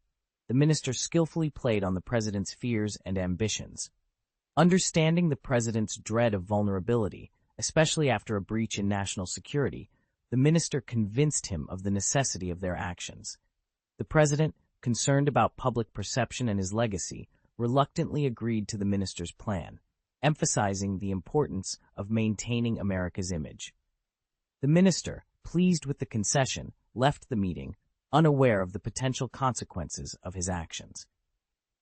The minister skillfully played on the president's fears and ambitions. Understanding the president's dread of vulnerability, especially after a breach in national security, the minister convinced him of the necessity of their actions. The president, concerned about public perception and his legacy, reluctantly agreed to the minister's plan, emphasizing the importance of maintaining America's image. The minister, pleased with the concession, left the meeting, unaware of the potential consequences of his actions.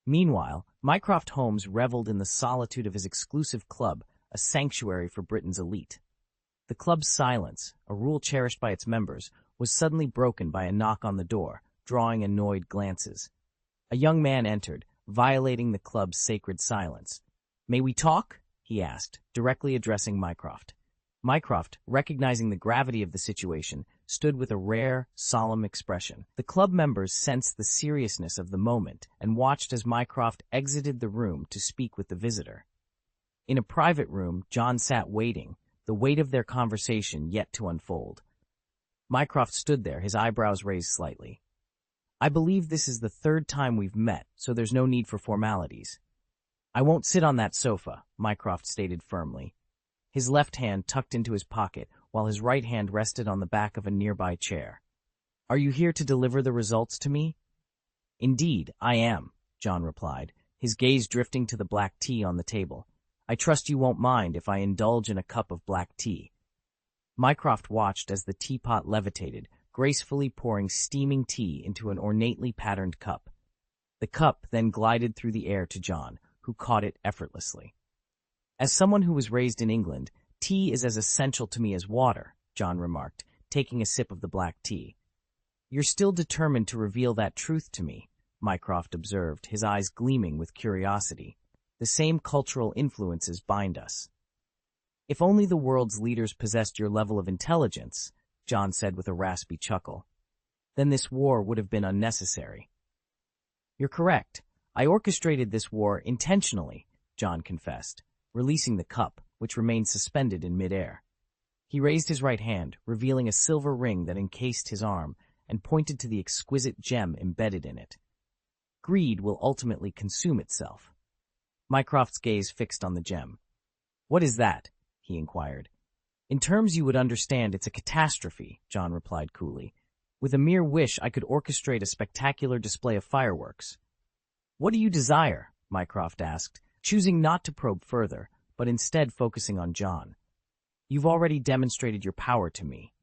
Meanwhile, Mycroft Holmes reveled in the solitude of his exclusive club, a sanctuary for Britain's elite. The club's silence, a rule cherished by its members, was suddenly broken by a knock on the door, drawing annoyed glances. A young man entered, violating the club's sacred silence. "May we talk?" he asked, directly addressing Mycroft. Mycroft, recognizing the gravity of the situation, stood with a rare, solemn expression. The club members sensed the seriousness of the moment and watched as Mycroft exited the room to speak with the visitor. In a private room, John sat waiting, the weight of their conversation yet to unfold. Mycroft stood there, his eyebrows raised slightly. "I believe this is the third time we've met, so there's no need for formalities." "I won't sit on that sofa," Mycroft stated firmly. His left hand tucked into his pocket, while his right hand rested on the back of a nearby chair. "Are you here to deliver the results to me?" "Indeed, I am," John replied, his gaze drifting to the black tea on the table. "I trust you won't mind if I indulge in a cup of black tea." Mycroft watched as the teapot levitated, gracefully pouring steaming tea into an ornately patterned cup. The cup then glided through the air to John, who caught it effortlessly. "As someone who was raised in England, tea is as essential to me as water," John remarked, taking a sip of the black tea. "You're still determined to reveal that truth to me," Mycroft observed, his eyes gleaming with curiosity. "The same cultural influences bind us." "If only the world's leaders possessed your level of intelligence," John said with a raspy chuckle, "then this war would have been unnecessary." "You're correct. I orchestrated this war intentionally," John confessed, releasing the cup, which remained suspended in midair. He raised his right hand, revealing a silver ring that encased his arm, and pointed to the exquisite gem embedded in it. "Greed will ultimately consume itself." Mycroft's gaze fixed on the gem. "What is that?" he inquired. "In terms you would understand, it's a catastrophe," John replied coolly. "With a mere wish, I could orchestrate a spectacular display of fireworks." "What do you desire?" Mycroft asked, choosing not to probe further, but instead focusing on John. "You've already demonstrated your power to me."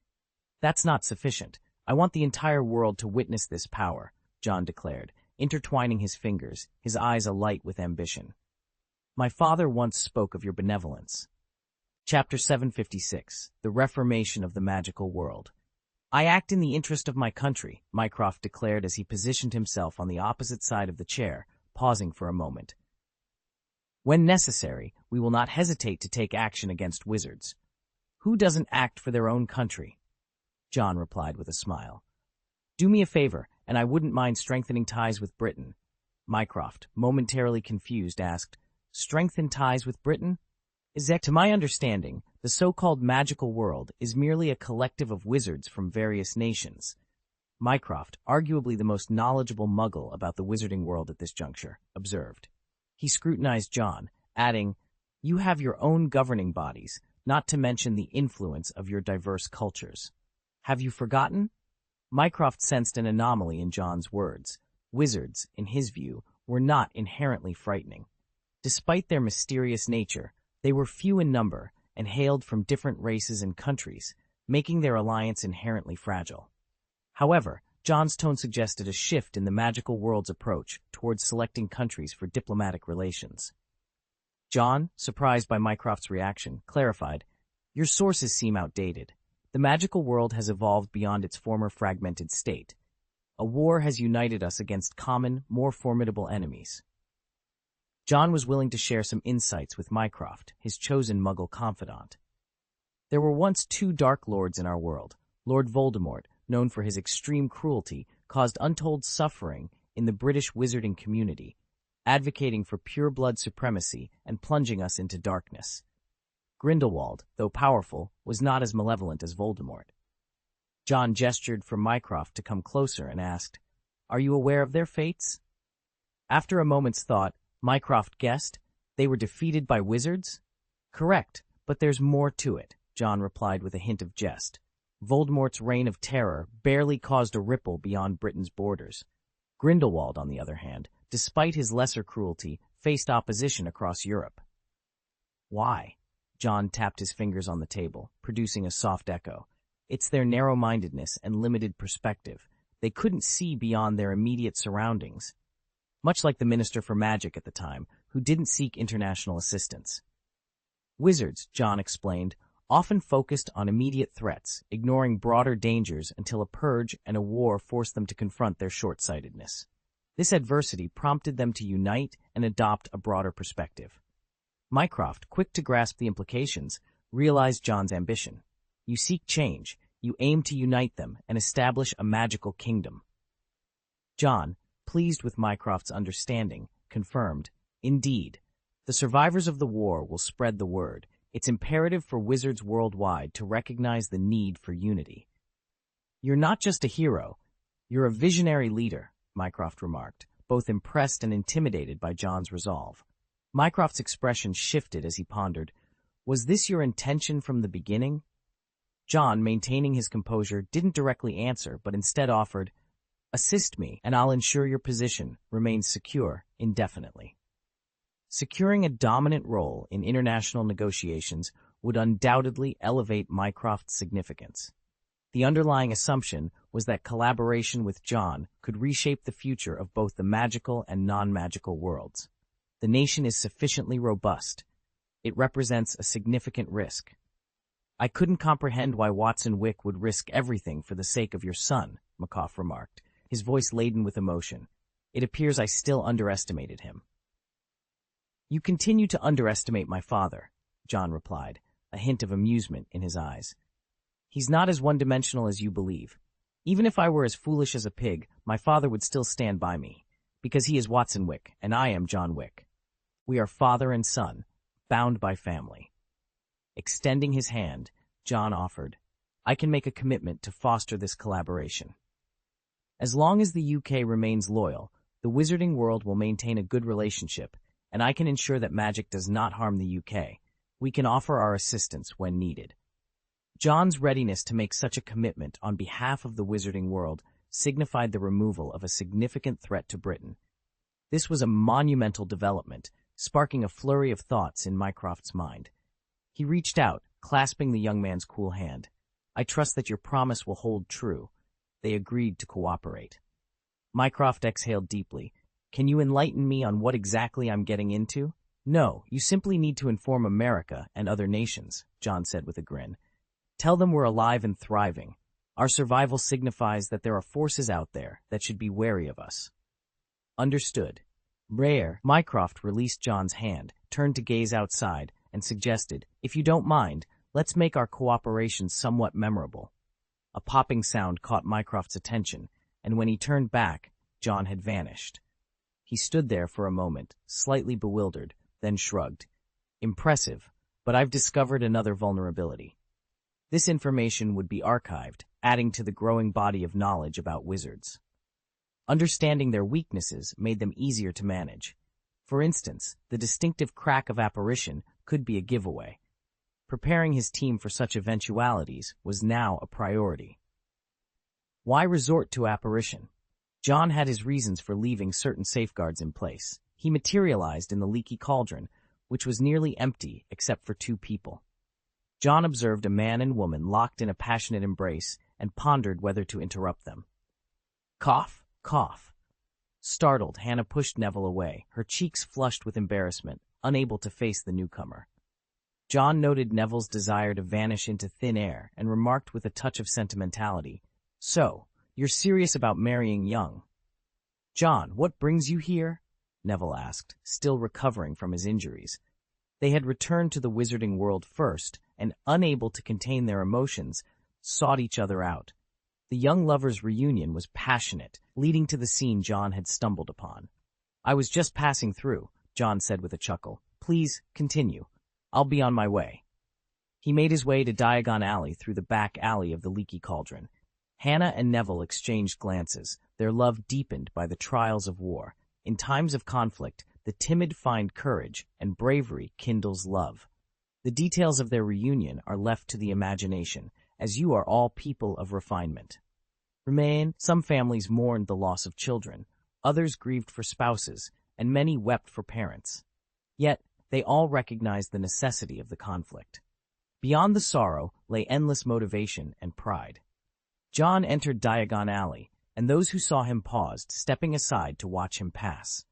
"That's not sufficient. I want the entire world to witness this power," John declared, intertwining his fingers, his eyes alight with ambition. "My father once spoke of your benevolence." Chapter 756, The Reformation of the Magical World. "I act in the interest of my country," Mycroft declared as he positioned himself on the opposite side of the chair, pausing for a moment. "When necessary, we will not hesitate to take action against wizards." "Who doesn't act for their own country?" John replied with a smile. "Do me a favor, and I wouldn't mind strengthening ties with Britain." Mycroft, momentarily confused, asked, "Strengthen ties with Britain?" To my understanding, the so-called magical world is merely a collective of wizards from various nations." Mycroft, arguably the most knowledgeable muggle about the wizarding world at this juncture, observed. He scrutinized John, adding, "You have your own governing bodies, not to mention the influence of your diverse cultures. Have you forgotten?" Mycroft sensed an anomaly in John's words. Wizards, in his view, were not inherently frightening. Despite their mysterious nature, they were few in number and hailed from different races and countries, making their alliance inherently fragile. However, John's tone suggested a shift in the magical world's approach towards selecting countries for diplomatic relations. John, surprised by Mycroft's reaction, clarified, "Your sources seem outdated. The magical world has evolved beyond its former fragmented state. A war has united us against common, more formidable enemies." John was willing to share some insights with Mycroft, his chosen muggle confidant. "There were once two Dark Lords in our world. Lord Voldemort, known for his extreme cruelty, caused untold suffering in the British wizarding community, advocating for pure-blood supremacy and plunging us into darkness. Grindelwald, though powerful, was not as malevolent as Voldemort. John gestured for Mycroft to come closer and asked, "Are you aware of their fates?" After a moment's thought, Mycroft guessed, "They were defeated by wizards?" "Correct, but there's more to it," John replied with a hint of jest. Voldemort's reign of terror barely caused a ripple beyond Britain's borders. Grindelwald, on the other hand, despite his lesser cruelty, faced opposition across Europe. "Why?" John tapped his fingers on the table, producing a soft echo. "It's their narrow-mindedness and limited perspective. They couldn't see beyond their immediate surroundings, much like the Minister for Magic at the time, who didn't seek international assistance. Wizards, John explained, often focused on immediate threats, ignoring broader dangers until a purge and a war forced them to confront their short-sightedness. This adversity prompted them to unite and adopt a broader perspective." Mycroft, quick to grasp the implications, realized John's ambition. "You seek change, you aim to unite them and establish a magical kingdom." John, pleased with Mycroft's understanding, confirmed, "Indeed, the survivors of the war will spread the word. It's imperative for wizards worldwide to recognize the need for unity." "You're not just a hero, you're a visionary leader," Mycroft remarked, both impressed and intimidated by John's resolve. Mycroft's expression shifted as he pondered, "Was this your intention from the beginning?" John, maintaining his composure, didn't directly answer, but instead offered, "Assist me, and I'll ensure your position remains secure indefinitely." Securing a dominant role in international negotiations would undoubtedly elevate Mycroft's significance. The underlying assumption was that collaboration with John could reshape the future of both the magical and non-magical worlds. The nation is sufficiently robust. It represents a significant risk. "I couldn't comprehend why Watson Wick would risk everything for the sake of your son," Mycroft remarked, his voice laden with emotion. "It appears I still underestimated him." "You continue to underestimate my father," John replied, a hint of amusement in his eyes. "He's not as one-dimensional as you believe. Even if I were as foolish as a pig, my father would still stand by me, because he is Watson Wick, and I am John Wick. We are father and son, bound by family." Extending his hand, John offered, "I can make a commitment to foster this collaboration. As long as the UK remains loyal, the wizarding world will maintain a good relationship, and I can ensure that magic does not harm the UK. We can offer our assistance when needed." John's readiness to make such a commitment on behalf of the wizarding world signified the removal of a significant threat to Britain. This was a monumental development, sparking a flurry of thoughts in Mycroft's mind. He reached out, clasping the young man's cool hand. "I trust that your promise will hold true." They agreed to cooperate. Mycroft exhaled deeply. "Can you enlighten me on what exactly I'm getting into?" "No, you simply need to inform America and other nations," John said with a grin. "Tell them we're alive and thriving. Our survival signifies that there are forces out there that should be wary of us." "Understood." Rare, Mycroft released John's hand, turned to gaze outside, and suggested, "If you don't mind, let's make our cooperation somewhat memorable." A popping sound caught Mycroft's attention, and when he turned back, John had vanished. He stood there for a moment, slightly bewildered, then shrugged. "Impressive, but I've discovered another vulnerability." This information would be archived, adding to the growing body of knowledge about wizards. Understanding their weaknesses made them easier to manage. For instance, the distinctive crack of apparition could be a giveaway. Preparing his team for such eventualities was now a priority. Why resort to apparition? John had his reasons for leaving certain safeguards in place. He materialized in the leaky cauldron, which was nearly empty except for two people. John observed a man and woman locked in a passionate embrace and pondered whether to interrupt them. Cough, cough. Startled, Hannah pushed Neville away, her cheeks flushed with embarrassment, unable to face the newcomer. John noted Neville's desire to vanish into thin air and remarked with a touch of sentimentality, "So, you're serious about marrying young?" "John, what brings you here?" Neville asked, still recovering from his injuries. They had returned to the wizarding world first, and unable to contain their emotions, sought each other out. The young lovers' reunion was passionate, leading to the scene John had stumbled upon. "I was just passing through," John said with a chuckle. "Please, continue. I'll be on my way." He made his way to Diagon Alley through the back alley of the Leaky Cauldron. Hannah and Neville exchanged glances, their love deepened by the trials of war. In times of conflict, the timid find courage, and bravery kindles love. The details of their reunion are left to the imagination, as you are all people of refinement. Some families mourned the loss of children, others grieved for spouses, and many wept for parents. Yet, they all recognized the necessity of the conflict. Beyond the sorrow lay endless motivation and pride. John entered Diagon Alley, and those who saw him paused, stepping aside to watch him pass.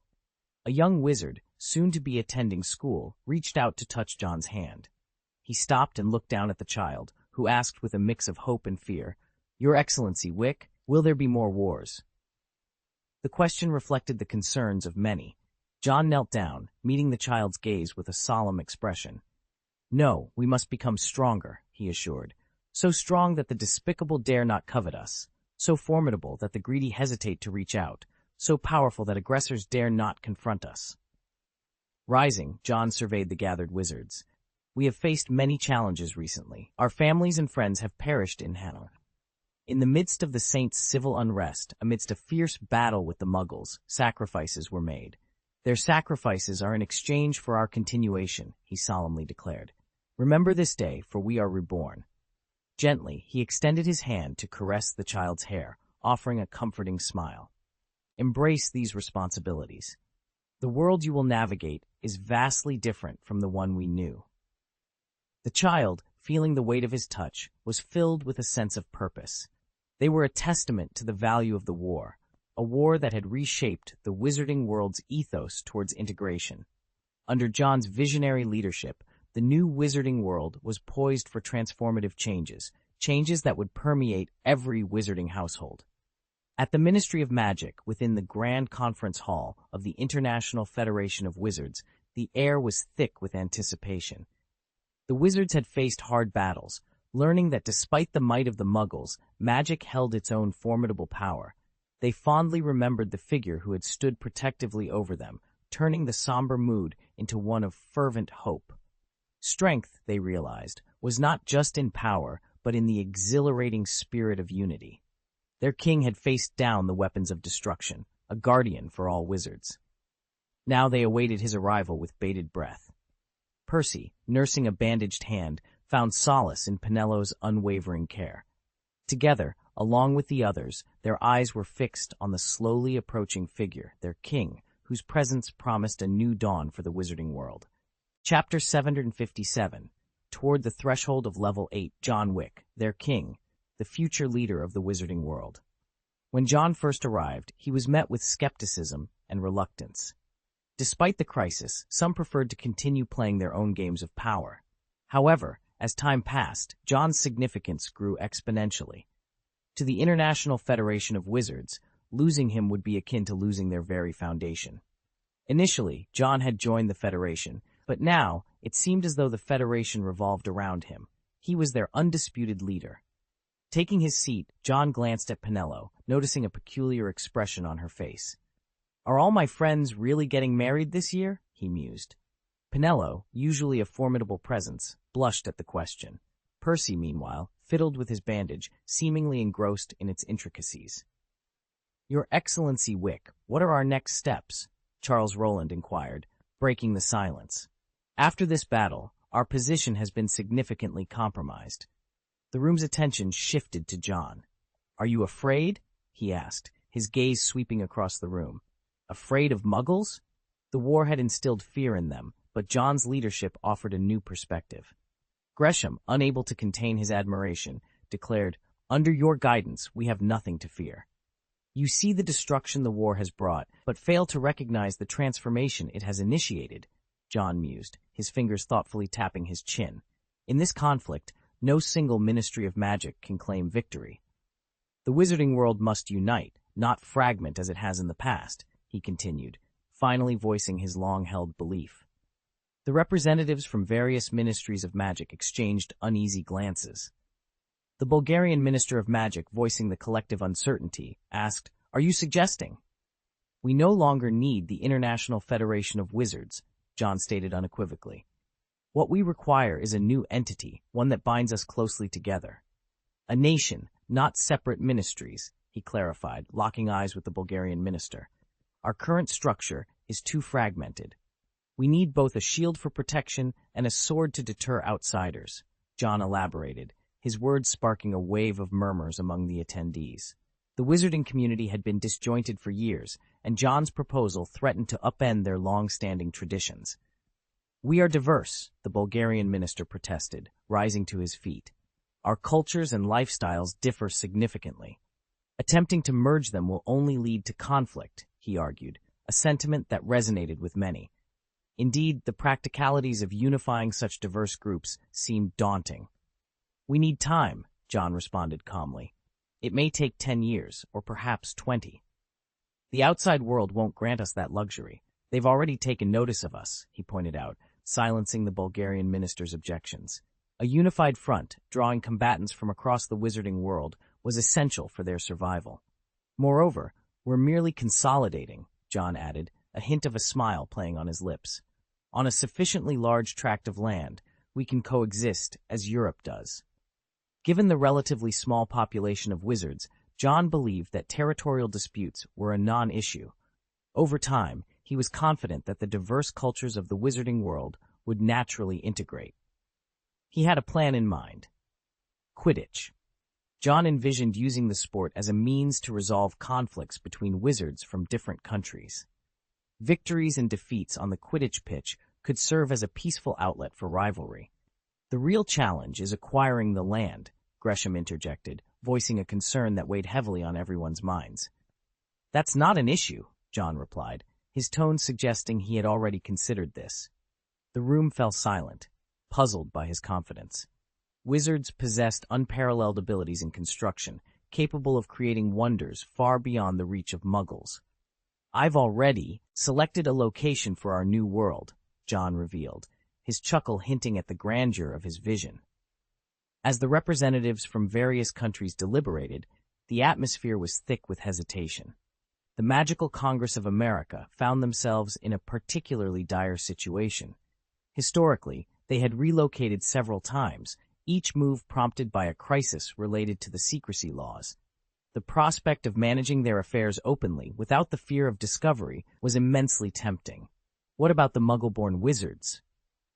A young wizard, soon to be attending school, reached out to touch John's hand. He stopped and looked down at the child, who asked with a mix of hope and fear, "Your Excellency, Wick, will there be more wars?" The question reflected the concerns of many. John knelt down, meeting the child's gaze with a solemn expression. "No, we must become stronger," he assured. "So strong that the despicable dare not covet us, so formidable that the greedy hesitate to reach out, so powerful that aggressors dare not confront us." Rising, John surveyed the gathered wizards. "We have faced many challenges recently. Our families and friends have perished in Hannah. In the midst of the Saints' civil unrest, amidst a fierce battle with the Muggles, sacrifices were made. Their sacrifices are in exchange for our continuation," he solemnly declared. "Remember this day, for we are reborn." Gently, he extended his hand to caress the child's hair, offering a comforting smile. "Embrace these responsibilities. The world you will navigate is vastly different from the one we knew." The child, feeling the weight of his touch, was filled with a sense of purpose. They were a testament to the value of the war, a war that had reshaped the wizarding world's ethos towards integration. Under John's visionary leadership, the new wizarding world was poised for transformative changes that would permeate every wizarding household. At the Ministry of Magic, within the Grand Conference Hall of the International Federation of Wizards, the air was thick with anticipation. The wizards had faced hard battles, learning that despite the might of the Muggles, magic held its own formidable power. They fondly remembered the figure who had stood protectively over them, turning the somber mood into one of fervent hope. Strength, they realized, was not just in power, but in the exhilarating spirit of unity. Their king had faced down the weapons of destruction, a guardian for all wizards. Now they awaited his arrival with bated breath. Percy, nursing a bandaged hand, found solace in Penello's unwavering care. Together, along with the others, their eyes were fixed on the slowly approaching figure, their king, whose presence promised a new dawn for the wizarding world. Chapter 757. Toward the threshold of Level 8, John Wick, their king, the future leader of the wizarding world. When John first arrived, he was met with skepticism and reluctance. Despite the crisis, some preferred to continue playing their own games of power. However, as time passed, John's significance grew exponentially. To the International Federation of Wizards, losing him would be akin to losing their very foundation. Initially, John had joined the Federation, but now it seemed as though the Federation revolved around him. He was their undisputed leader. Taking his seat, John glanced at Penello, noticing a peculiar expression on her face. "Are all my friends really getting married this year?" he mused. Penello, usually a formidable presence, blushed at the question. Percy, meanwhile, fiddled with his bandage, seemingly engrossed in its intricacies. "Your Excellency Wick, what are our next steps?" Charles Roland inquired, breaking the silence. "After this battle, our position has been significantly compromised." The room's attention shifted to John. "Are you afraid?" he asked, his gaze sweeping across the room. "Afraid of Muggles?" The war had instilled fear in them, but John's leadership offered a new perspective. Gresham, unable to contain his admiration, declared, "Under your guidance, we have nothing to fear." "You see the destruction the war has brought, but fail to recognize the transformation it has initiated," John mused, his fingers thoughtfully tapping his chin. "In this conflict, no single Ministry of Magic can claim victory. The wizarding world must unite, not fragment as it has in the past," he continued, finally voicing his long-held belief. The representatives from various ministries of magic exchanged uneasy glances. The Bulgarian Minister of Magic, voicing the collective uncertainty, asked, "Are you suggesting?" "We no longer need the International Federation of Wizards," John stated unequivocally. "What we require is a new entity, one that binds us closely together. A nation, not separate ministries," he clarified, locking eyes with the Bulgarian minister. "Our current structure is too fragmented. We need both a shield for protection and a sword to deter outsiders," John elaborated, his words sparking a wave of murmurs among the attendees. The wizarding community had been disjointed for years, and John's proposal threatened to upend their long-standing traditions. "We are diverse," the Bulgarian minister protested, rising to his feet. "Our cultures and lifestyles differ significantly. Attempting to merge them will only lead to conflict," he argued, a sentiment that resonated with many. Indeed, the practicalities of unifying such diverse groups seemed daunting. "We need time," John responded calmly. "It may take 10 years, or perhaps 20. The outside world won't grant us that luxury. They've already taken notice of us," he pointed out, silencing the Bulgarian minister's objections. A unified front, drawing combatants from across the wizarding world, was essential for their survival. "Moreover, we're merely consolidating," John added, a hint of a smile playing on his lips. "On a sufficiently large tract of land, we can coexist as Europe does." Given the relatively small population of wizards, John believed that territorial disputes were a non-issue. Over time, he was confident that the diverse cultures of the wizarding world would naturally integrate. He had a plan in mind. Quidditch. John envisioned using the sport as a means to resolve conflicts between wizards from different countries. Victories and defeats on the Quidditch pitch could serve as a peaceful outlet for rivalry. "The real challenge is acquiring the land," Gresham interjected, voicing a concern that weighed heavily on everyone's minds. "That's not an issue," John replied, his tone suggesting he had already considered this. The room fell silent, puzzled by his confidence. Wizards possessed unparalleled abilities in construction, capable of creating wonders far beyond the reach of muggles. "I've already selected a location for our new world," John revealed, his chuckle hinting at the grandeur of his vision. As the representatives from various countries deliberated, the atmosphere was thick with hesitation. The Magical Congress of America found themselves in a particularly dire situation. Historically, they had relocated several times, each move prompted by a crisis related to the secrecy laws. The prospect of managing their affairs openly, without the fear of discovery, was immensely tempting. "What about the Muggle-born wizards?"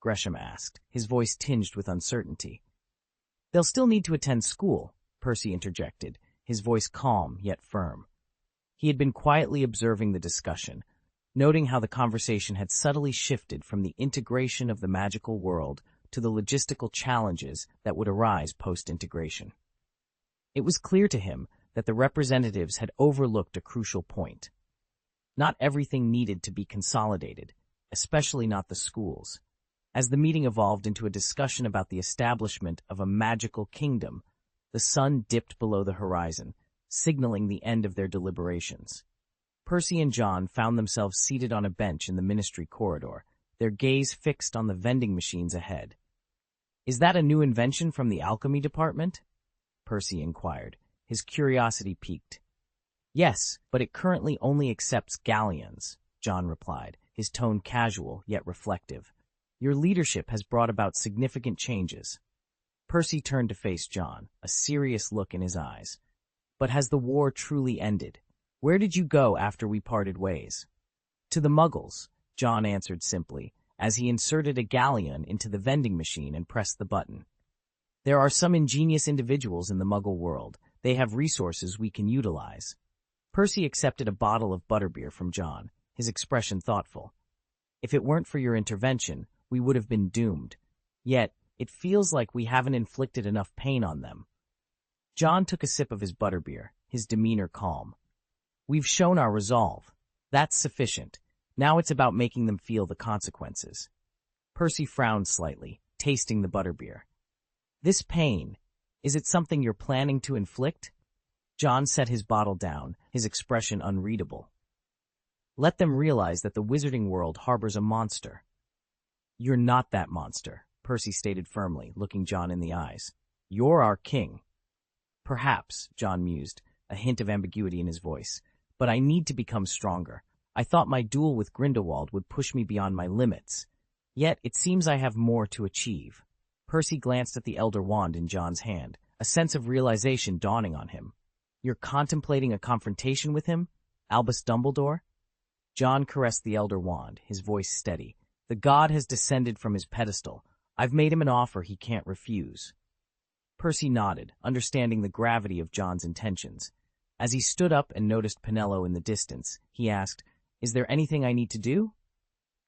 Gresham asked, his voice tinged with uncertainty. "They'll still need to attend school," Percy interjected, his voice calm yet firm. He had been quietly observing the discussion, noting how the conversation had subtly shifted from the integration of the magical world to the logistical challenges that would arise post-integration. It was clear to him that the representatives had overlooked a crucial point. Not everything needed to be consolidated, especially not the schools. As the meeting evolved into a discussion about the establishment of a magical kingdom, the sun dipped below the horizon, signaling the end of their deliberations. Percy and John found themselves seated on a bench in the ministry corridor, their gaze fixed on the vending machines ahead. "Is that a new invention from the alchemy department?" Percy inquired, his curiosity piqued. "Yes, but it currently only accepts galleons," John replied, his tone casual yet reflective. "Your leadership has brought about significant changes." Percy turned to face John, a serious look in his eyes. "But has the war truly ended? Where did you go after we parted ways?" "To the Muggles," John answered simply, as he inserted a galleon into the vending machine and pressed the button. "There are some ingenious individuals in the Muggle world. They have resources we can utilize." Percy accepted a bottle of butterbeer from John, his expression thoughtful. "If it weren't for your intervention, we would have been doomed. Yet, it feels like we haven't inflicted enough pain on them." John took a sip of his butterbeer, his demeanor calm. "We've shown our resolve. That's sufficient. Now it's about making them feel the consequences." Percy frowned slightly, tasting the butterbeer. "This pain, is it something you're planning to inflict?" John set his bottle down, his expression unreadable. "Let them realize that the wizarding world harbors a monster." "You're not that monster," Percy stated firmly, looking John in the eyes. "You're our king." Perhaps, John mused, a hint of ambiguity in his voice. But I need to become stronger. I thought my duel with Grindelwald would push me beyond my limits. Yet it seems I have more to achieve. Percy glanced at the Elder Wand in John's hand, a sense of realization dawning on him. You're contemplating a confrontation with him? Albus Dumbledore? John caressed the Elder Wand, his voice steady. The god has descended from his pedestal. I've made him an offer he can't refuse. Percy nodded, understanding the gravity of John's intentions. As he stood up and noticed Penello in the distance, he asked, "Is there anything I need to do?"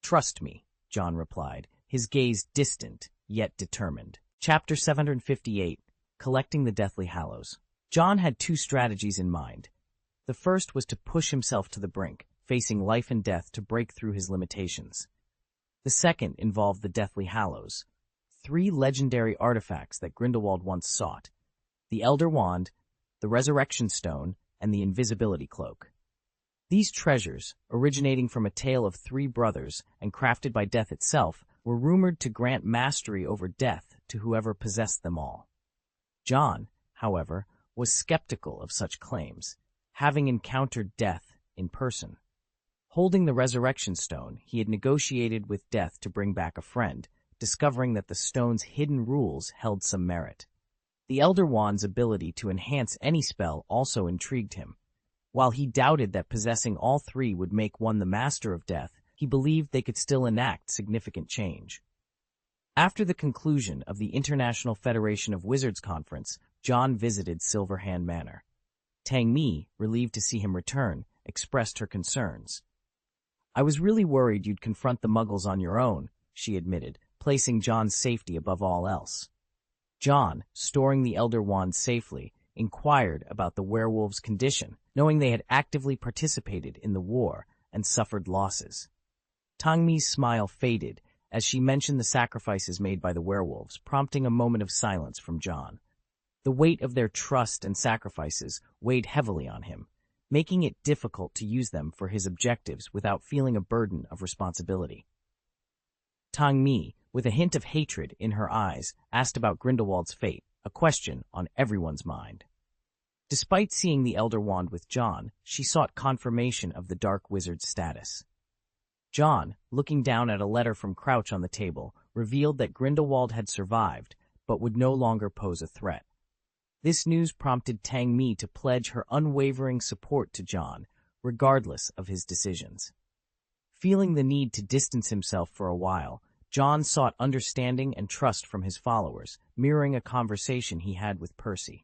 "Trust me," John replied, his gaze distant, yet determined. Chapter 758, Collecting the Deathly Hallows. John had two strategies in mind. The first was to push himself to the brink, facing life and death to break through his limitations. The second involved the Deathly Hallows, 3 legendary artifacts that Grindelwald once sought: the Elder Wand, the Resurrection Stone, and the Invisibility Cloak. These treasures, originating from a tale of 3 brothers and crafted by death itself, were rumored to grant mastery over death to whoever possessed them all. John, however, was skeptical of such claims, having encountered death in person. Holding the Resurrection Stone, he had negotiated with death to bring back a friend, discovering that the stone's hidden rules held some merit. The Elder Wand's ability to enhance any spell also intrigued him. While he doubted that possessing all 3 would make one the master of death, he believed they could still enact significant change. After the conclusion of the International Federation of Wizards Conference, John visited Silverhand Manor. Tang Mi, relieved to see him return, expressed her concerns. "I was really worried you'd confront the Muggles on your own," she admitted, placing John's safety above all else. John, storing the Elder Wand safely, inquired about the werewolves' condition, knowing they had actively participated in the war and suffered losses. Tang Mi's smile faded as she mentioned the sacrifices made by the werewolves, prompting a moment of silence from John. The weight of their trust and sacrifices weighed heavily on him, making it difficult to use them for his objectives without feeling a burden of responsibility. Tang Mi, with a hint of hatred in her eyes, asked about Grindelwald's fate, a question on everyone's mind. Despite seeing the Elder Wand with John, she sought confirmation of the Dark Wizard's status. John, looking down at a letter from Crouch on the table, revealed that Grindelwald had survived, but would no longer pose a threat. This news prompted Tang Mi to pledge her unwavering support to John, regardless of his decisions. Feeling the need to distance himself for a while, John sought understanding and trust from his followers, mirroring a conversation he had with Percy.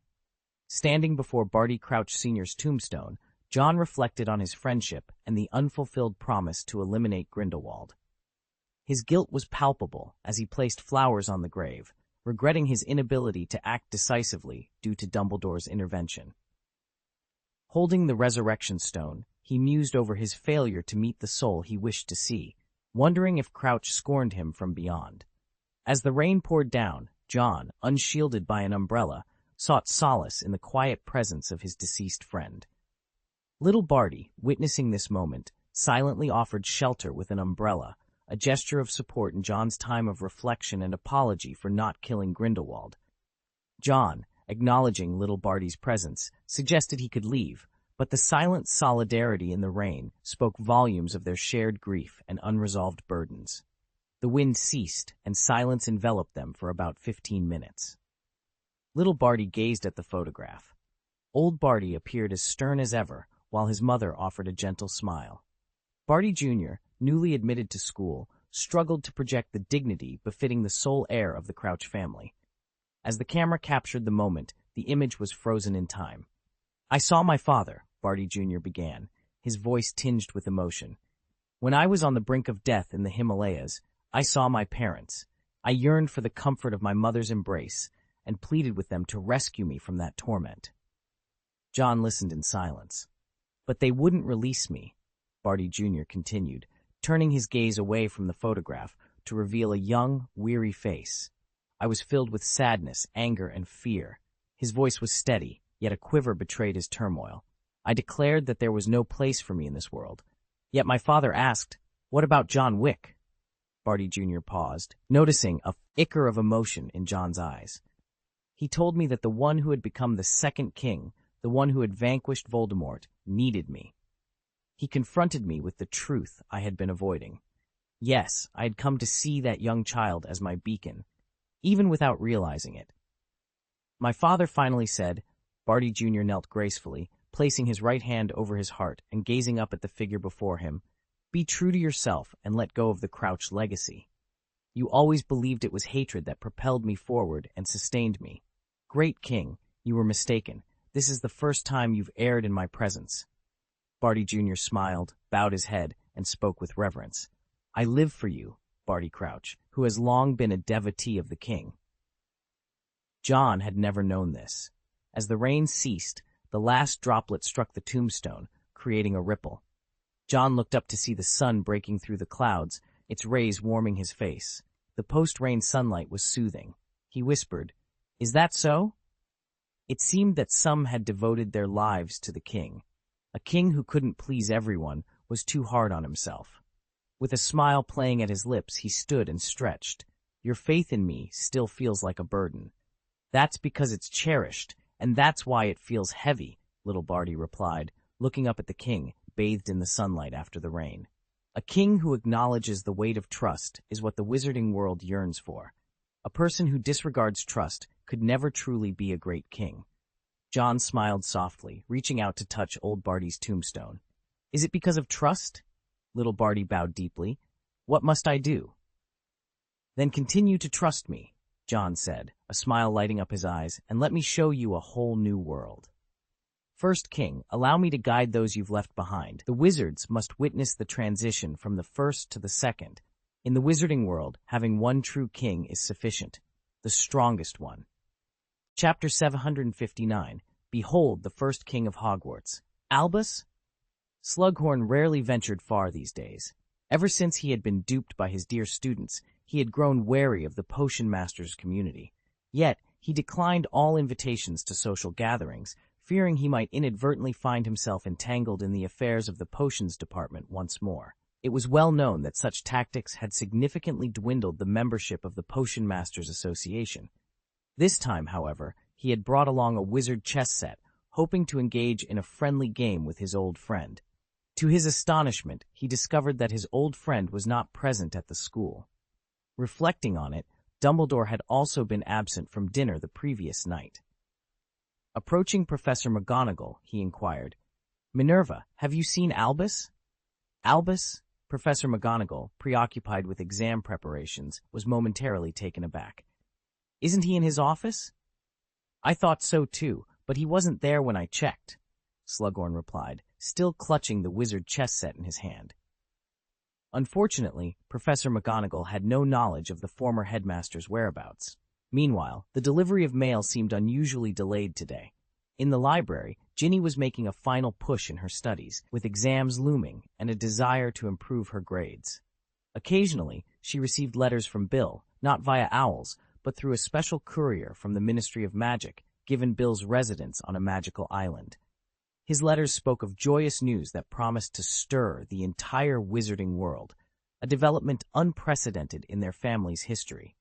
Standing before Barty Crouch Sr.'s tombstone, John reflected on his friendship and the unfulfilled promise to eliminate Grindelwald. His guilt was palpable as he placed flowers on the grave, regretting his inability to act decisively due to Dumbledore's intervention. Holding the Resurrection Stone, he mused over his failure to meet the soul he wished to see, wondering if Crouch scorned him from beyond. As the rain poured down, John, unshielded by an umbrella, sought solace in the quiet presence of his deceased friend. Little Barty, witnessing this moment, silently offered shelter with an umbrella, a gesture of support in John's time of reflection and apology for not killing Grindelwald. John, acknowledging little Barty's presence, suggested he could leave, but the silent solidarity in the rain spoke volumes of their shared grief and unresolved burdens. The wind ceased, and silence enveloped them for about 15 minutes. Little Barty gazed at the photograph. Old Barty appeared as stern as ever, while his mother offered a gentle smile. Barty Jr., newly admitted to school, struggled to project the dignity befitting the sole heir of the Crouch family. As the camera captured the moment, the image was frozen in time. "I saw my father," Barty Jr. began, his voice tinged with emotion. "When I was on the brink of death in the Himalayas, I saw my parents. I yearned for the comfort of my mother's embrace and pleaded with them to rescue me from that torment." John listened in silence. "But they wouldn't release me," Barty Jr. continued, turning his gaze away from the photograph to reveal a young, weary face. "I was filled with sadness, anger, and fear." His voice was steady, yet a quiver betrayed his turmoil. "I declared that there was no place for me in this world. Yet my father asked, 'What about John Wick?'" Barty Jr. paused, noticing a flicker of emotion in John's eyes. He told me that the one who had become the second king, the one who had vanquished Voldemort, needed me. He confronted me with the truth I had been avoiding. Yes, I had come to see that young child as my beacon, even without realizing it. My father finally said. Barty Jr. knelt gracefully, placing his right hand over his heart and gazing up at the figure before him. Be true to yourself and let go of the Crouch legacy. You always believed it was hatred that propelled me forward and sustained me. Great King, you were mistaken. This is the first time you've erred in my presence. Barty Jr. smiled, bowed his head, and spoke with reverence. I live for you, Barty Crouch, who has long been a devotee of the king. John had never known this. As the rain ceased, the last droplet struck the tombstone, creating a ripple. John looked up to see the sun breaking through the clouds, its rays warming his face. The post-rain sunlight was soothing. He whispered, "Is that so?" It seemed that some had devoted their lives to the king. A king who couldn't please everyone was too hard on himself. With a smile playing at his lips, he stood and stretched. Your faith in me still feels like a burden. That's because it's cherished, and that's why it feels heavy, little Barty replied, looking up at the king, bathed in the sunlight after the rain. A king who acknowledges the weight of trust is what the wizarding world yearns for. A person who disregards trust could never truly be a great king. John smiled softly, reaching out to touch old Barty's tombstone. Is it because of trust? Little Barty bowed deeply. What must I do? Then continue to trust me, John said, a smile lighting up his eyes, and let me show you a whole new world. First King, allow me to guide those you've left behind. The wizards must witness the transition from the first to the second. In the wizarding world, having one true king is sufficient, the strongest one. Chapter 759. Behold the first king of Hogwarts. Albus? Slughorn rarely ventured far these days. Ever since he had been duped by his dear students, he had grown wary of the Potion Masters community. Yet, he declined all invitations to social gatherings, fearing he might inadvertently find himself entangled in the affairs of the potions department once more. It was well known that such tactics had significantly dwindled the membership of the Potion Masters Association. This time, however, he had brought along a wizard chess set, hoping to engage in a friendly game with his old friend. To his astonishment, he discovered that his old friend was not present at the school. Reflecting on it, Dumbledore had also been absent from dinner the previous night. Approaching Professor McGonagall, he inquired, "Minerva, have you seen Albus?" Albus? Professor McGonagall, preoccupied with exam preparations, was momentarily taken aback. "Isn't he in his office?" "I thought so too, but he wasn't there when I checked," Slughorn replied, still clutching the wizard chess set in his hand. Unfortunately, Professor McGonagall had no knowledge of the former headmaster's whereabouts. Meanwhile, the delivery of mail seemed unusually delayed today. In the library, Ginny was making a final push in her studies, with exams looming and a desire to improve her grades. Occasionally, she received letters from Bill, not via owls, but through a special courier from the Ministry of Magic, given Bill's residence on a magical island. His letters spoke of joyous news that promised to stir the entire wizarding world, a development unprecedented in their family's history.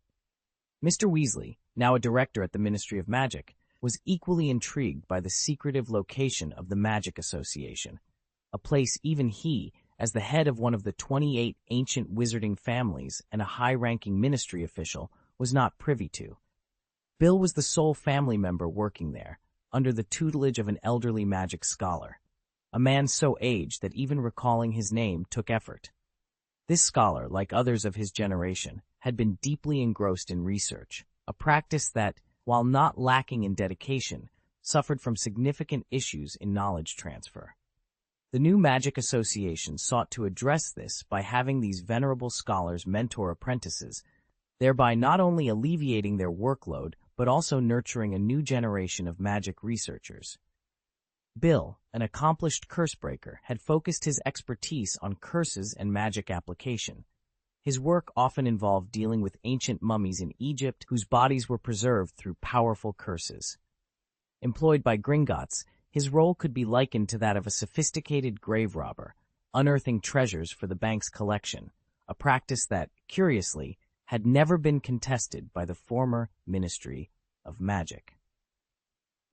Mr. Weasley, now a director at the Ministry of Magic, was equally intrigued by the secretive location of the Magic Association, a place even he, as the head of one of the 28 ancient wizarding families and a high-ranking ministry official, was not privy to. Bill was the sole family member working there, under the tutelage of an elderly magic scholar, a man so aged that even recalling his name took effort. This scholar, like others of his generation, had been deeply engrossed in research, a practice that, while not lacking in dedication, suffered from significant issues in knowledge transfer. The new Magic Association sought to address this by having these venerable scholars mentor apprentices, thereby not only alleviating their workload, but also nurturing a new generation of magic researchers. Bill, an accomplished curse-breaker, had focused his expertise on curses and magic application. His work often involved dealing with ancient mummies in Egypt whose bodies were preserved through powerful curses. Employed by Gringotts, his role could be likened to that of a sophisticated grave robber, unearthing treasures for the bank's collection, a practice that, curiously, had never been contested by the former Ministry of magic.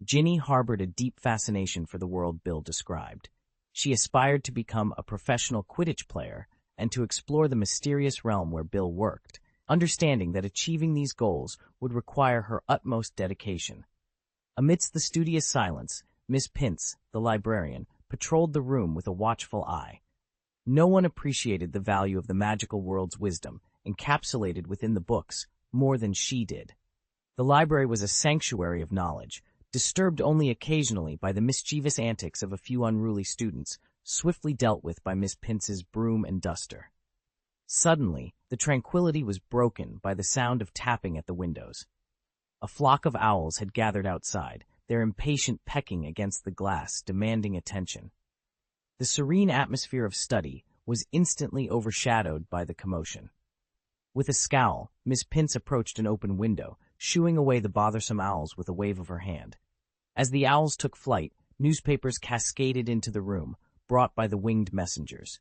Ginny harbored a deep fascination for the world Bill described. She aspired to become a professional Quidditch player and to explore the mysterious realm where Bill worked, understanding that achieving these goals would require her utmost dedication. Amidst the studious silence, Miss Pince, the librarian, patrolled the room with a watchful eye. No one appreciated the value of the magical world's wisdom, encapsulated within the books, more than she did. The library was a sanctuary of knowledge, disturbed only occasionally by the mischievous antics of a few unruly students, swiftly dealt with by Miss Pince's broom and duster. Suddenly, the tranquility was broken by the sound of tapping at the windows. A flock of owls had gathered outside, their impatient pecking against the glass, demanding attention. The serene atmosphere of study was instantly overshadowed by the commotion. With a scowl, Miss Pince approached an open window, shooing away the bothersome owls with a wave of her hand. As the owls took flight, newspapers cascaded into the room, brought by the winged messengers.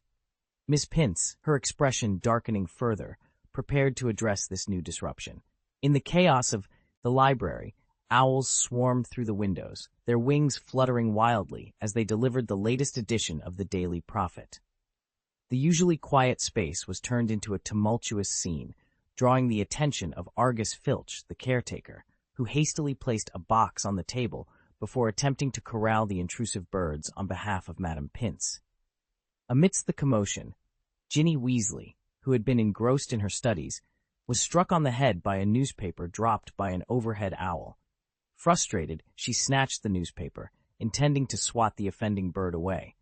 Miss Pince, her expression darkening further, prepared to address this new disruption. In the chaos of the library, owls swarmed through the windows, their wings fluttering wildly as they delivered the latest edition of the Daily Prophet. The usually quiet space was turned into a tumultuous scene, drawing the attention of Argus Filch, the caretaker, who hastily placed a box on the table before attempting to corral the intrusive birds on behalf of Madame Pince. Amidst the commotion, Ginny Weasley, who had been engrossed in her studies, was struck on the head by a newspaper dropped by an overhead owl. Frustrated, she snatched the newspaper, intending to swat the offending bird away.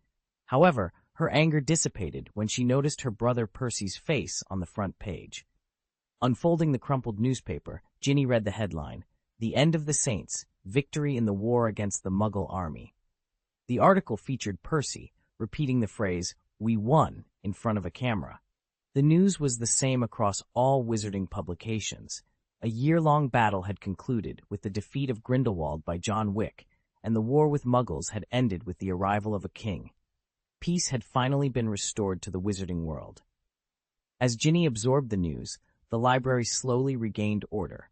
However, her anger dissipated when she noticed her brother Percy's face on the front page. Unfolding the crumpled newspaper, Ginny read the headline, "The End of the Saints, Victory in the War Against the Muggle Army." The article featured Percy, repeating the phrase, "We won," in front of a camera. The news was the same across all wizarding publications. A year-long battle had concluded with the defeat of Grindelwald by John Wick, and the war with Muggles had ended with the arrival of a king. Peace had finally been restored to the wizarding world. As Ginny absorbed the news, the library slowly regained order.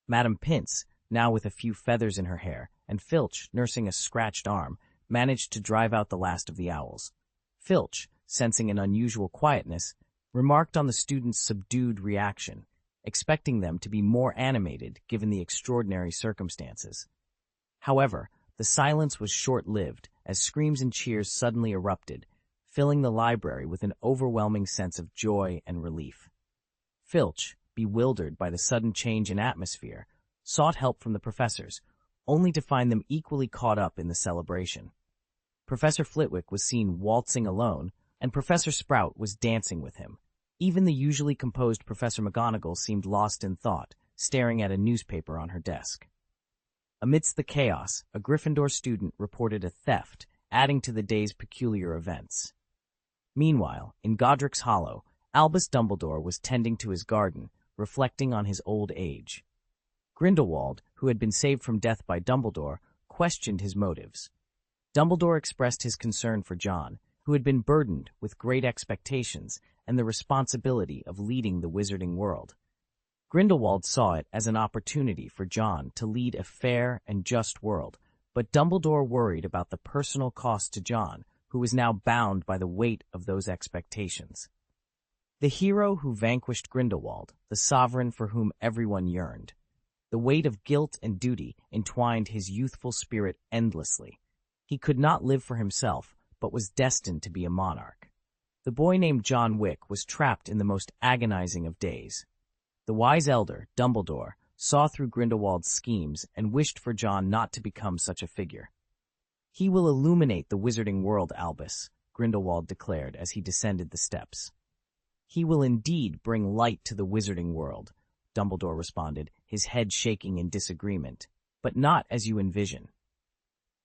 Madame Pince, now with a few feathers in her hair, and Filch, nursing a scratched arm, managed to drive out the last of the owls. Filch, sensing an unusual quietness, remarked on the students' subdued reaction, expecting them to be more animated given the extraordinary circumstances. However, the silence was short-lived as screams and cheers suddenly erupted, filling the library with an overwhelming sense of joy and relief. Filch, bewildered by the sudden change in atmosphere, sought help from the professors, only to find them equally caught up in the celebration. Professor Flitwick was seen waltzing alone, and Professor Sprout was dancing with him. Even the usually composed Professor McGonagall seemed lost in thought, staring at a newspaper on her desk. Amidst the chaos, a Gryffindor student reported a theft, adding to the day's peculiar events. Meanwhile, in Godric's Hollow, Albus Dumbledore was tending to his garden, reflecting on his old age. Grindelwald, who had been saved from death by Dumbledore, questioned his motives. Dumbledore expressed his concern for John, who had been burdened with great expectations and the responsibility of leading the wizarding world. Grindelwald saw it as an opportunity for John to lead a fair and just world, but Dumbledore worried about the personal cost to John, who was now bound by the weight of those expectations. The hero who vanquished Grindelwald, the sovereign for whom everyone yearned. The weight of guilt and duty entwined his youthful spirit endlessly. He could not live for himself, but was destined to be a monarch. The boy named John Wick was trapped in the most agonizing of days. The wise elder, Dumbledore, saw through Grindelwald's schemes and wished for John not to become such a figure. "He will illuminate the wizarding world, Albus," Grindelwald declared as he descended the steps. "He will indeed bring light to the wizarding world," Dumbledore responded, his head shaking in disagreement, "but not as you envision."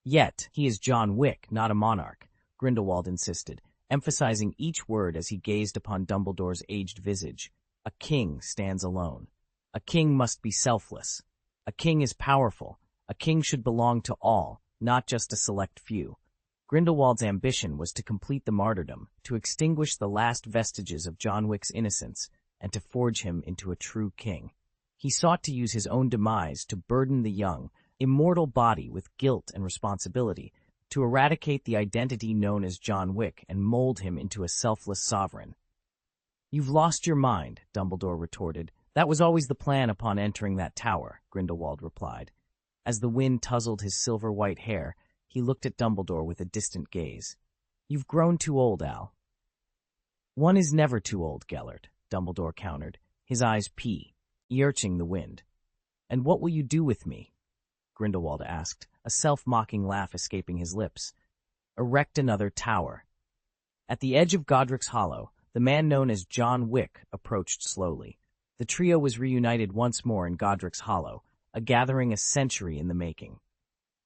"Yet, he is John Wick, not a monarch," Grindelwald insisted, emphasizing each word as he gazed upon Dumbledore's aged visage. "A king stands alone. A king must be selfless. A king is powerful. A king should belong to all, not just a select few." Grindelwald's ambition was to complete the martyrdom, to extinguish the last vestiges of John Wick's innocence, and to forge him into a true king. He sought to use his own demise to burden the young, immortal body with guilt and responsibility, to eradicate the identity known as John Wick and mold him into a selfless sovereign. "You've lost your mind," Dumbledore retorted. "That was always the plan upon entering that tower," Grindelwald replied. As the wind tousled his silver-white hair, he looked at Dumbledore with a distant gaze. "You've grown too old, Al." "One is never too old, Gellert," Dumbledore countered, his eyes earching the wind. "And what will you do with me?" Grindelwald asked, a self-mocking laugh escaping his lips. "Erect another tower." At the edge of Godric's Hollow, the man known as John Wick approached slowly. The trio was reunited once more in Godric's Hollow, a gathering a century in the making.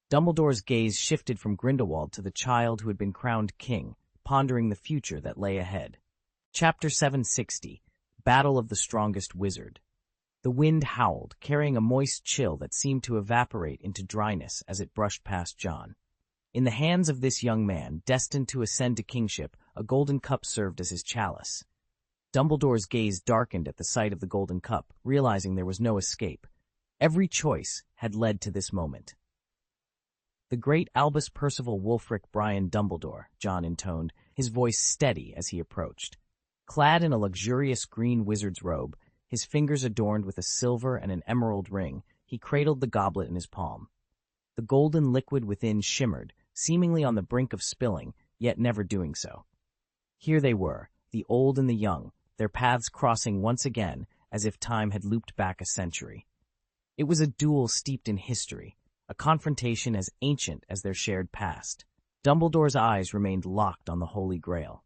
Dumbledore's gaze shifted from Grindelwald to the child who had been crowned king, pondering the future that lay ahead. Chapter 760, Battle of the Strongest Wizard. The wind howled, carrying a moist chill that seemed to evaporate into dryness as it brushed past John. In the hands of this young man, destined to ascend to kingship, a golden cup served as his chalice. Dumbledore's gaze darkened at the sight of the golden cup, realizing there was no escape. Every choice had led to this moment. "The great Albus Percival Wulfric Brian Dumbledore," John intoned, his voice steady as he approached. Clad in a luxurious green wizard's robe, his fingers adorned with a silver and an emerald ring, he cradled the goblet in his palm. The golden liquid within shimmered, seemingly on the brink of spilling, yet never doing so. Here they were, the old and the young, their paths crossing once again as if time had looped back a century. It was a duel steeped in history, a confrontation as ancient as their shared past. Dumbledore's eyes remained locked on the Holy Grail.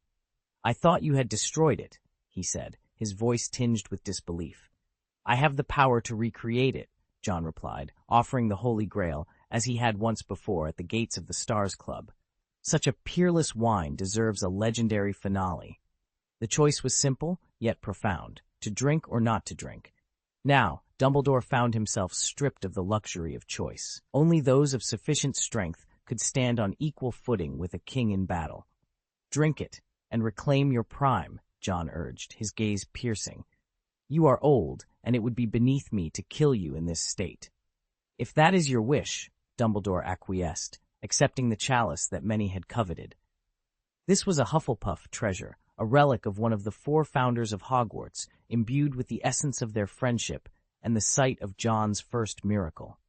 "I thought you had destroyed it," he said, his voice tinged with disbelief. "I have the power to recreate it," John replied, offering the Holy Grail, as he had once before at the gates of the Stars Club. Such a peerless wine deserves a legendary finale. The choice was simple, yet profound, to drink or not to drink. Now, Dumbledore found himself stripped of the luxury of choice. Only those of sufficient strength could stand on equal footing with a king in battle. "Drink it, and reclaim your prime," John urged, his gaze piercing. "You are old, and it would be beneath me to kill you in this state." "If that is your wish," Dumbledore acquiesced, accepting the chalice that many had coveted. This was a Hufflepuff treasure, a relic of one of the 4 founders of Hogwarts, imbued with the essence of their friendship and the site of John's first miracle.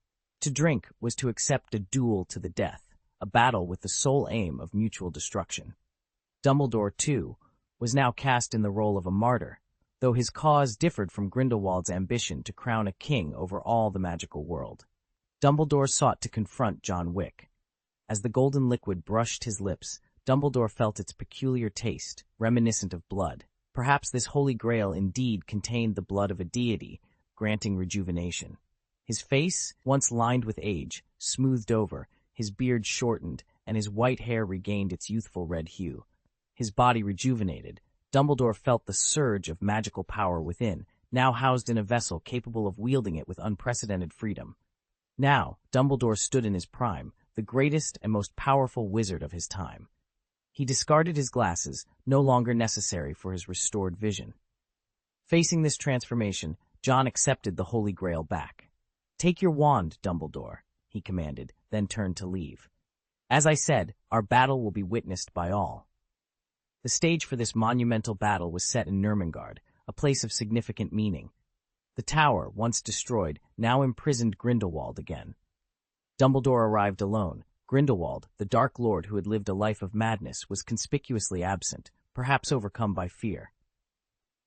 To drink was to accept a duel to the death, a battle with the sole aim of mutual destruction. Dumbledore, too, was now cast in the role of a martyr, though his cause differed from Grindelwald's ambition to crown a king over all the magical world. Dumbledore sought to confront John Wick. As the golden liquid brushed his lips, Dumbledore felt its peculiar taste, reminiscent of blood. Perhaps this Holy Grail indeed contained the blood of a deity, granting rejuvenation. His face, once lined with age, smoothed over, his beard shortened, and his white hair regained its youthful red hue. His body rejuvenated, Dumbledore felt the surge of magical power within, now housed in a vessel capable of wielding it with unprecedented freedom. Now, Dumbledore stood in his prime, the greatest and most powerful wizard of his time. He discarded his glasses, no longer necessary for his restored vision. Facing this transformation, John accepted the Holy Grail back. "Take your wand, Dumbledore," he commanded, then turned to leave. "As I said, our battle will be witnessed by all." The stage for this monumental battle was set in Nurmengard, a place of significant meaning. The tower, once destroyed, now imprisoned Grindelwald again. Dumbledore arrived alone. Grindelwald, the Dark Lord who had lived a life of madness, was conspicuously absent, perhaps overcome by fear.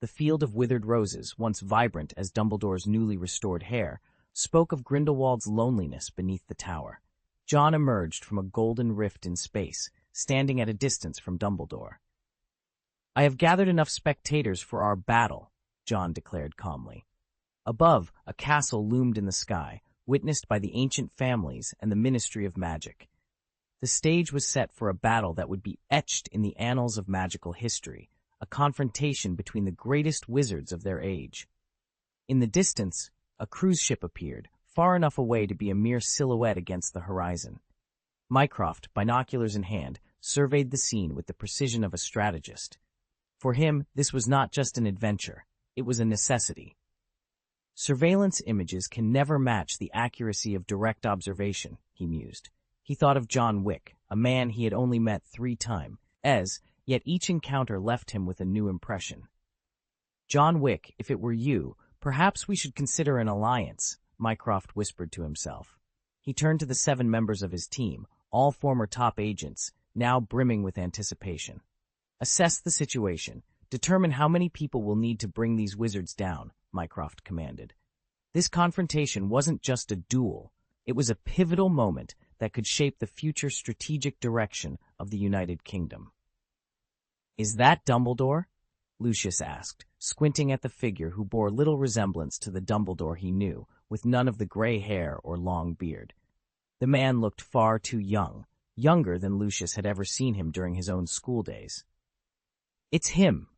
The field of withered roses, once vibrant as Dumbledore's newly restored hair, spoke of Grindelwald's loneliness beneath the tower. John emerged from a golden rift in space, standing at a distance from Dumbledore. "I have gathered enough spectators for our battle," John declared calmly. Above, a castle loomed in the sky, witnessed by the ancient families and the Ministry of Magic. The stage was set for a battle that would be etched in the annals of magical history, a confrontation between the greatest wizards of their age. In the distance, a cruise ship appeared, far enough away to be a mere silhouette against the horizon. Mycroft, binoculars in hand, surveyed the scene with the precision of a strategist. For him, this was not just an adventure, it was a necessity. Surveillance images can never match the accuracy of direct observation, he mused. He thought of John Wick, a man he had only met 3 times, yet each encounter left him with a new impression. John Wick, if it were you, perhaps we should consider an alliance, Mycroft whispered to himself. He turned to the 7 members of his team, all former top agents, now brimming with anticipation. Assess the situation. Determine how many people will need to bring these wizards down, Mycroft commanded. This confrontation wasn't just a duel. It was a pivotal moment that could shape the future strategic direction of the United Kingdom. "Is that Dumbledore?" Lucius asked, squinting at the figure who bore little resemblance to the Dumbledore he knew, with none of the gray hair or long beard. The man looked far too young, younger than Lucius had ever seen him during his own school days. "It's him,"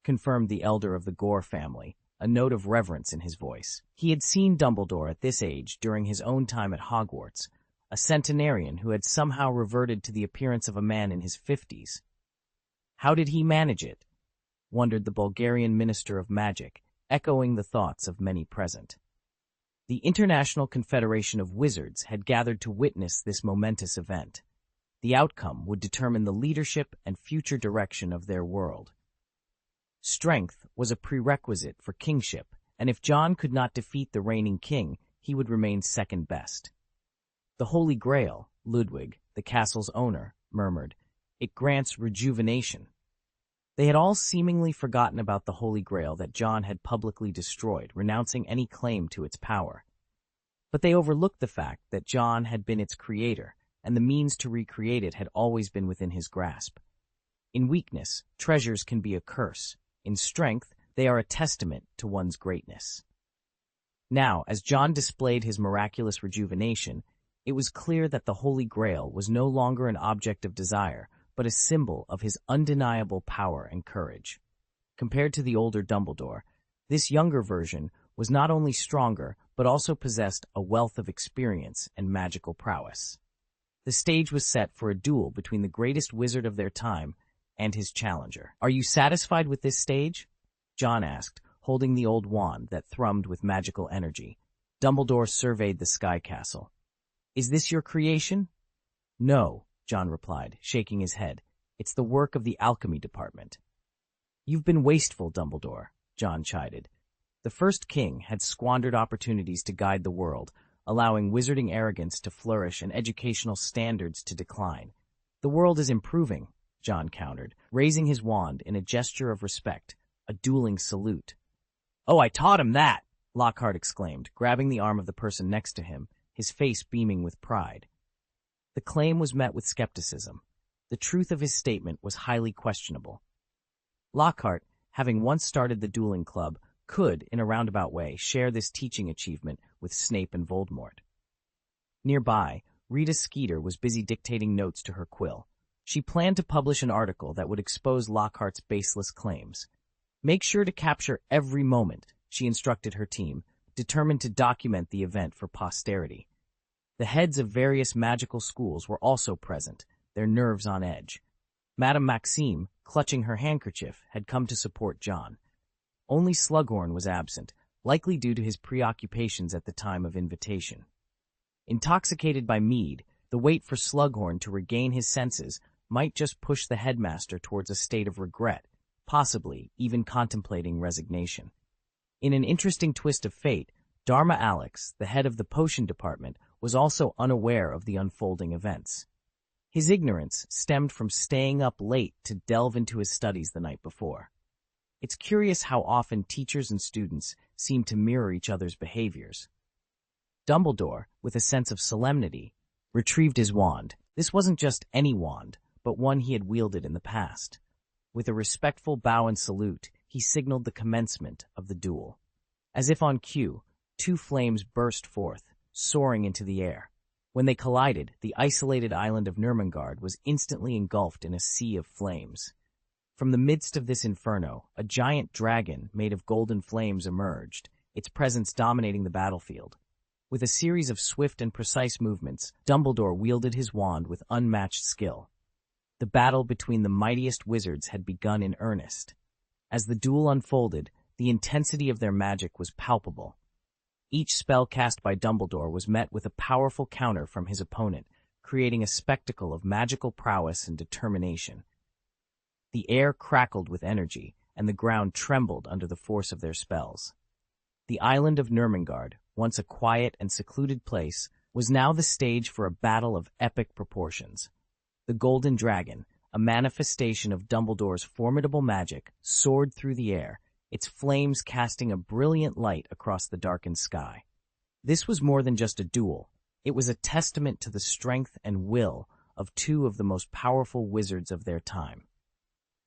confirmed the elder of the Gore family, a note of reverence in his voice. He had seen Dumbledore at this age during his own time at Hogwarts, a centenarian who had somehow reverted to the appearance of a man in his 50s. How did he manage it? Wondered the Bulgarian Minister of Magic, echoing the thoughts of many present. The International Confederation of Wizards had gathered to witness this momentous event. The outcome would determine the leadership and future direction of their world. Strength was a prerequisite for kingship, and if John could not defeat the reigning king, he would remain second best. "The Holy Grail," Ludwig, the castle's owner, murmured. "It grants rejuvenation." They had all seemingly forgotten about the Holy Grail that John had publicly destroyed, renouncing any claim to its power. But they overlooked the fact that John had been its creator, and the means to recreate it had always been within his grasp. In weakness, treasures can be a curse. In strength, they are a testament to one's greatness. Now, as John displayed his miraculous rejuvenation, it was clear that the Holy Grail was no longer an object of desire, but a symbol of his undeniable power and courage. Compared to the older Dumbledore, this younger version was not only stronger, but also possessed a wealth of experience and magical prowess. The stage was set for a duel between the greatest wizard of their time and his challenger. "Are you satisfied with this stage?" John asked, holding the old wand that thrummed with magical energy. Dumbledore surveyed the sky castle. "Is this your creation?" "No," John replied, shaking his head. "It's the work of the alchemy department." "You've been wasteful, Dumbledore," John chided. The first king had squandered opportunities to guide the world, allowing wizarding arrogance to flourish and educational standards to decline. "The world is improving," John countered, raising his wand in a gesture of respect, a dueling salute. "Oh, I taught him that!" Lockhart exclaimed, grabbing the arm of the person next to him, his face beaming with pride. The claim was met with skepticism. The truth of his statement was highly questionable. Lockhart, having once started the dueling club, could, in a roundabout way, share this teaching achievement with Snape and Voldemort. Nearby, Rita Skeeter was busy dictating notes to her quill. She planned to publish an article that would expose Lockhart's baseless claims. "Make sure to capture every moment," she instructed her team, determined to document the event for posterity. The heads of various magical schools were also present, their nerves on edge. Madame Maxime, clutching her handkerchief, had come to support John. Only Slughorn was absent, likely due to his preoccupations at the time of invitation. Intoxicated by mead, the wait for Slughorn to regain his senses might just push the headmaster towards a state of regret, possibly even contemplating resignation. In an interesting twist of fate, Dharma Alex, the head of the potion department, was also unaware of the unfolding events. His ignorance stemmed from staying up late to delve into his studies the night before. It's curious how often teachers and students seem to mirror each other's behaviors. Dumbledore, with a sense of solemnity, retrieved his wand. This wasn't just any wand, but one he had wielded in the past. With a respectful bow and salute, he signaled the commencement of the duel. As if on cue, 2 flames burst forth, soaring into the air. When they collided, the isolated island of Nurmengard was instantly engulfed in a sea of flames. From the midst of this inferno, a giant dragon made of golden flames emerged, its presence dominating the battlefield. With a series of swift and precise movements, Dumbledore wielded his wand with unmatched skill. The battle between the mightiest wizards had begun in earnest. As the duel unfolded, the intensity of their magic was palpable. Each spell cast by Dumbledore was met with a powerful counter from his opponent, creating a spectacle of magical prowess and determination. The air crackled with energy, and the ground trembled under the force of their spells. The island of Nurmengard, once a quiet and secluded place, was now the stage for a battle of epic proportions. The Golden Dragon, a manifestation of Dumbledore's formidable magic, soared through the air, its flames casting a brilliant light across the darkened sky. This was more than just a duel. It was a testament to the strength and will of two of the most powerful wizards of their time.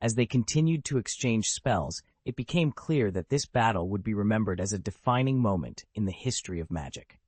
As they continued to exchange spells, it became clear that this battle would be remembered as a defining moment in the history of magic.